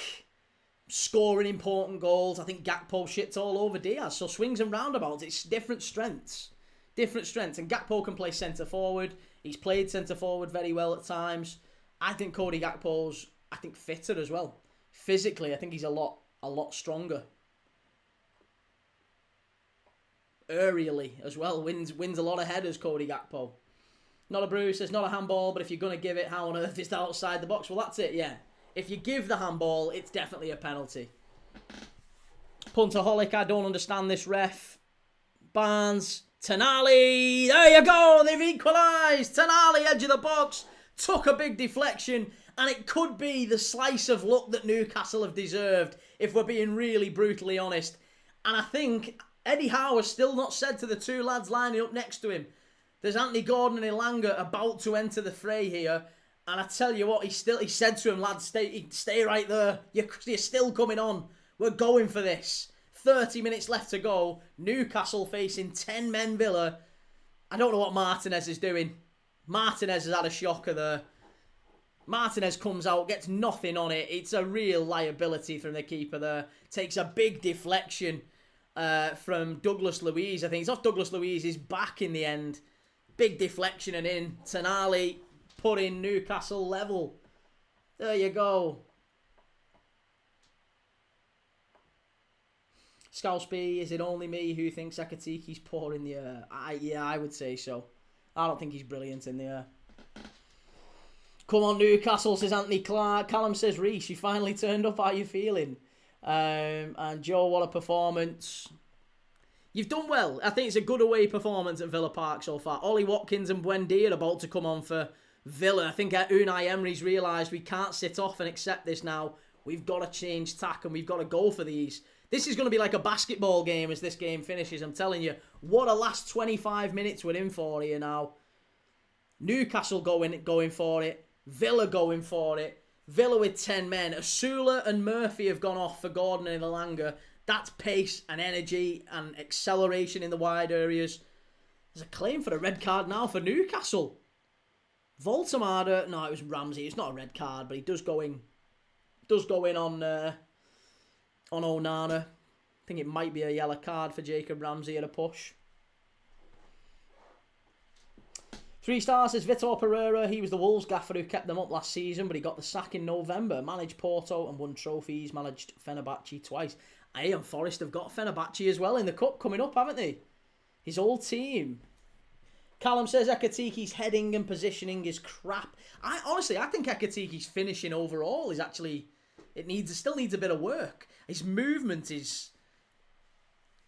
scoring important goals, I think Gakpo shits all over Diaz. So swings and roundabouts, it's different strengths. Different strengths. And Gakpo can play centre-forward. He's played centre-forward very well at times. I think Cody Gakpo's, fitter as well. Physically, I think he's a lot stronger. Aerially as well, wins a lot of headers, Cody Gakpo. Not a Bruce says, not a handball, but if you're going to give it, how on earth is that outside the box? Well, that's it, yeah. If you give the handball, it's definitely a penalty. Puntaholic, I don't understand this ref. Barnes, Tonali, there you go, they've equalised. Tonali, edge of the box, took a big deflection, and it could be the slice of luck that Newcastle have deserved, if we're being really brutally honest. And I think Eddie Howe has still not said to the two lads lining up next to him, there's Anthony Gordon and Elanga about to enter the fray here. And I tell you what, he said to him, lads, stay right there. You're still coming on. We're going for this. 30 minutes left to go. Newcastle facing 10 men Villa. I don't know what Martinez is doing. Martinez has had a shocker there. Martinez comes out, gets nothing on it. It's a real liability from the keeper there. Takes a big deflection from Douglas Luiz. I think it's off Douglas Luiz's back in the end. Big deflection and in. Tonali putting Newcastle level. There you go. Scouseby, is it only me who thinks Ekatiki's poor in the air? Yeah, I would say so. I don't think he's brilliant in the air. Come on, Newcastle, says Anthony Clark. Callum says, Reece, you finally turned up. How are you feeling? And Joe, what a performance. You've done well. I think it's a good away performance at Villa Park so far. Ollie Watkins and Buendia are about to come on for Villa. I think Unai Emery's realised we can't sit off and accept this now. We've got to change tack and we've got to go for these. This is going to be like a basketball game as this game finishes. I'm telling you, what a last 25 minutes we're in for here now. Newcastle going for it. Villa going for it. Villa with 10 men. Asula and Murphy have gone off for Gordon and Elanga. That's pace and energy and acceleration in the wide areas. There's a claim for a red card now for Newcastle. Voltamada, no, it was Ramsey. It's not a red card, but he does go in on Onana. I think it might be a yellow card for Jacob Ramsey at a push. 3 stars says Vitor Pereira. He was the Wolves gaffer who kept them up last season, but he got the sack in November. Managed Porto and won trophies. Managed Fenerbahce twice. And Forest have got Fenerbahce as well in the cup coming up, haven't they? His old team. Callum says Ekatiki's heading and positioning is crap. I think Ekatiki's finishing overall is actually... It still needs a bit of work. His movement is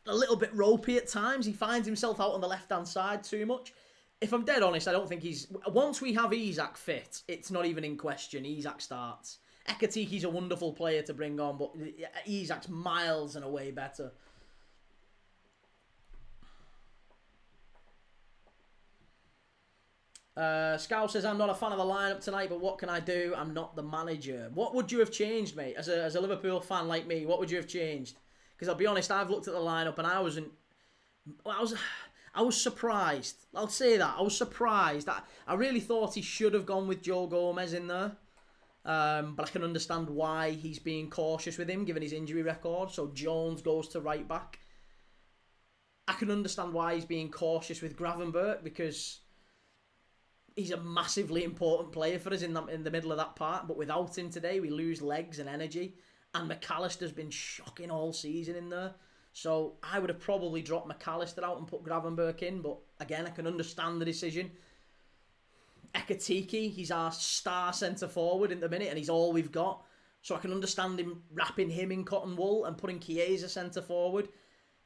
a little bit ropey at times. He finds himself out on the left-hand side too much. If I'm dead honest, I don't think he's... Once we have Isak fit, it's not even in question. Isak starts. Ekatiki's a wonderful player to bring on, but Isak's miles and away better. Scout says, I'm not a fan of the lineup tonight, but what can I do? I'm not the manager. What would you have changed, mate? As a Liverpool fan like me, what would you have changed? Because I'll be honest, I've looked at the lineup and I was surprised. I'll say that. I was surprised. I really thought he should have gone with Joe Gomez in there. But I can understand why he's being cautious with him, given his injury record. So Jones goes to right back. I can understand why he's being cautious with Gravenberch, because he's a massively important player for us in the middle of that part. But without him today, we lose legs and energy. And McAllister's been shocking all season in there. So I would have probably dropped McAllister out and put Gravenberch in. But again, I can understand the decision. Ekatike, he's our star centre forward in the minute, and he's all we've got. So I can understand him wrapping him in cotton wool and putting Chiesa centre forward.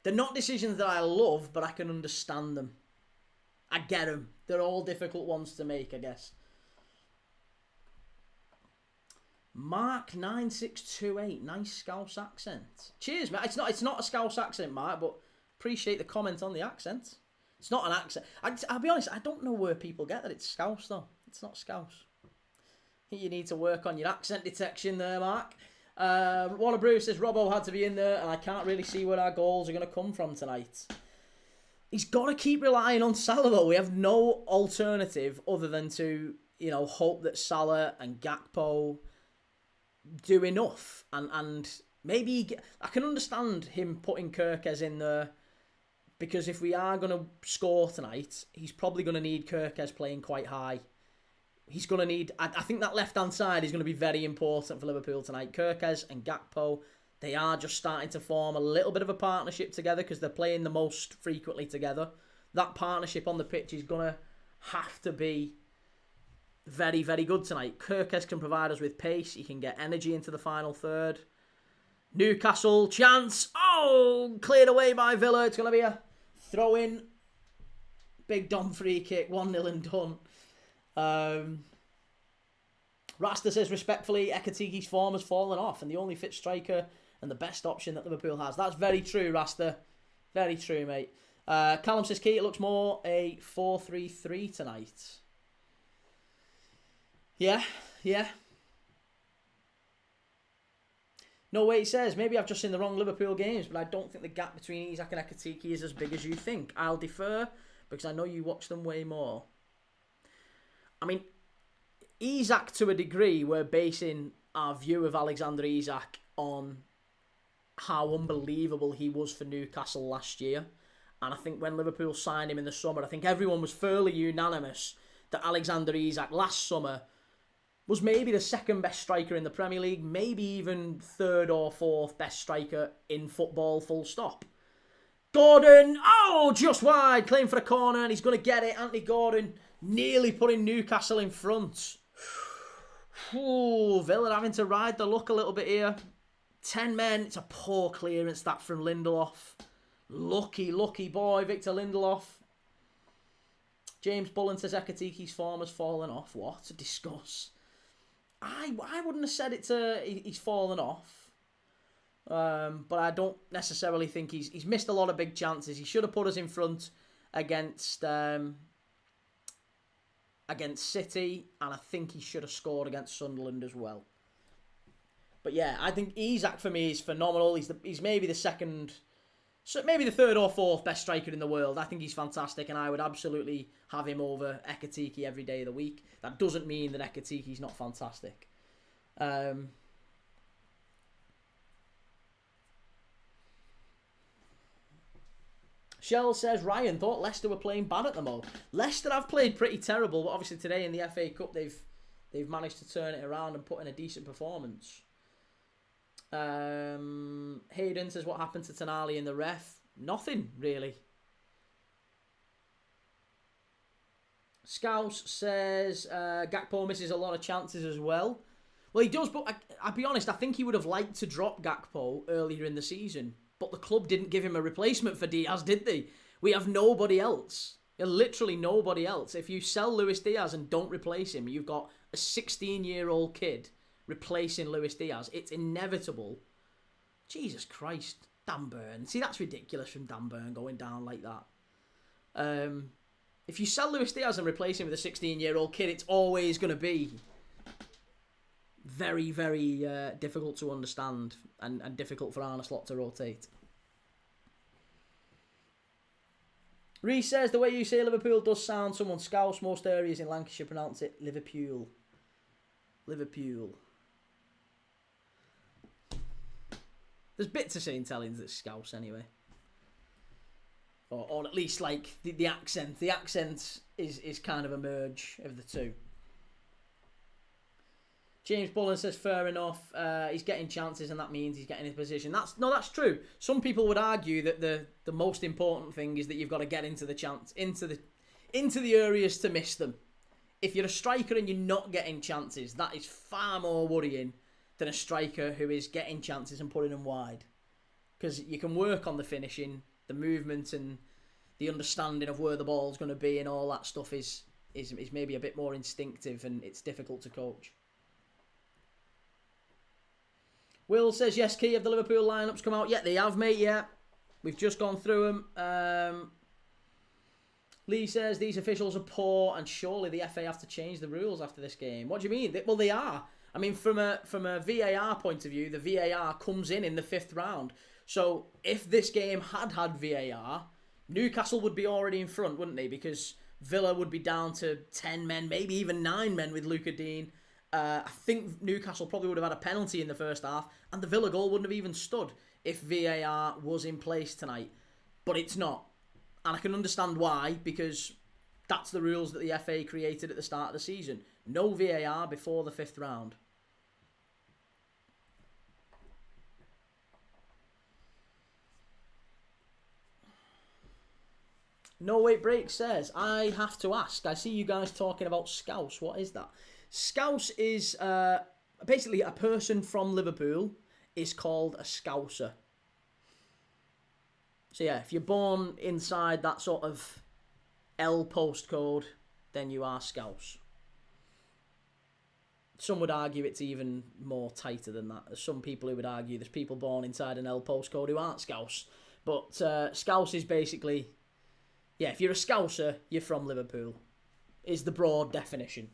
They're not decisions that I love, but I can understand them. I get them. They're all difficult ones to make, I guess. Mark9628, nice Scouse accent. Cheers, mate. It's not a Scouse accent, Mark, but appreciate the comment on the accent. It's not an accent. I'll be honest, I don't know where people get that it's Scouse, though. It's not Scouse. I think you need to work on your accent detection there, Mark. Warner Bruce says Robbo had to be in there, and I can't really see where our goals are going to come from tonight. He's got to keep relying on Salah, though. We have no alternative other than to, hope that Salah and Gakpo do enough. And maybe I can understand him putting Kirkes in there, because if we are going to score tonight, he's probably going to need Kirkes playing quite high. He's going to need... I think that left-hand side is going to be very important for Liverpool tonight. Kirkes and Gakpo, they are just starting to form a little bit of a partnership together because they're playing the most frequently together. That partnership on the pitch is going to have to be very, very good tonight. Kirkes can provide us with pace. He can get energy into the final third. Newcastle, chance. Oh, cleared away by Villa. It's going to be a throw-in. Big Dom free kick. 1-0 and done. Rasta says, respectfully, Ekatike's form has fallen off and the only fit striker and the best option that Liverpool has. That's very true, Rasta. Very true, mate. Callum says, Kate, it looks more a 4-3-3 tonight. Yeah. No way, he says, maybe I've just seen the wrong Liverpool games, but I don't think the gap between Isak and Ekatike is as big as you think. I'll defer, because I know you watch them way more. I mean, Isak, to a degree, we're basing our view of Alexander Isak on how unbelievable he was for Newcastle last year. And I think when Liverpool signed him in the summer, I think everyone was fairly unanimous that Alexander Isak last summer was maybe the second best striker in the Premier League, maybe even third or fourth best striker in football, full stop. Gordon, just wide, claim for a corner, and he's going to get it. Anthony Gordon nearly putting Newcastle in front. Villa having to ride the luck a little bit here. 10 men, it's a poor clearance that from Lindelof. Lucky boy, Victor Lindelof. James Bullen says Ekatike's form has fallen off. What a discuss. I wouldn't have said he's fallen off. But I don't necessarily think he's missed a lot of big chances. He should have put us in front against City, and I think he should have scored against Sunderland as well. But yeah, I think Isak for me is phenomenal. He's maybe the second, so maybe the third or fourth best striker in the world. I think he's fantastic, and I would absolutely have him over Ekatike every day of the week. That doesn't mean that Ekatike's not fantastic. Shell says, Ryan thought Leicester were playing bad at the moment. Leicester have played pretty terrible, but obviously today in the FA Cup they've managed to turn it around and put in a decent performance. Hayden says, what happened to Tonali and the ref? Nothing, really. Scouse says, Gakpo misses a lot of chances as well. Well, he does, but I'll be honest, I think he would have liked to drop Gakpo earlier in the season. But the club didn't give him a replacement for Diaz, did they? We have nobody else. Literally nobody else. If you sell Luis Diaz and don't replace him, you've got a 16-year-old kid replacing Luis Diaz. It's inevitable. Jesus Christ. Dan Burn. See, that's ridiculous from Dan Burn going down like that. If you sell Luis Diaz and replace him with a 16-year-old kid, it's always going to be very, very difficult to understand and difficult for Arne Slot to rotate. Reece says, the way you say Liverpool does sound someone Scouse. Most areas in Lancashire pronounce it Liverpool. Liverpool. There's bits of saying tellings that's Scouse anyway. Or at least like the accent. The accent is kind of a merge of the two. James Bullen says, fair enough. He's getting chances, and that means he's getting his position. That's true. Some people would argue that the most important thing is that you've got to get into the chance, into the areas to miss them. if you're a striker and you're not getting chances, that is far more worrying than a striker who is getting chances and putting them wide. Because you can work on the finishing, the movement, and the understanding of where the ball's going to be, and all that stuff is maybe a bit more instinctive, and it's difficult to coach. Will says, yes, Key, have the Liverpool lineups come out? Yeah, they have, mate, yeah. We've just gone through them. Lee says, these officials are poor, and surely the FA have to change the rules after this game. What do you mean? Well, they are. I mean, from a VAR point of view, the VAR comes in the 5th round. So if this game had VAR, Newcastle would be already in front, wouldn't they? Because Villa would be down to 10 men, maybe even 9 men with Luca Dean. I think Newcastle probably would have had a penalty in the first half, and the Villa goal wouldn't have even stood if VAR was in place tonight. But it's not. And I can understand why, because that's the rules that the FA created at the start of the season. No VAR before the 5th round. No Wait Break says, I have to ask, I see you guys talking about Scouse. What is that? Scouse is basically a person from Liverpool is called a Scouser. So yeah, if you're born inside that sort of L postcode, then you are Scouse. Some would argue it's even more tighter than that. There's some people who would argue there's people born inside an L postcode who aren't Scouse. But Scouse is basically, yeah, if you're a Scouser, you're from Liverpool, is the broad definition.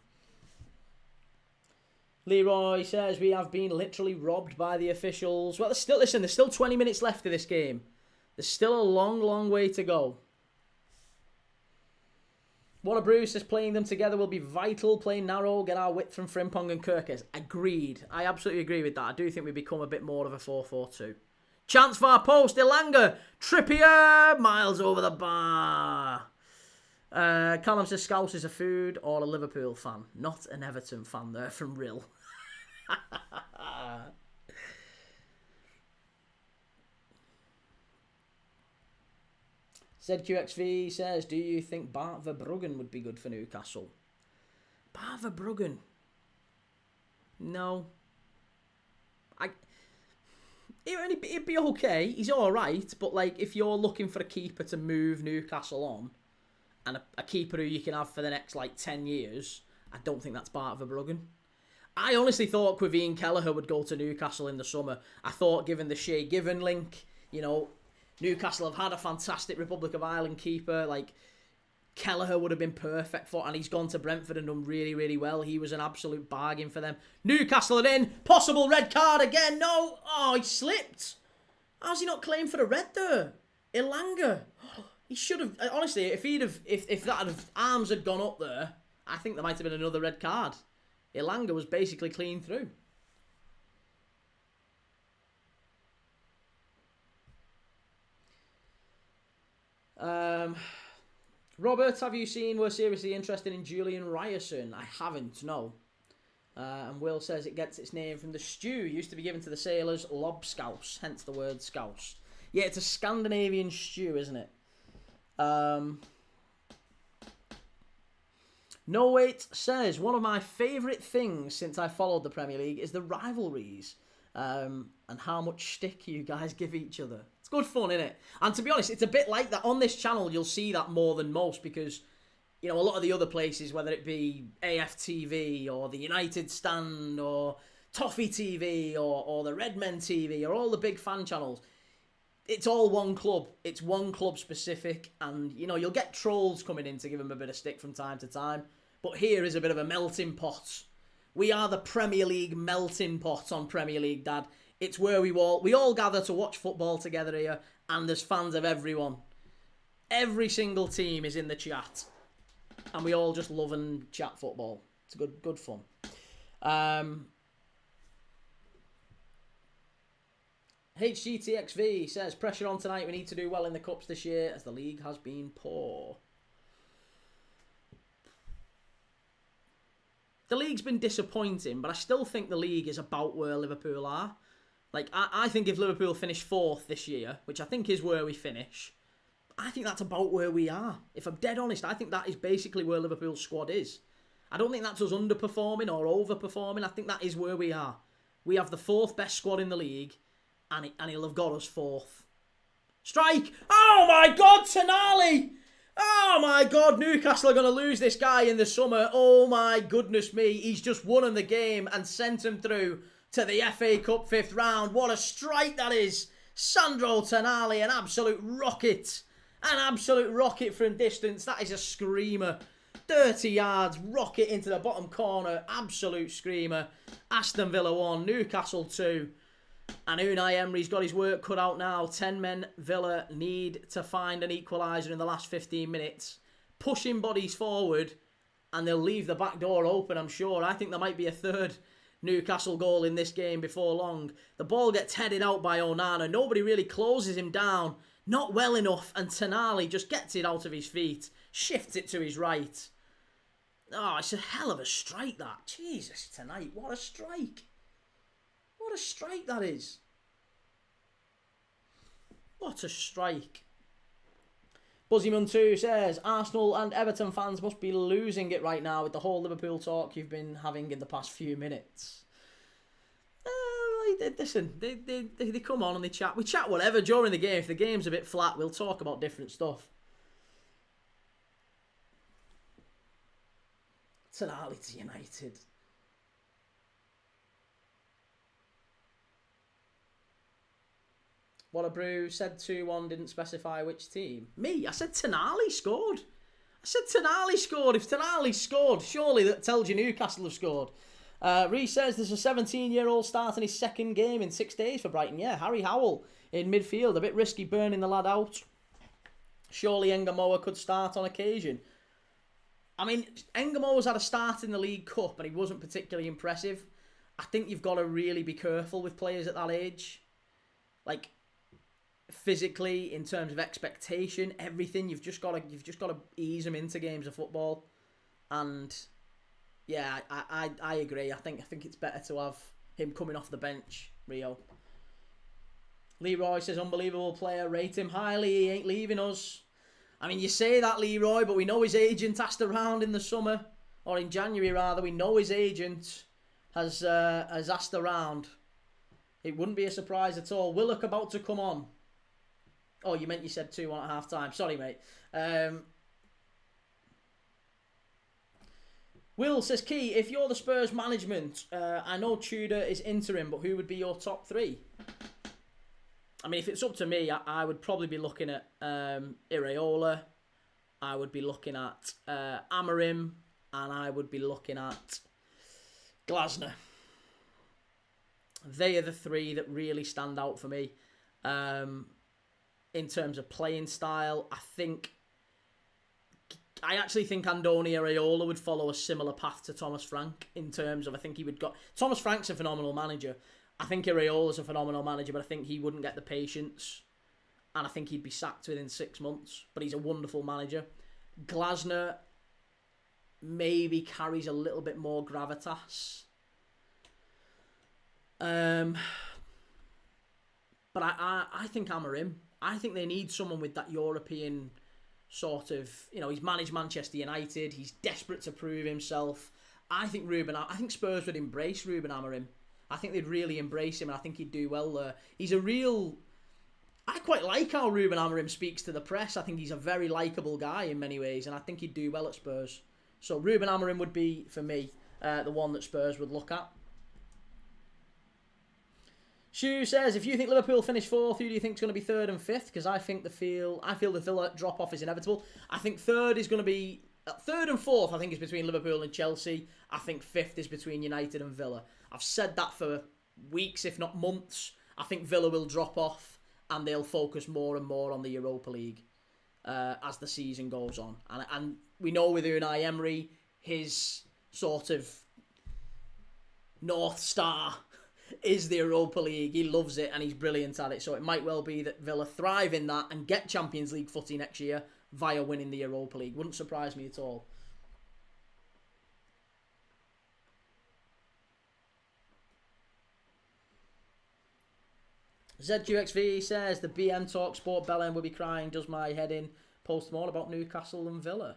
Leroy says, we have been literally robbed by the officials. Well, there's still 20 minutes left of this game. There's still a long, long way to go. What a Bruce says, playing them together will be vital. Playing narrow, get our width from Frimpong and Kirkes. Agreed. I absolutely agree with that. I do think we become a bit more of a 4-4-2. Chance for our post. Elanga. Trippier. Miles over the bar. Callum says, Scouse is a food or a Liverpool fan. Not an Everton fan there from Rill. ZQXV says, do you think Bart Verbruggen would be good for Newcastle? Bart Verbruggen? No. It'd be okay. He's alright, but like if you're looking for a keeper to move Newcastle on, and a keeper who you can have for the next like 10 years, I don't think that's Bart Verbruggen. I honestly thought Quivine Kelleher would go to Newcastle in the summer. I thought, given the Shea Given link, you know, Newcastle have had a fantastic Republic of Ireland keeper. Like, Kelleher would have been perfect for, and he's gone to Brentford and done really, really well. He was an absolute bargain for them. Newcastle are in. Possible red card again. No. Oh, he slipped. How's he not claimed for the red there? Elanga. He should have. Honestly, if that arms had gone up there, I think there might have been another red card. Elanga was basically clean through. Robert, have you seen we're seriously interested in Julian Ryerson? I haven't, no. And Will says it gets its name from the stew used to be given to the sailors, lobscouse, hence the word scouse. Yeah, it's a Scandinavian stew, isn't it? No Wait says, one of my favourite things since I followed the Premier League is the rivalries and how much stick you guys give each other. It's good fun, isn't it? And to be honest, it's a bit like that. On this channel, you'll see that more than most because, you know, a lot of the other places, whether it be AFTV or the United Stand or Toffee TV or the Redmen TV or all the big fan channels, it's all one club. It's one club specific. And, you know, you'll get trolls coming in to give them a bit of stick from time to time. But here is a bit of a melting pot. We are the Premier League melting pot on Premier League, Dad. It's where we all gather to watch football together here, and there's fans of everyone. Every single team is in the chat, and we all just love and chat football. It's good fun. HGTXV says, pressure on tonight. We need to do well in the cups this year, as the league has been poor. The league's been disappointing, but I still think the league is about where Liverpool are. Like, I think if Liverpool finish 4th this year, which I think is where we finish, I think that's about where we are. If I'm dead honest, I think that is basically where Liverpool's squad is. I don't think that's us underperforming or overperforming. I think that is where we are. We have the 4th best squad in the league, and he'll have got us 4th. Strike! Oh my God, Tonali! Oh my God, Newcastle are going to lose this guy in the summer. Oh my goodness me, he's just won him the game and sent him through to the FA Cup 5th round. What a strike that is! Sandro Tonali, an absolute rocket. An absolute rocket from distance. That is a screamer. 30 yards, rocket into the bottom corner. Absolute screamer. Aston Villa 1, Newcastle 2. And Unai Emery's got his work cut out now. 10 men Villa need to find an equaliser in the last 15 minutes. Pushing bodies forward, and they'll leave the back door open, I'm sure. I think there might be a 3rd Newcastle goal in this game before long. The ball gets headed out by Onana. Nobody really closes him down. Not well enough, and Tonali just gets it out of his feet. Shifts it to his right. Oh, it's a hell of a strike, that. Jesus, tonight, what a strike. What a strike that is. What a strike. Buzzyman2 says, Arsenal and Everton fans must be losing it right now with the whole Liverpool talk you've been having in the past few minutes. Listen, they come on and they chat. We chat whatever during the game. If the game's a bit flat, we'll talk about different stuff. Tonali to United. What a brew. Said 2-1, didn't specify which team. Me, I said Tonali scored. I said Tonali scored. If Tonali scored, surely that tells you Newcastle have scored. Reece says there's a 17-year-old starting his 2nd game in 6 days for Brighton. Yeah, Harry Howe in midfield. A bit risky burning the lad out. Surely Engamoa could start on occasion. I mean, Engamoa's had a start in the League Cup, but he wasn't particularly impressive. I think you've got to really be careful with players at that age. Like, physically, in terms of expectation, everything, you've just got to ease them into games of football. And yeah, I agree. I think it's better to have him coming off the bench, Rio. Leroy says, unbelievable player, rate him highly, he ain't leaving us. I mean, you say that, Leroy, but we know his agent asked around in the summer, or in January rather. We know his agent has asked around. It wouldn't be a surprise at all. Willock about to come on. Oh, you said 2-1 at half time. Sorry, mate. Will says, Key, if you're the Spurs management, I know Tudor is interim, but who would be your top 3? I mean, if it's up to me, I would probably be looking at Iraola. I would be looking at Amorim. And I would be looking at Glasner. They are the 3 that really stand out for me. In terms of playing style, I actually think Andoni Iraola would follow a similar path to Thomas Frank in terms of, I think he would go. Thomas Frank's a phenomenal manager. I think Iraola's a phenomenal manager, but I think he wouldn't get the patience. And I think he'd be sacked within 6 months. But he's a wonderful manager. Glasner maybe carries a little bit more gravitas. But I think Amorim. I think they need someone with that European sort of, he's managed Manchester United. He's desperate to prove himself. I think Spurs would embrace Ruben Amorim. I think they'd really embrace him, and I think he'd do well there. I quite like how Ruben Amorim speaks to the press. I think he's a very likeable guy in many ways, and I think he'd do well at Spurs. So Ruben Amorim would be, for me, the one that Spurs would look at. Shu says, if you think Liverpool finish 4th, who do you think is going to be 3rd and 5th? Because I feel the Villa drop-off is inevitable. I think 3rd is going to be... 3rd and 4th, I think, is between Liverpool and Chelsea. I think 5th is between United and Villa. I've said that for weeks, if not months. I think Villa will drop off and they'll focus more and more on the Europa League as the season goes on. And we know with Unai Emery, his sort of North Star is the Europa League. He loves it and he's brilliant at it. So it might well be that Villa thrive in that and get Champions League footy next year via winning the Europa League. Wouldn't surprise me at all. ZQXV says, the BM Talk Sport Bellend will be crying, does my head in. Post more about Newcastle and Villa.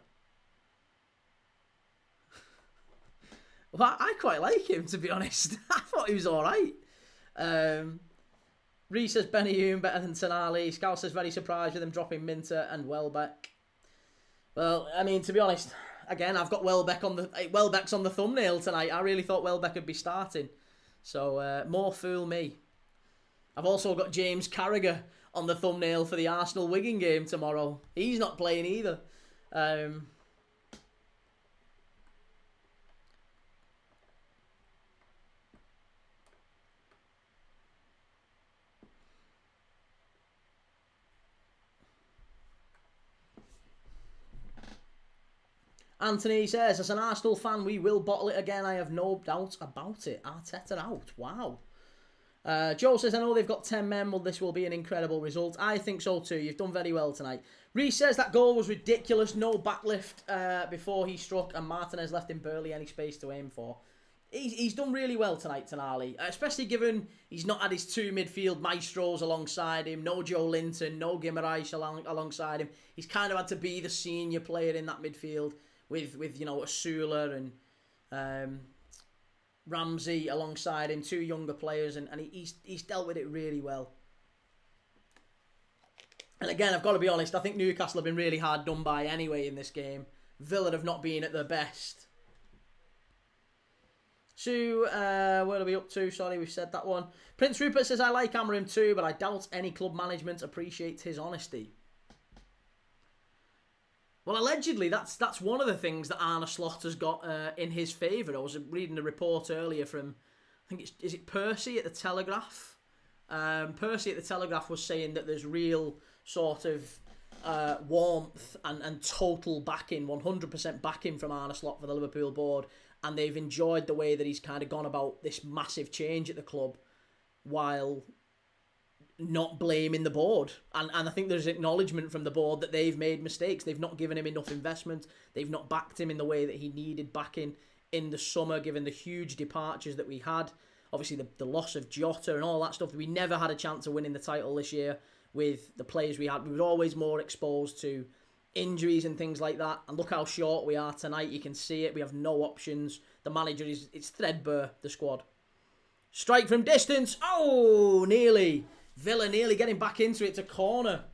Well, I quite like him, to be honest. I thought he was all right. Reece says Benny Hume better than Tonali. Scout says very surprised with him dropping Minter and Welbeck. Well, I mean, to be honest, again, I've got Welbeck's on the thumbnail tonight. I really thought Welbeck would be starting. So, more fool me. I've also got James Carragher on the thumbnail for the Arsenal-Wigan game tomorrow. He's not playing either. Anthony says, as an Arsenal fan, we will bottle it again. I have no doubt about it. Arteta out. Wow. Joe says, I know they've got 10 men, but this will be an incredible result. I think so too. You've done very well tonight. Reece says that goal was ridiculous. No backlift before he struck, and Martinez left him barely any space to aim for. He's done really well tonight, Tonali, especially given he's not had his two midfield maestros alongside him. No Joe Linton, no Guimaraes alongside him. He's kind of had to be the senior player in that midfield with you know, Asula and Ramsey alongside him, two younger players, and he's dealt with it really well. And again, I've got to be honest, I think Newcastle have been really hard done by anyway in this game. Villa have not been at their best. So, where are we up to? Sorry, we've said that one. Prince Rupert says, I like Amorim too, but I doubt any club management appreciates his honesty. Well, allegedly, that's one of the things that Arne Slot has got in his favour. I was reading a report earlier from, I think is it Percy at the Telegraph? Percy at the Telegraph was saying that there's real sort of warmth and total backing, 100% backing from Arne Slot for the Liverpool board, and they've enjoyed the way that he's kind of gone about this massive change at the club while not blaming the board. And I think there's acknowledgement from the board that they've made mistakes. They've not given him enough investment. They've not backed him in the way that he needed backing in the summer, given the huge departures that we had. Obviously, the loss of Jota and all that stuff. We never had a chance of winning the title this year with the players we had. We were always more exposed to injuries and things like that. And look how short we are tonight. You can see it. We have no options. The manager it's threadbare, the squad. Strike from distance. Oh, nearly. Villa nearly getting back into it to corner.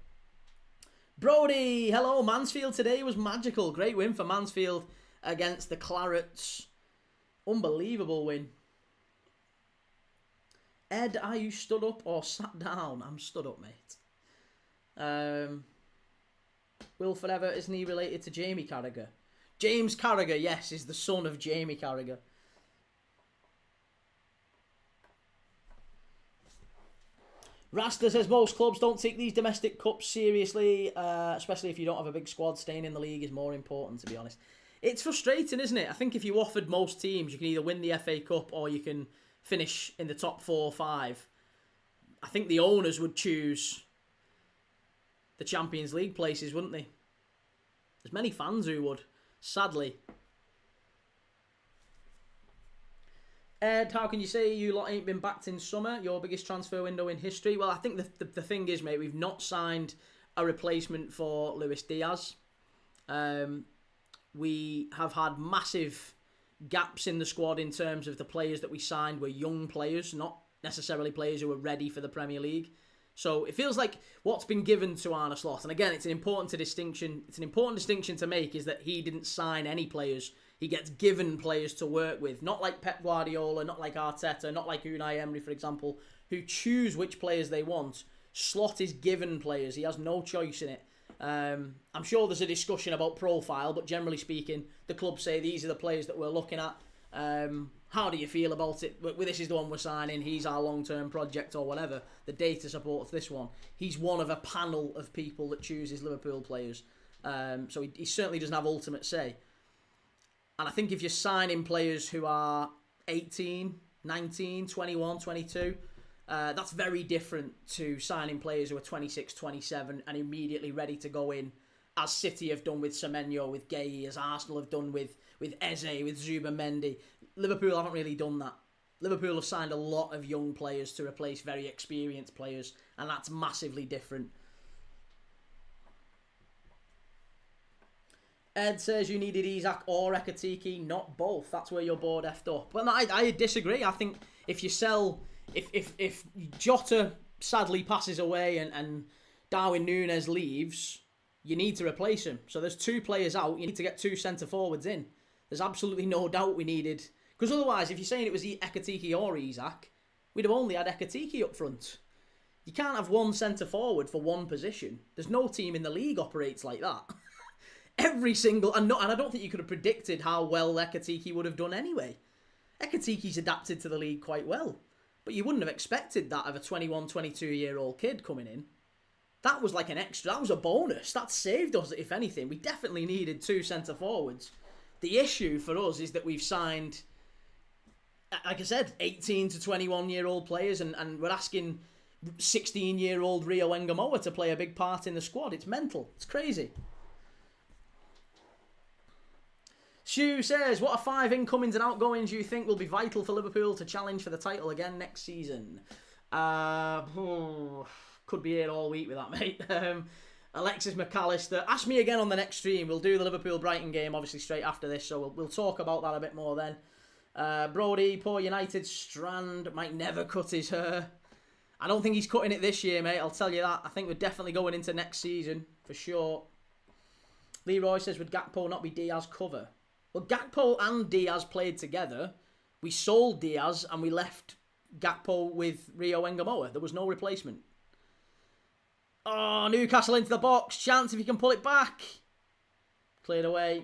Brody, hello. Mansfield today was magical. Great win for Mansfield against the Clarets. Unbelievable win. Ed, are you stood up or sat down? I'm stood up, mate. Will Forever, isn't he related to Jamie Carragher? James Carragher, yes, is the son of Jamie Carragher. Rasta says most clubs don't take these domestic cups seriously, especially if you don't have a big squad. Staying in the league is more important, to be honest. It's frustrating, isn't it? I think if you offered most teams, you can either win the FA Cup or you can finish in the top 4 or 5. I think the owners would choose the Champions League places, wouldn't they? There's many fans who would, sadly. Ed, how can you say you lot ain't been backed in summer? Your biggest transfer window in history? Well, I think the thing is, mate, we've not signed a replacement for Luis Diaz. We have had massive gaps in the squad in terms of the players that we signed were young players, not necessarily players who were ready for the Premier League. So it feels like what's been given to Arne Slot, and again, it's an important distinction to make, is that he didn't sign any players. He gets given players to work with, not like Pep Guardiola, not like Arteta, not like Unai Emery, for example, who choose which players they want. Slot is given players. He has no choice in it. I'm sure there's a discussion about profile, but generally speaking, the club say these are the players that we're looking at. How do you feel about it? This is the one we're signing. He's our long-term project or whatever. The data supports this one. He's one of a panel of people that chooses Liverpool players. So he certainly doesn't have ultimate say. And I think if you're signing players who are 18, 19, 21, 22, that's very different to signing players who are 26, 27 and immediately ready to go in, as City have done with Semenyo, with Gueye, as Arsenal have done with Eze, with Zubimendi. Liverpool haven't really done that. Liverpool have signed a lot of young players to replace very experienced players, and that's massively different. Ed says you needed Isak or Ekatike, not both. That's where your board effed up. Well, no, I disagree. I think if you sell, if Jota sadly passes away and Darwin Núñez leaves, you need to replace him. So there's 2 players out. You need to get 2 centre forwards in. There's absolutely no doubt we needed, because otherwise, if you're saying it was Ekatike or Isak, we'd have only had Ekatike up front. You can't have 1 centre forward for 1 position. There's no team in the league operates like that. Every single... And I don't think you could have predicted how well Ekatike would have done anyway. Ekatike's adapted to the league quite well. But you wouldn't have expected that of a 21, 22-year-old kid coming in. That was like an extra. That was a bonus. That saved us, if anything. We definitely needed 2 centre-forwards. The issue for us is that we've signed, like I said, 18 to 21-year-old players, and we're asking 16-year-old Rio Engamoa to play a big part in the squad. It's mental. It's crazy. Shu says, what are 5 incomings and outgoings you think will be vital for Liverpool to challenge for the title again next season? Could be here all week with that, mate. Alexis McAllister. Ask me again on the next stream. We'll do the Liverpool-Brighton game, obviously, straight after this, so we'll talk about that a bit more then. Brody, poor United Strand might never cut his hair. I don't think he's cutting it this year, mate. I'll tell you that. I think we're definitely going into next season, for sure. Leroy says, would Gakpo not be Diaz cover? Well, Gakpo and Diaz played together. We sold Diaz and we left Gakpo with Rio Engamoa. There was no replacement. Oh, Newcastle into the box. Chance if he can pull it back. Cleared away.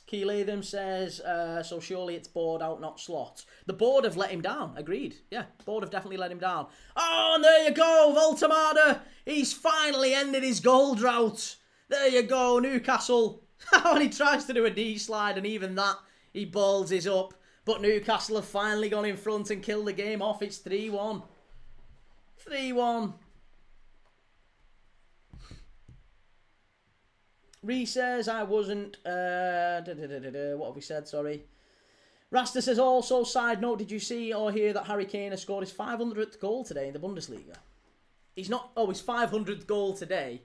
Key Latham says, so surely it's board out, not slot. The board have let him down. Agreed. Yeah, board have definitely let him down. Oh, and there you go. Voltemada. He's finally ended his goal drought. There you go, Newcastle. And he tries to do a D-slide, and even that, he balls his up. But Newcastle have finally gone in front and killed the game off. It's 3-1. 3-1. Ree says, I wasn't... what have we said, sorry? Rasta says, also, side note, did you see or hear that Harry Kane has scored his 500th goal today in the Bundesliga? He's not... Oh, his 500th goal today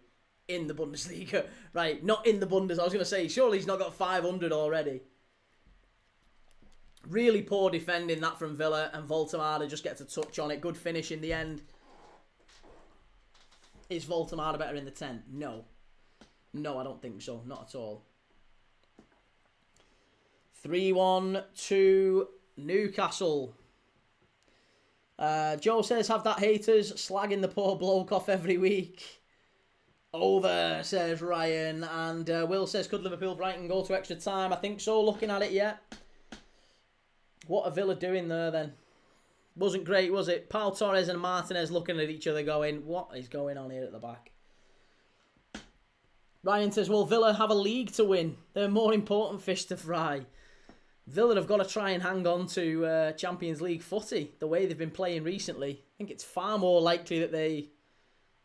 in the Bundesliga. Right, not in the Bundes. I was going to say, surely he's not got 500 already. Really poor defending that from Villa, and Voltemada just gets a touch on it. Good finish in the end. Is Voltemada better in the 10? No. No, I don't think so. Not at all. 3-1 to Newcastle. Joe says, have that haters slagging the poor bloke off every week. Over, says Ryan. And Will says, could Liverpool-Brighton go to extra time? I think so, looking at it, yeah. What are Villa doing there, then? Wasn't great, was it? Pau Torres and Martinez looking at each other going, what is going on here at the back? Ryan says, well, Villa have a league to win. They're more important fish to fry. Villa have got to try and hang on to Champions League footy, the way they've been playing recently. I think it's far more likely that they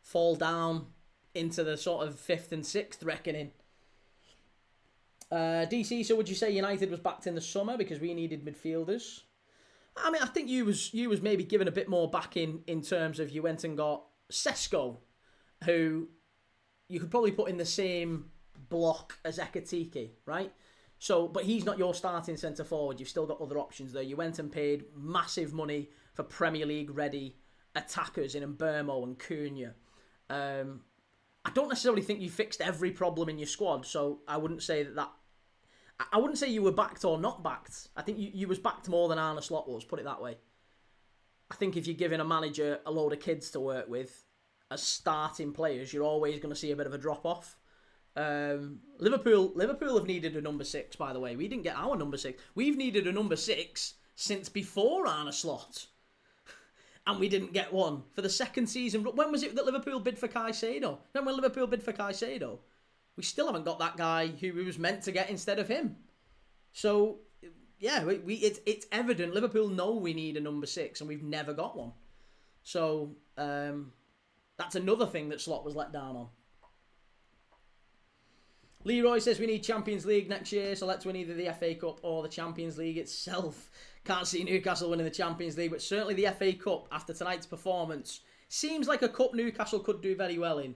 fall down into the sort of 5th and 6th reckoning. DC, so would you say United was backed in the summer because we needed midfielders? I mean, I think you was maybe given a bit more backing in terms of you went and got Sesko, who you could probably put in the same block as Ekatike, right? So, but he's not your starting centre forward. You've still got other options there. You went and paid massive money for Premier League ready attackers in Mbermo and Cunha. I don't necessarily think you fixed every problem in your squad, so I wouldn't say that. I wouldn't say you were backed or not backed. I think you was backed more than Arne Slot was, put it that way. I think if you're giving a manager a load of kids to work with as starting players, you're always going to see a bit of a drop-off. Liverpool have needed a number 6, by the way. We didn't get our number 6. We've needed a number 6 since before Arne Slot. And we didn't get one for the second season. When was it that Liverpool bid for Caicedo? Then when Liverpool bid for Caicedo, we still haven't got that guy who we was meant to get instead of him. So, yeah, it's evident. Liverpool know we need a number 6 and we've never got one. So, that's another thing that Slot was let down on. Leroy says we need Champions League next year, so let's win either the FA Cup or the Champions League itself. Can't see Newcastle winning the Champions League, but certainly the FA Cup after tonight's performance seems like a cup Newcastle could do very well in.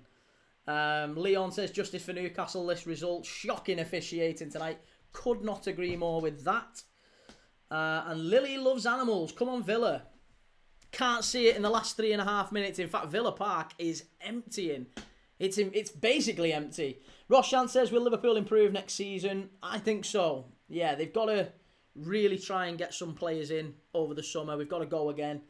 Leon says, justice for Newcastle, this result. Shocking officiating tonight. Could not agree more with that. And Lily loves animals. Come on, Villa. Can't see it in the last 3.5 minutes. In fact, Villa Park is emptying. It's basically empty. Roshan says, will Liverpool improve next season? I think so. Yeah, they've got to really try and get some players in over the summer. We've got to go again.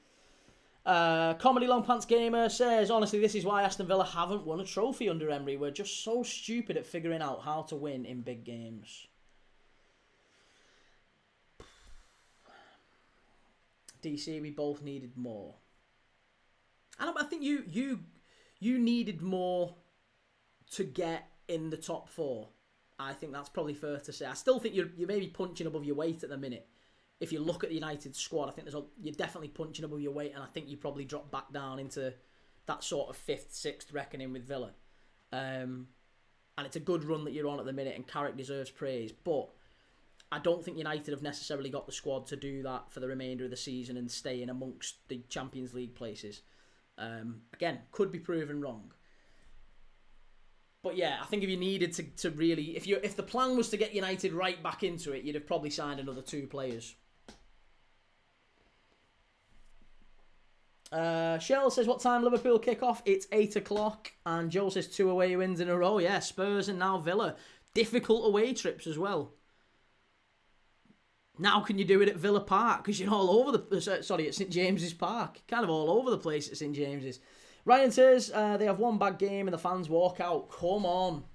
Comedy Long Pants Gamer says, honestly, this is why Aston Villa haven't won a trophy under Emery. We're just so stupid at figuring out how to win in big games. DC, we both needed more. I think you needed more to get in the top 4. I think that's probably fair to say. I still think you're maybe punching above your weight at the minute. If you look at the United squad, I think you're definitely punching above your weight, and I think you probably drop back down into that sort of 5th, 6th reckoning with Villa. And it's a good run that you're on at the minute, and Carrick deserves praise. But I don't think United have necessarily got the squad to do that for the remainder of the season and stay in amongst the Champions League places. Again, could be proven wrong. But yeah, I think if you needed to really... If the plan was to get United right back into it, you'd have probably signed another 2 players. Cheryl says, what time Liverpool kick off? It's 8 o'clock. And Joe says 2 away wins in a row. Yeah, Spurs and now Villa. Difficult away trips as well. Now can you do it at Villa Park? Because you're all over at St James's Park. Kind of all over the place at St James's. Ryan says, they have one bad game and the fans walk out. Come on.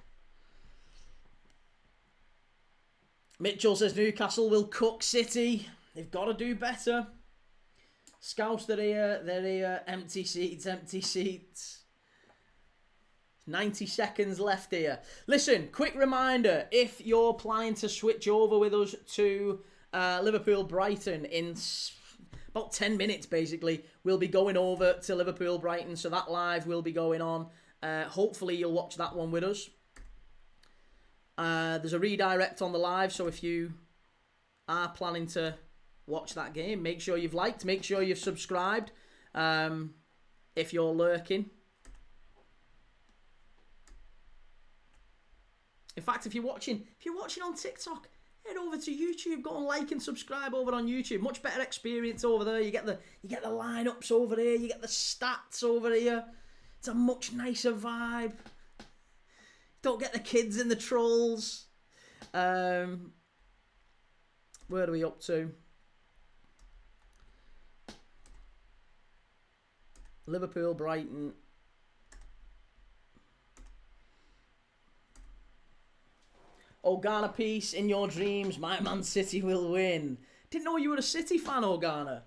Mitchell says, Newcastle will cook City. They've got to do better. Scouse, they're here. Empty seats. 90 seconds left here. Listen, quick reminder. If you're planning to switch over with us to Liverpool-Brighton in about 10 minutes, basically, we'll be going over to Liverpool-Brighton. So that live will be going on. Hopefully, you'll watch that one with us. There's a redirect on the live. So if you are planning to watch that game, make sure you've liked. Make sure you've subscribed. If you're lurking. In fact, if you're watching on TikTok, head over to YouTube. Go and like and subscribe over on YouTube. Much better experience over there. You get the lineups over here. You get the stats over here. It's a much nicer vibe. Don't get the kids and the trolls. Where are we up to? Liverpool, Brighton. Organa piece, in your dreams, my Man City will win. Didn't know you were a City fan, Organa.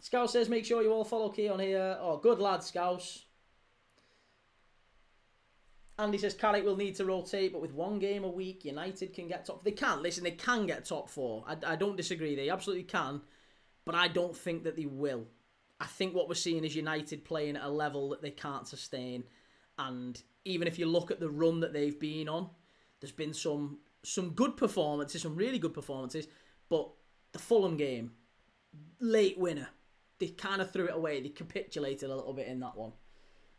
Scouse says, make sure you all follow Keon here. Oh, good lad, Scouse. Andy says, Carrick will need to rotate, but with 1 game a week, United can get top... They can, listen, they can get top 4. I don't disagree, they absolutely can. But I don't think that they will. I think what we're seeing is United playing at a level that they can't sustain. And even if you look at the run that they've been on, there's been some good performances, some really good performances, but the Fulham game, late winner, they kind of threw it away. They capitulated a little bit in that one.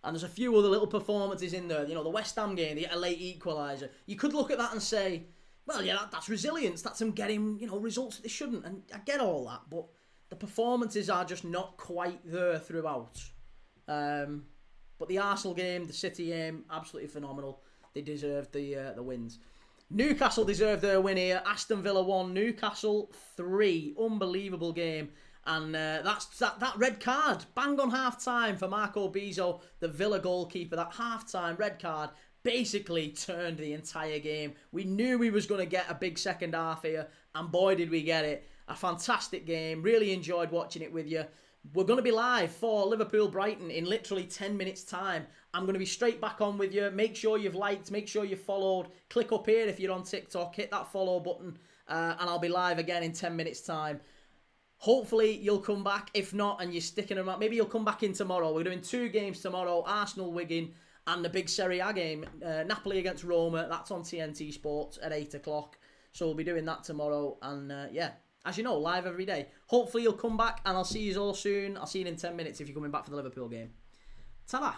And there's a few other little performances in there. You know, the West Ham game, they get a late equaliser. You could look at that and say, well, yeah, that's resilience. That's them getting, results that they shouldn't. And I get all that, but the performances are just not quite there throughout. But the Arsenal game, the City game, absolutely phenomenal. They deserved the wins. Newcastle deserved their win here. Aston Villa 1, Newcastle 3. Unbelievable game. And that's that red card. Bang on half-time for Marco Bizzo, the Villa goalkeeper. That half-time red card basically turned the entire game. We knew we was going to get a big second half here. And boy, did we get it. A fantastic game. Really enjoyed watching it with you. We're going to be live for Liverpool-Brighton in literally 10 minutes' time. I'm going to be straight back on with you. Make sure you've liked. Make sure you've followed. Click up here if you're on TikTok. Hit that follow button. And I'll be live again in 10 minutes' time. Hopefully, you'll come back. If not, and you're sticking around, maybe you'll come back in tomorrow. We're doing 2 games tomorrow. Arsenal, Wigan, and the big Serie A game. Napoli against Roma. That's on TNT Sports at 8 o'clock. So we'll be doing that tomorrow. And yeah, as you know, live every day. Hopefully, you'll come back, and I'll see you all soon. I'll see you in 10 minutes if you're coming back for the Liverpool game. Ta-da!